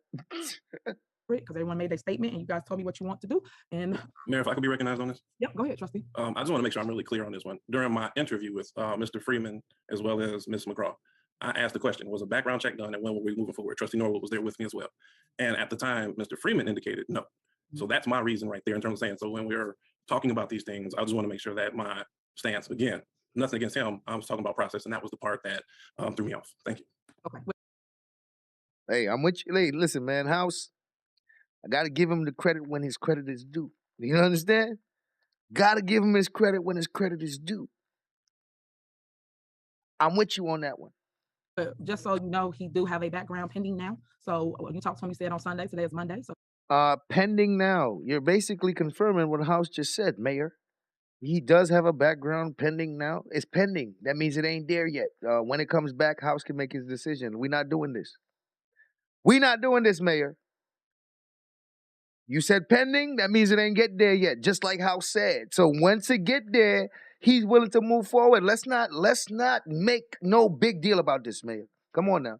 Because everyone made their statement and you guys told me what you want to do. And Mayor, if I could be recognized on this? Yep, go ahead, trustee. I just want to make sure I'm really clear on this one. During my interview with Mr. Freeman, as well as Ms. McGraw, I asked the question, was a background check done and when were we moving forward? Trustee Norwood was there with me as well. And at the time, Mr. Freeman indicated no. So that's my reason right there in terms of saying, so when we're talking about these things, I just want to make sure that my stance, again, nothing against him, I was talking about process, and that was the part that threw me off. Thank you. Okay. Hey, I'm with you. Hey, listen, man, House, I got to give him the credit when his credit is due. You understand? Got to give him his credit when his credit is due. I'm with you on that one. But just so you know, he do have a background pending now. So when you talked to him, he said on Sunday, today is Monday. So pending now. You're basically confirming what House just said, Mayor. He does have a background pending now. It's pending. That means it ain't there yet. When it comes back, House can make his decision. We're not doing this. We're not doing this, Mayor. You said pending. That means it ain't get there yet, just like House said. So once it get there, he's willing to move forward. Let's not make no big deal about this, Mayor. Come on now.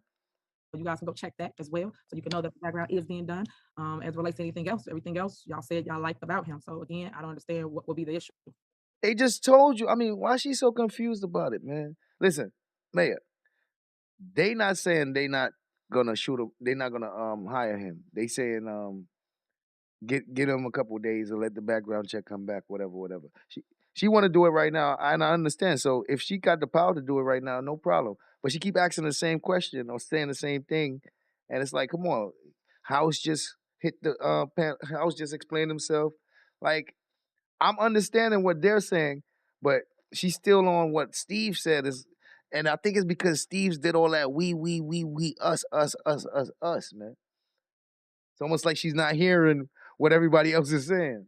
You guys can go check that as well, so you can know that the background is being done. As relates to anything else, everything else y'all said y'all liked about him. So again, I don't understand what would be the issue. They just told you. I mean, why is she so confused about it, man? Listen, Mayor, they not saying they not gonna shoot him. They not gonna hire him. They saying get him a couple of days and let the background check come back, whatever. She want to do it right now, and I understand. So if she got the power to do it right now, no problem. But she keep asking the same question or saying the same thing, and it's like, come on, House just hit the House just explained himself. Like, I'm understanding what they're saying, but she's still on what Steve said is, and I think it's because Steve's did all that we, us, man. It's almost like she's not hearing what everybody else is saying.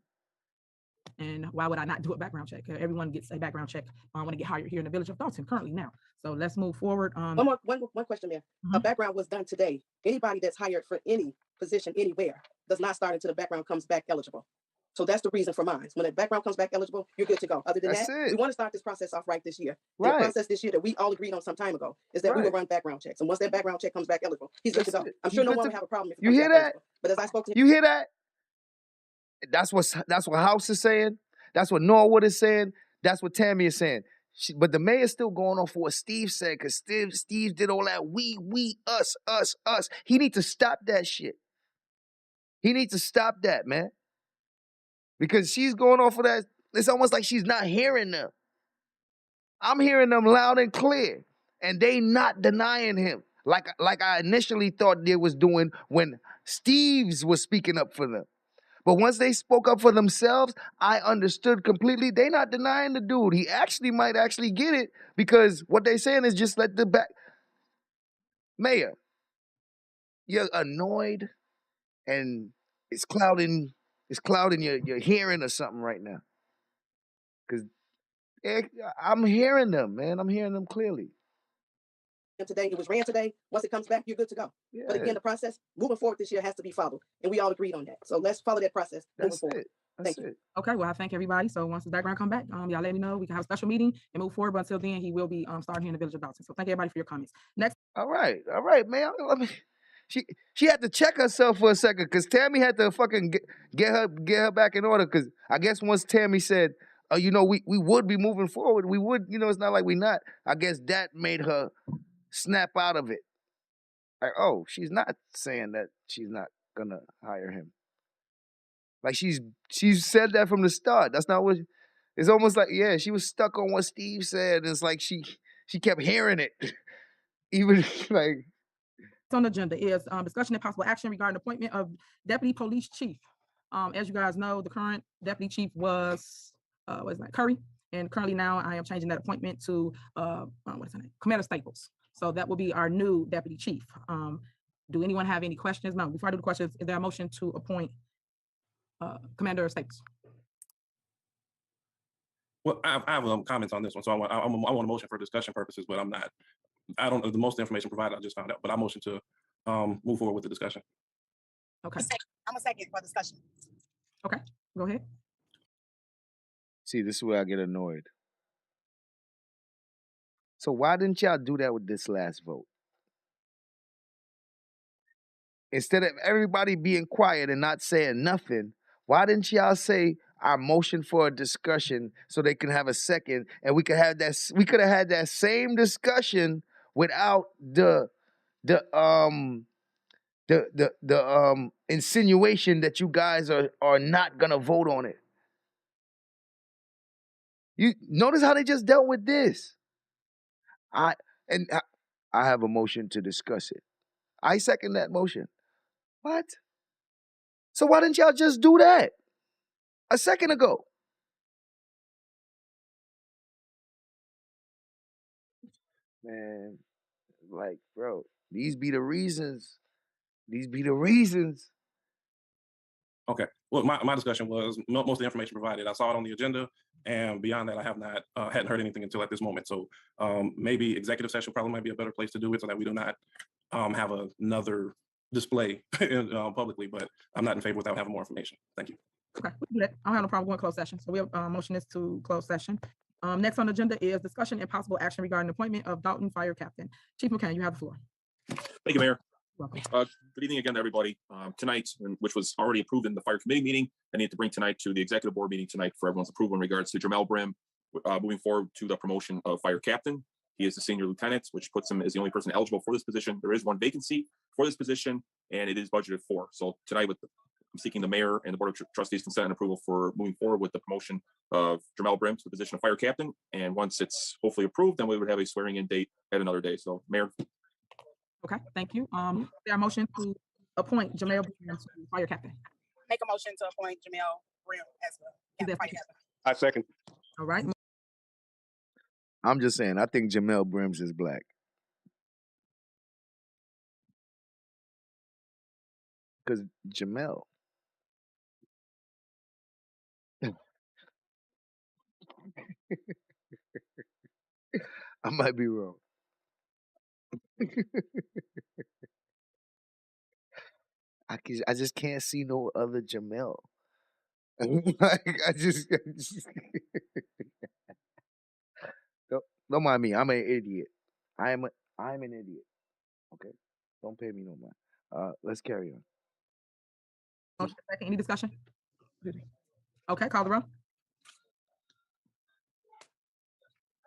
And why would I not do a background check? Everyone gets a background check when they get hired here in the village of Dolton currently now. So let's move forward. One question, Mayor. A background was done today. Anybody that's hired for any position anywhere does not start until the background comes back eligible. So that's the reason for mine. When the background comes back eligible, you're good to go. Other than That's that, it. we want to start this process off right this year. Right. And the process this year that we all agreed on some time ago is that we will Right. run background checks. And once that background check comes back eligible, he's good to That's go. it. I'm He sure no good one to- will have a problem if it You comes hear back that? eligible. But as I spoke to him, You hear that? That's what House is saying. That's what Norwood is saying. That's what Tammy is saying. But the mayor's still going on for what Steve said, because Steve did all that we, us. He needs to stop that shit. He needs to stop that, man. Because she's going off of that. It's almost like she's not hearing them. I'm hearing them loud and clear. And they not denying him. Like I initially thought they was doing when Steve's was speaking up for them. But once they spoke up for themselves, I understood completely. They not denying the dude. He might actually get it, because what they saying is just let the back. Mayor, you're annoyed and it's clouding your hearing or something right now. Because I'm hearing them, man. I'm hearing them clearly. today, it was ran today. Once it comes back, you're good to go. But Yeah. again, the process moving forward this year has to be followed. And we all agreed on that. So let's follow that process moving That's forward. it. That's it. Okay, well, I thank everybody. So once the background come back, y'all let me know. We can have a special meeting and move forward. But until then, he will be starting here in the village of Dolton. So thank everybody for your comments. Next. All right, man. I mean, she had to check herself for a second, because Tammy had to fucking get her back in order. Because I guess once Tammy said, we would be moving forward, we would, it's not like we not. I guess that made her snap out of it. Like, oh, she's not saying that she's not gonna hire him. Like she said that from the start. That's not what. It's almost like, yeah, she was stuck on what Steve said. It's like she kept hearing it, even like. On the agenda is discussion and possible action regarding the appointment of deputy police chief. As you guys know, the current deputy chief was Curry, and currently now I am changing that appointment to what is her name? Commander Staples. So that will be our new deputy chief. Do anyone have any questions? No. Before I do the questions, is there a motion to appoint Commander Staples? Well, I have comments on this one, so I want a motion for discussion purposes, but I don't know the most information provided. I just found out, but I motion to move forward with the discussion. Okay. I'm a second for discussion. Okay, go ahead. See, this is where I get annoyed. So why didn't y'all do that with this last vote? Instead of everybody being quiet and not saying nothing, why didn't y'all say our motion for a discussion so they can have a second, and we could have had that same discussion without the insinuation that you guys are not gonna vote on it. You notice how they just dealt with this. I have a motion to discuss it. I second that motion. What? So why didn't y'all just do that a second ago? Man, like, bro, these be the reasons. These be the reasons. Okay. Well, my discussion was most of the information provided. I saw it on the agenda, and beyond that, I have not hadn't heard anything until at this moment. So maybe executive session probably might be a better place to do it, so that we do not have another display publicly. But I'm not in favor without having more information. Thank you. Okay, we can do that. I don't have no problem going closed session. So we have motion is to close session. Next on the agenda is discussion and possible action regarding the appointment of Dolton Fire Captain. Chief McCann, you have the floor. Thank you, Mayor. Welcome. Good evening again, everybody. Tonight, which was already approved in the fire committee meeting, I need to bring tonight to the executive board meeting tonight for everyone's approval in regards to Jamel Brim moving forward to the promotion of fire captain. He is the senior lieutenant, which puts him as the only person eligible for this position. There is one vacancy for this position, and it is budgeted for. So tonight, I'm seeking the mayor and the board of trustees consent and approval for moving forward with the promotion of Jamel Brim to the position of fire captain. And once it's hopefully approved, then we would have a swearing in date at another day. So, Mayor. Okay, thank you. There a motion to appoint Jamel Brim to fire captain? Make a motion to appoint Jamel Brim as Is there a fire second? captain. I second. All right. I'm just saying, I think Jamel Brims is black. Because Jamel. I might be wrong. I just can't see no other Jamel. Like, I just don't mind me. I'm an idiot. I'm an idiot. Okay, don't pay me no mind. Let's carry on. Motion second. Any discussion? Okay, call the roll.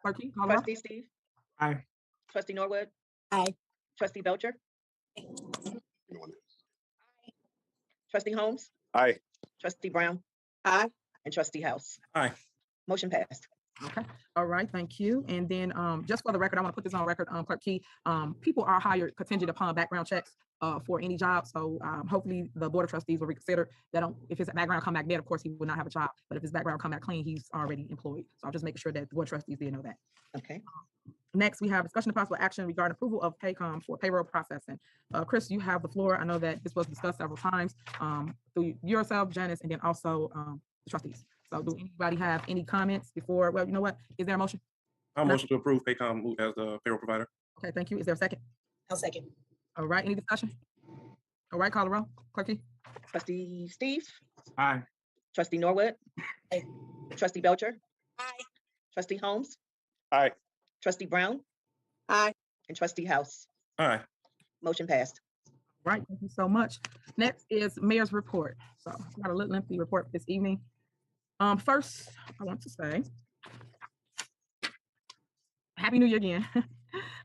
Clerk, Key, call the roll. Trustee Steve, Aye. trustee Norwood, Aye. trustee Belcher, trustee Holmes, Aye. trustee Brown, Aye. and trustee House. Aye. Motion passed. Okay. All right. Thank you. And then just for the record, I want to put this on record, Clerk Key. People are hired contingent upon background checks for any job. So hopefully the Board of Trustees will reconsider that. If his background come back bad, of course, he will not have a job. But if his background come back clean, he's already employed. So I'll just make sure that the Board of Trustees did know that. Okay. Next, we have discussion of possible action regarding approval of Paycom for payroll processing. Chris, you have the floor. I know that this was discussed several times through yourself, Janice, and then also the trustees. So do anybody have any comments before? Well, you know what? Is there a motion? I'll motion to approve Paycom as the payroll provider. Okay, thank you. Is there a second? I'll second. All right, any discussion? All right, call the roll. Clerky? Trustee Steve, Aye. trustee Norwood, Aye. trustee Belcher, Aye. trustee Holmes, Aye. trustee Brown, Aye. and trustee House. Aye. Motion passed. Right, thank you so much. Next is mayor's report. So I've got a little lengthy report this evening. First, I want to say, Happy New Year again.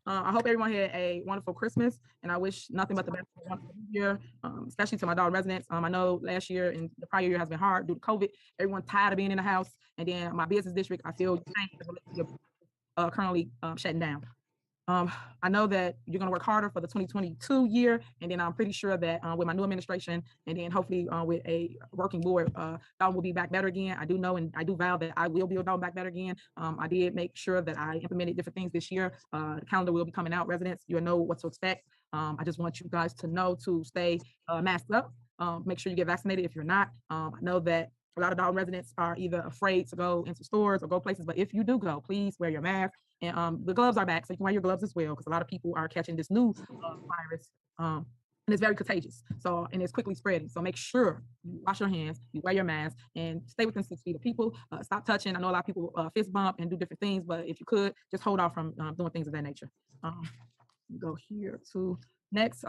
I hope everyone had a wonderful Christmas, and I wish nothing but the best for a wonderful New Year, especially to my Dolton residents. I know last year and the prior year has been hard due to COVID. Everyone's tired of being in the house, and then my business district, I feel currently shutting down. I know that you're going to work harder for the 2022 year, and then I'm pretty sure that with my new administration, and then hopefully with a working board, Dolton will be back better again. I do know, and I do vow that I will be Dolton back better again. I did make sure that I implemented different things this year. The calendar will be coming out. Residents, you'll know what to expect. I just want you guys to know to stay masked up. Make sure you get vaccinated if you're not. I know that a lot of Dolton residents are either afraid to go into stores or go places, but if you do go, please wear your mask. And the gloves are back, so you can wear your gloves as well, because a lot of people are catching this new virus, and it's very contagious. So, and it's quickly spreading. So make sure you wash your hands, you wear your mask, and stay within 6 feet of people. Stop touching. I know a lot of people fist bump and do different things, but if you could, just hold off from doing things of that nature. Go here to next.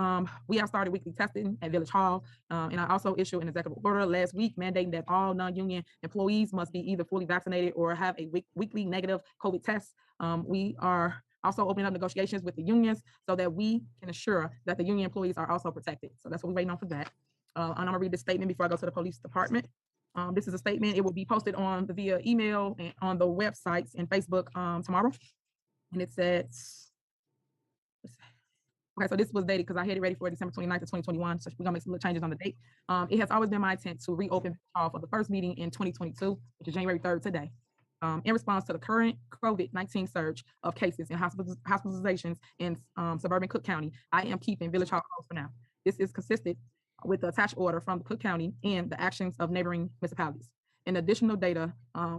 We have started weekly testing at Village Hall, and I also issued an executive order last week mandating that all non-union employees must be either fully vaccinated or have a weekly negative COVID test. We are also opening up negotiations with the unions so that we can assure that the union employees are also protected. So that's what we're waiting on for that. And I'm gonna read this statement before I go to the police department. This is a statement. It will be posted on via email and on the websites and Facebook tomorrow. And it says, okay, so this was dated because I had it ready for December 29th of 2021. So we're gonna make some little changes on the date. It has always been my intent to reopen for the first meeting in 2022, which is January 3rd today. In response to the current COVID-19 surge of cases and hospitalizations in suburban Cook County, I am keeping Village Hall closed for now. This is consistent with the attached order from Cook County and the actions of neighboring municipalities. And additional data,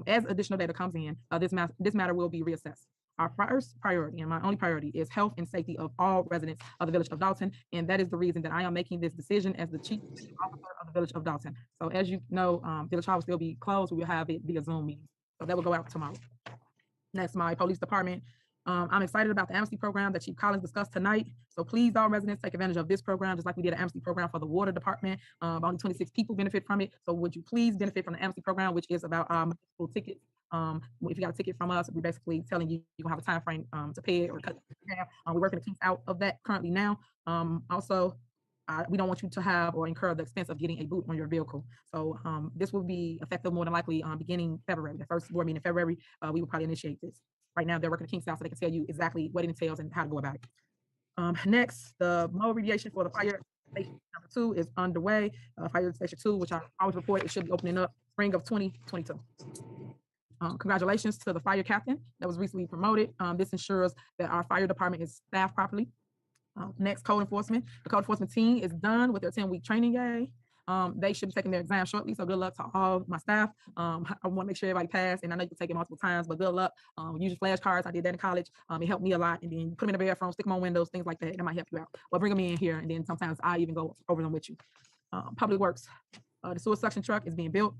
as additional data comes in, this matter will be reassessed. Our first priority and my only priority is health and safety of all residents of the Village of Dolton, and that is the reason that I am making this decision as the chief officer of the Village of Dolton. So as you know, Village Hall will still be closed. We will have it via Zoom meeting. So that will go out tomorrow. Next, my police department. I'm excited about the amnesty program that Chief Collins discussed tonight. So please, all residents, take advantage of this program, just like we did an amnesty program for the water department. Only 26 people benefit from it. So would you please benefit from the amnesty program, which is about municipal tickets. If you got a ticket from us, we're basically telling you you have a time frame to pay it or cut it down. We're working the kinks out of that currently now. Also, we don't want you to have or incur the expense of getting a boot on your vehicle. So this will be effective more than likely beginning February. The first board meeting in February, we will probably initiate this. Right now, they're working the kinks out so they can tell you exactly what it entails and how to go about it. Next, the mode abbreviation for the fire Station number 2 is underway. Fire Station 2, which I always report, it should be opening up spring of 2022. Congratulations to the fire captain that was recently promoted. This ensures that our fire department is staffed properly. Next, code enforcement. The code enforcement team is done with their 10-week training day. They should be taking their exam shortly, so good luck to all my staff. I want to make sure everybody passed, and I know you can take it multiple times, but good luck. Use your flashcards. I did that in college. It helped me a lot, and then you put them in the bathroom, stick them on windows, things like that. That might help you out. Well, bring them in here, and then sometimes I even go over them with you. Public Works. The sewer suction truck is being built.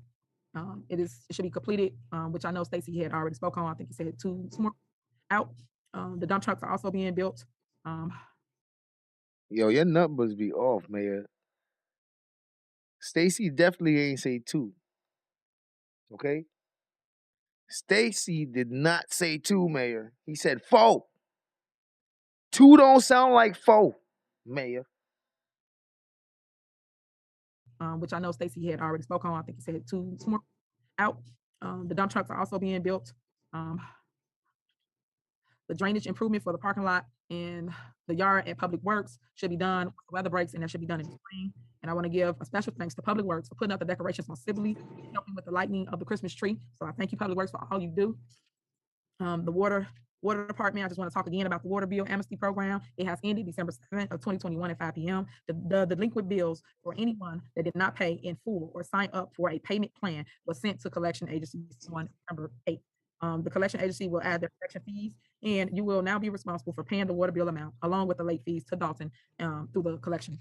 It should be completed, which I know Stacy had already spoke on. I think he said 2 more out. The dump trucks are also being built. Yo, your numbers be off, Mayor. Stacy definitely ain't say 2. Okay? Stacy did not say 2, Mayor. He said 4. 2 don't sound like 4, Mayor. Which I know Stacy had already spoke on. I think he said 2 more out. The dump trucks are also being built. The drainage improvement for the parking lot and the yard at Public Works should be done with weather breaks, and that should be done in the spring. And I want to give a special thanks to Public Works for putting up the decorations on Sibley, helping with the lighting of the Christmas tree. So I thank you, Public Works, for all you do. The water department, I just want to talk again about the water bill amnesty program. It has ended December 7th of 2021 at 5 p.m. The delinquent bills for anyone that did not pay in full or sign up for a payment plan was sent to collection agencies on November 8th. The collection agency will add their collection fees, and you will now be responsible for paying the water bill amount along with the late fees to Dolton through the collection.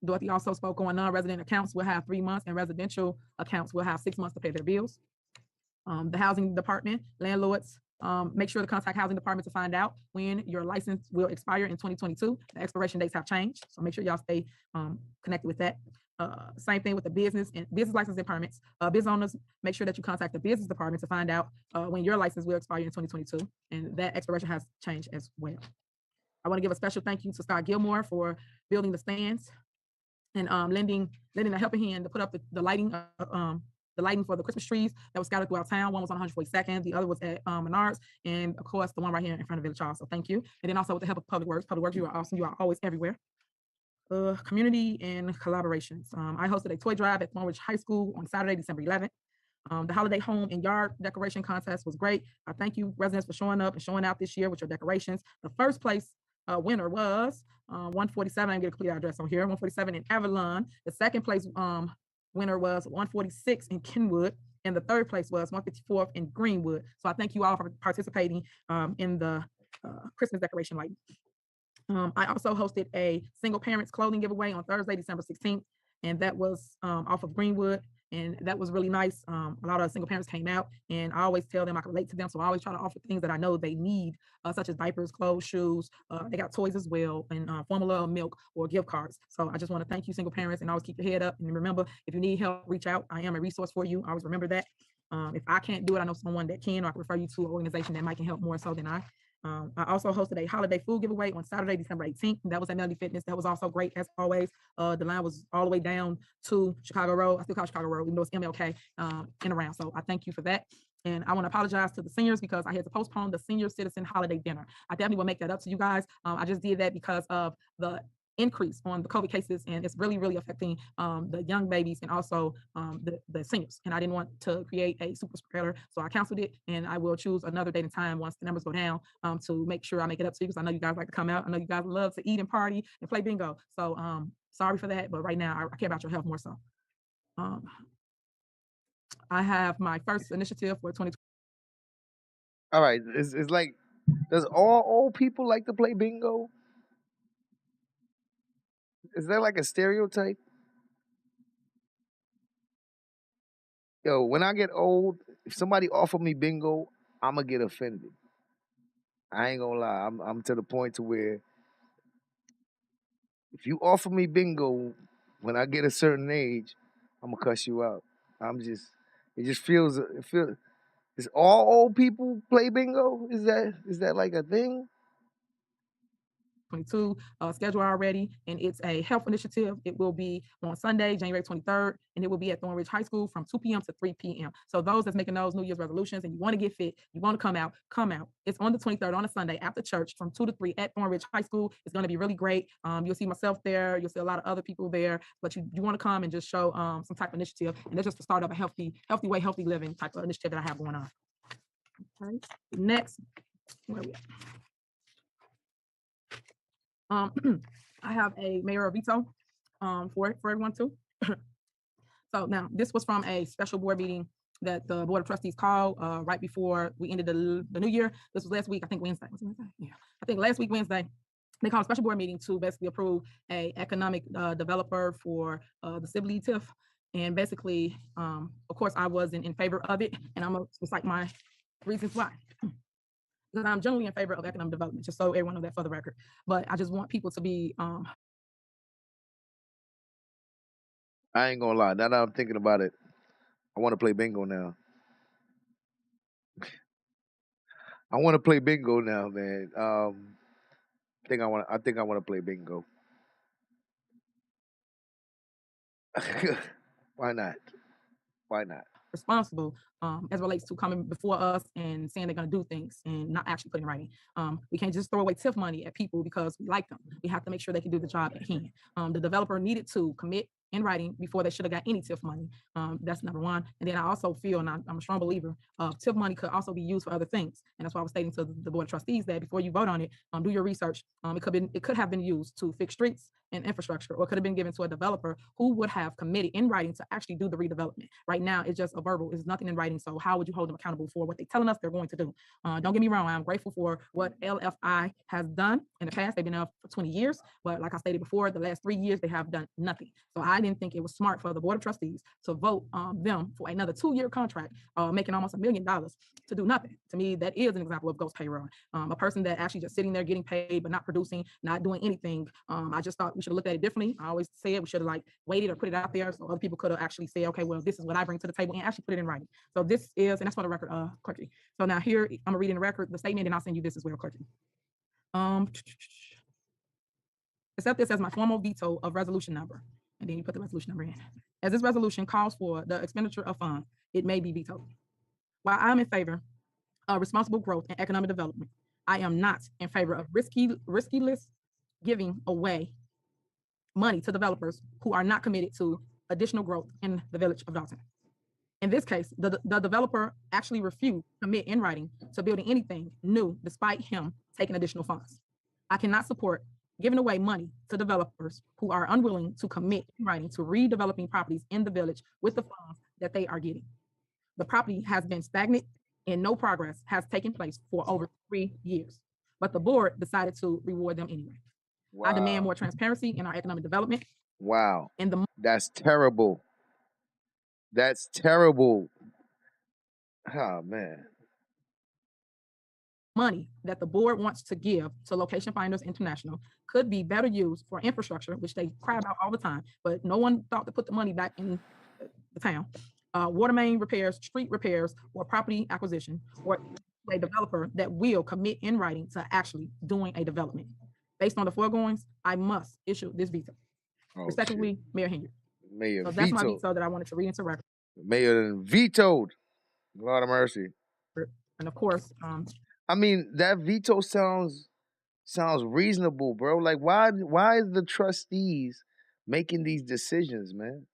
Dorothy also spoke on non-resident accounts will have 3 months, and residential accounts will have 6 months to pay their bills. The housing department, landlords, make sure to contact housing department to find out when your license will expire in 2022. The expiration dates have changed, so make sure y'all stay connected with that. Same thing with the business license and permits. Business owners, make sure that you contact the business department to find out when your license will expire in 2022, and that expiration has changed as well. I want to give a special thank you to Scott Gilmore for building the stands and lending a helping hand to put up the lighting for the Christmas trees that was scattered throughout town. One was on 142nd, the other was at Menards, and of course the one right here in front of Village Hall. So thank you. And then also with the help of Public Works. Public Works, you are awesome. You are always everywhere. Community and collaborations. I hosted a toy drive at Thornridge High School on Saturday, December 11th. The holiday home and yard decoration contest was great. I thank you residents for showing up and showing out this year with your decorations. The first place winner was 147. I didn't get a complete address on here. 147 in Avalon. The second place winner was 146 in Kenwood, and the third place was 154th in Greenwood. So I thank you all for participating in the Christmas decoration lighting. I also hosted a single parents clothing giveaway on Thursday, December 16th, and that was off of Greenwood, and that was really nice. A lot of single parents came out, and I always tell them I can relate to them, so I always try to offer things that I know they need, such as diapers, clothes, shoes. They got toys as well, and formula, milk, or gift cards. So I just want to thank you, single parents, and always keep your head up. And remember, if you need help, reach out. I am a resource for you. I always remember that. If I can't do it, I know someone that can, or I can refer you to an organization that might can help more so than I. I also hosted a holiday food giveaway on Saturday, December 18th. That was at Melody Fitness. That was also great as always. The line was all the way down to Chicago Road. I still call it Chicago Road, even though it's MLK and around. So I thank you for that. And I want to apologize to the seniors because I had to postpone the senior citizen holiday dinner. I definitely will make that up to you guys. I just did that because of the increase on the COVID cases, and it's really, really affecting the young babies and also the seniors. And I didn't want to create a super spreader, so I canceled it, and I will choose another date and time once the numbers go down to make sure I make it up to you, because I know you guys like to come out. I know you guys love to eat and party and play bingo. So sorry for that, but right now I care about your health more so. I have my first initiative for 2020. All right, it's like, does all old people like to play bingo? Is that like a stereotype? Yo, when I get old, if somebody offer me bingo, I'ma get offended. I ain't gonna lie. I'm to the point to where if you offer me bingo when I get a certain age, I'm gonna cuss you out. It just feels, is all old people play bingo? Is that like a thing? 2022 schedule already, and it's a health initiative. It will be on Sunday, January 23rd, and it will be at Thornridge High School from 2 p.m. to 3 p.m. So those that's making those New Year's resolutions and you want to get fit, you want to come out, come out. It's on the 23rd on a Sunday after church from 2 to 3 at Thornridge High School. It's going to be really great. You'll see myself there. You'll see a lot of other people there, but you want to come and just show some type of initiative, and that's just the start of a healthy way, healthy living type of initiative that I have going on. Okay. Next, where are we at? I have a mayor veto for everyone too. So now this was from a special board meeting that the Board of Trustees called right before we ended the new year. This was last week, I think Wednesday. Was it Wednesday? Yeah, I think last week Wednesday. They called a special board meeting to basically approve a economic developer for the Sibley TIF. And basically, of course, I wasn't in favor of it, and I'm gonna recite my reasons why. Because I'm generally in favor of economic development, just so everyone knows that for the record. But I just want people to be I ain't gonna lie. Now that I'm thinking about it, I want to play bingo now. I want to play bingo now, man. I think I want to play bingo. Why not? Why not? responsible as relates to coming before us and saying they're going to do things and not actually putting in writing. We can't just throw away TIF money at people because we like them. We have to make sure they can do the job at hand. The developer needed to commit in writing before they should have got any TIF money. That's number one. And then I also feel, and I'm a strong believer, TIF money could also be used for other things. And that's why I was stating to the Board of Trustees that before you vote on it, do your research. It could have been used to fix streets and infrastructure, or could have been given to a developer who would have committed in writing to actually do the redevelopment. Right now, it's just a verbal, it's nothing in writing. So how would you hold them accountable for what they're telling us they're going to do? Don't get me wrong, I'm grateful for what LFI has done in the past. They've been up for 20 years, but like I stated before, the last 3 years, they have done nothing. So I didn't think it was smart for the Board of Trustees to vote them for another 2-year contract, making almost $1 million to do nothing. To me, that is an example of ghost payroll. A person that actually just sitting there getting paid, but not producing, not doing anything. I just thought we should have looked at it differently. I always say it, we should have waited or put it out there so other people could have actually said, okay, well, this is what I bring to the table, and actually put it in writing. So this is, and that's for the record, Clerky. So now here, I'm gonna read in the record the statement, and I'll send you this as well, Clerky. Accept this as my formal veto of resolution number. And then you put the resolution number in. As this resolution calls for the expenditure of funds, it may be vetoed. While I'm in favor of responsible growth and economic development, I am not in favor of risky-less giving away money to developers who are not committed to additional growth in the village of Dolton. In this case, the developer actually refused to commit in writing to building anything new despite him taking additional funds. I cannot support giving away money to developers who are unwilling to commit in writing to redeveloping properties in the village with the funds that they are getting. The property has been stagnant and no progress has taken place for over 3 years, but the board decided to reward them anyway. Wow. I demand more transparency in our economic development. Wow. That's terrible. That's terrible. Oh, man. Money that the board wants to give to Location Finders International could be better used for infrastructure, which they cry about all the time, but no one thought to put the money back in the town. Water main repairs, street repairs, or property acquisition, or a developer that will commit in writing to actually doing a development. Based on the foregoings, I must issue this veto. Respectively, Mayor Henyard. Mayor so that's my vetoed. veto that I wanted to read into record. Mayor vetoed. Lord of mercy. And of course, I mean, that veto sounds reasonable, bro. Like, why is the trustees making these decisions, man?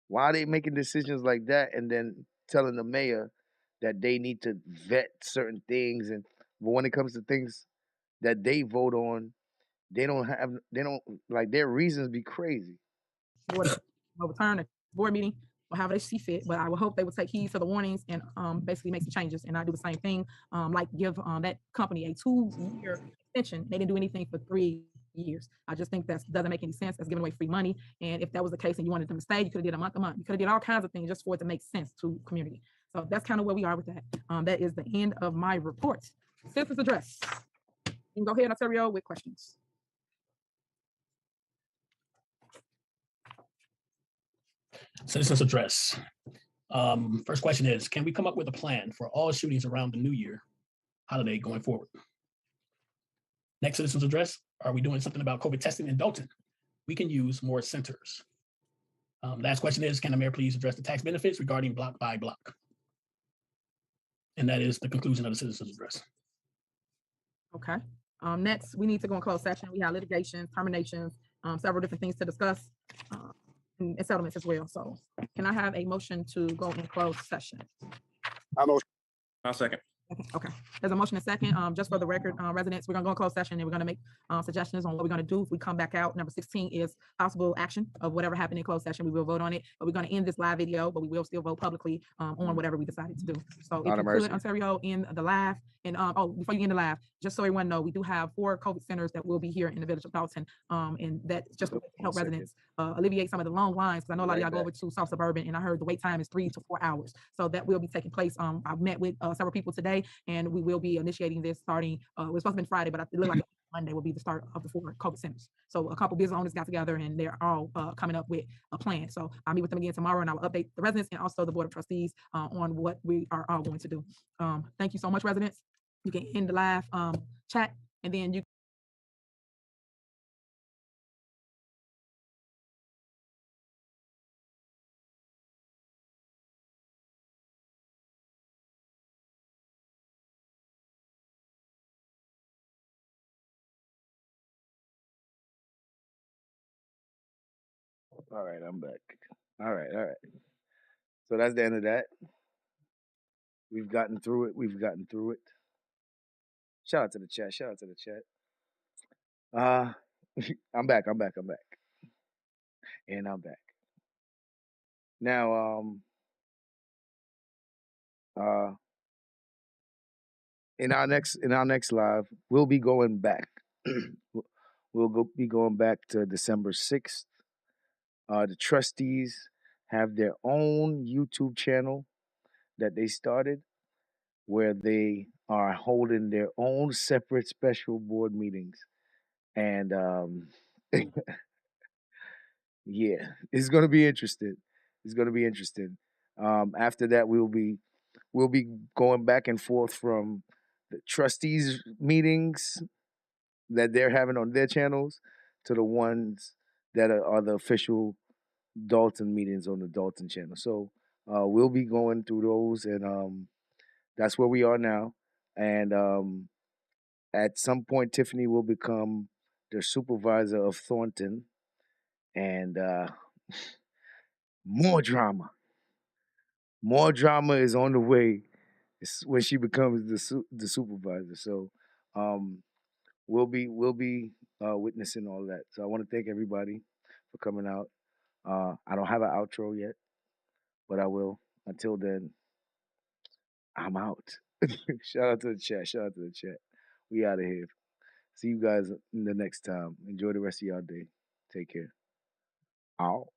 Why are they making decisions like that and then telling the mayor that they need to vet certain things, and but when it comes to things that they vote on, they don't like, their reasons be crazy. Overturn a board meeting or however they see fit, but I would hope they would take heed to the warnings and basically make some changes, and I do the same thing, like give that company a 2-year extension. They didn't do anything for 3 years. I just think that doesn't make any sense. That's giving away free money, and if that was the case and you wanted them to stay, you could have did a month. You could have did all kinds of things just for it to make sense to community. So that's kind of where we are with that. That is the end of my report. Citizens address. You can go ahead, Ontario, with questions. Citizens address. First question is, can we come up with a plan for all shootings around the New Year holiday going forward? Next citizens address, are we doing something about COVID testing in Dolton? We can use more centers. Last question is, can the mayor please address the tax benefits regarding block by block? And that is the conclusion of the citizens address. Okay. Next, we need to go in closed session. We have litigations, terminations, several different things to discuss, and settlements as well. So can I have a motion to go in closed session? I'll second. Okay, there's a motion and second. Just for the record, residents, we're gonna go in closed session and we're gonna make suggestions on what we're gonna do. If we come back out, number 16 is possible action of whatever happened in closed session. We will vote on it, but we're gonna end this live video, but we will still vote publicly on whatever we decided to do. So if you could, Ontario, in the live, and before you end the live, just so everyone know, we do have 4 COVID centers that will be here in the village of Dolton, and that's just to help residents alleviate some of the long lines, because I know a lot of y'all go over to South Suburban, and I heard the wait time is 3 to 4 hours. So that will be taking place. I've met with several people today, and we will be initiating this starting, it was supposed to be Friday, but it looked like Monday will be the start of the 4 COVID centers. So a couple business owners got together and they're all coming up with a plan. So I'll meet with them again tomorrow, and I will update the residents and also the Board of Trustees on what we are all going to do. Thank you so much, residents. You can end the live chat, and then you All right, I'm back. All right. So that's the end of that. We've gotten through it. Shout out to the chat. I'm back. And I'm back. Now, in our next live, we'll be going back. Be going back to December 6th. The trustees have their own YouTube channel that they started, where they are holding their own separate special board meetings. And yeah, it's gonna be interesting. After that, we'll be going back and forth from the trustees meetings that they're having on their channels to the ones that are the official Dolton meetings on the Dolton channel. So we'll be going through those, and that's where we are now. And at some point, Tiffany will become the supervisor of Thornton, and more drama. More drama is on the way when she becomes the supervisor. So we'll be witnessing all that. So I want to thank everybody for coming out. I don't have an outro yet, but I will. Until then, I'm out. Shout out to the chat. We out of here. See you guys in the next time. Enjoy the rest of y'all day. Take care. Out.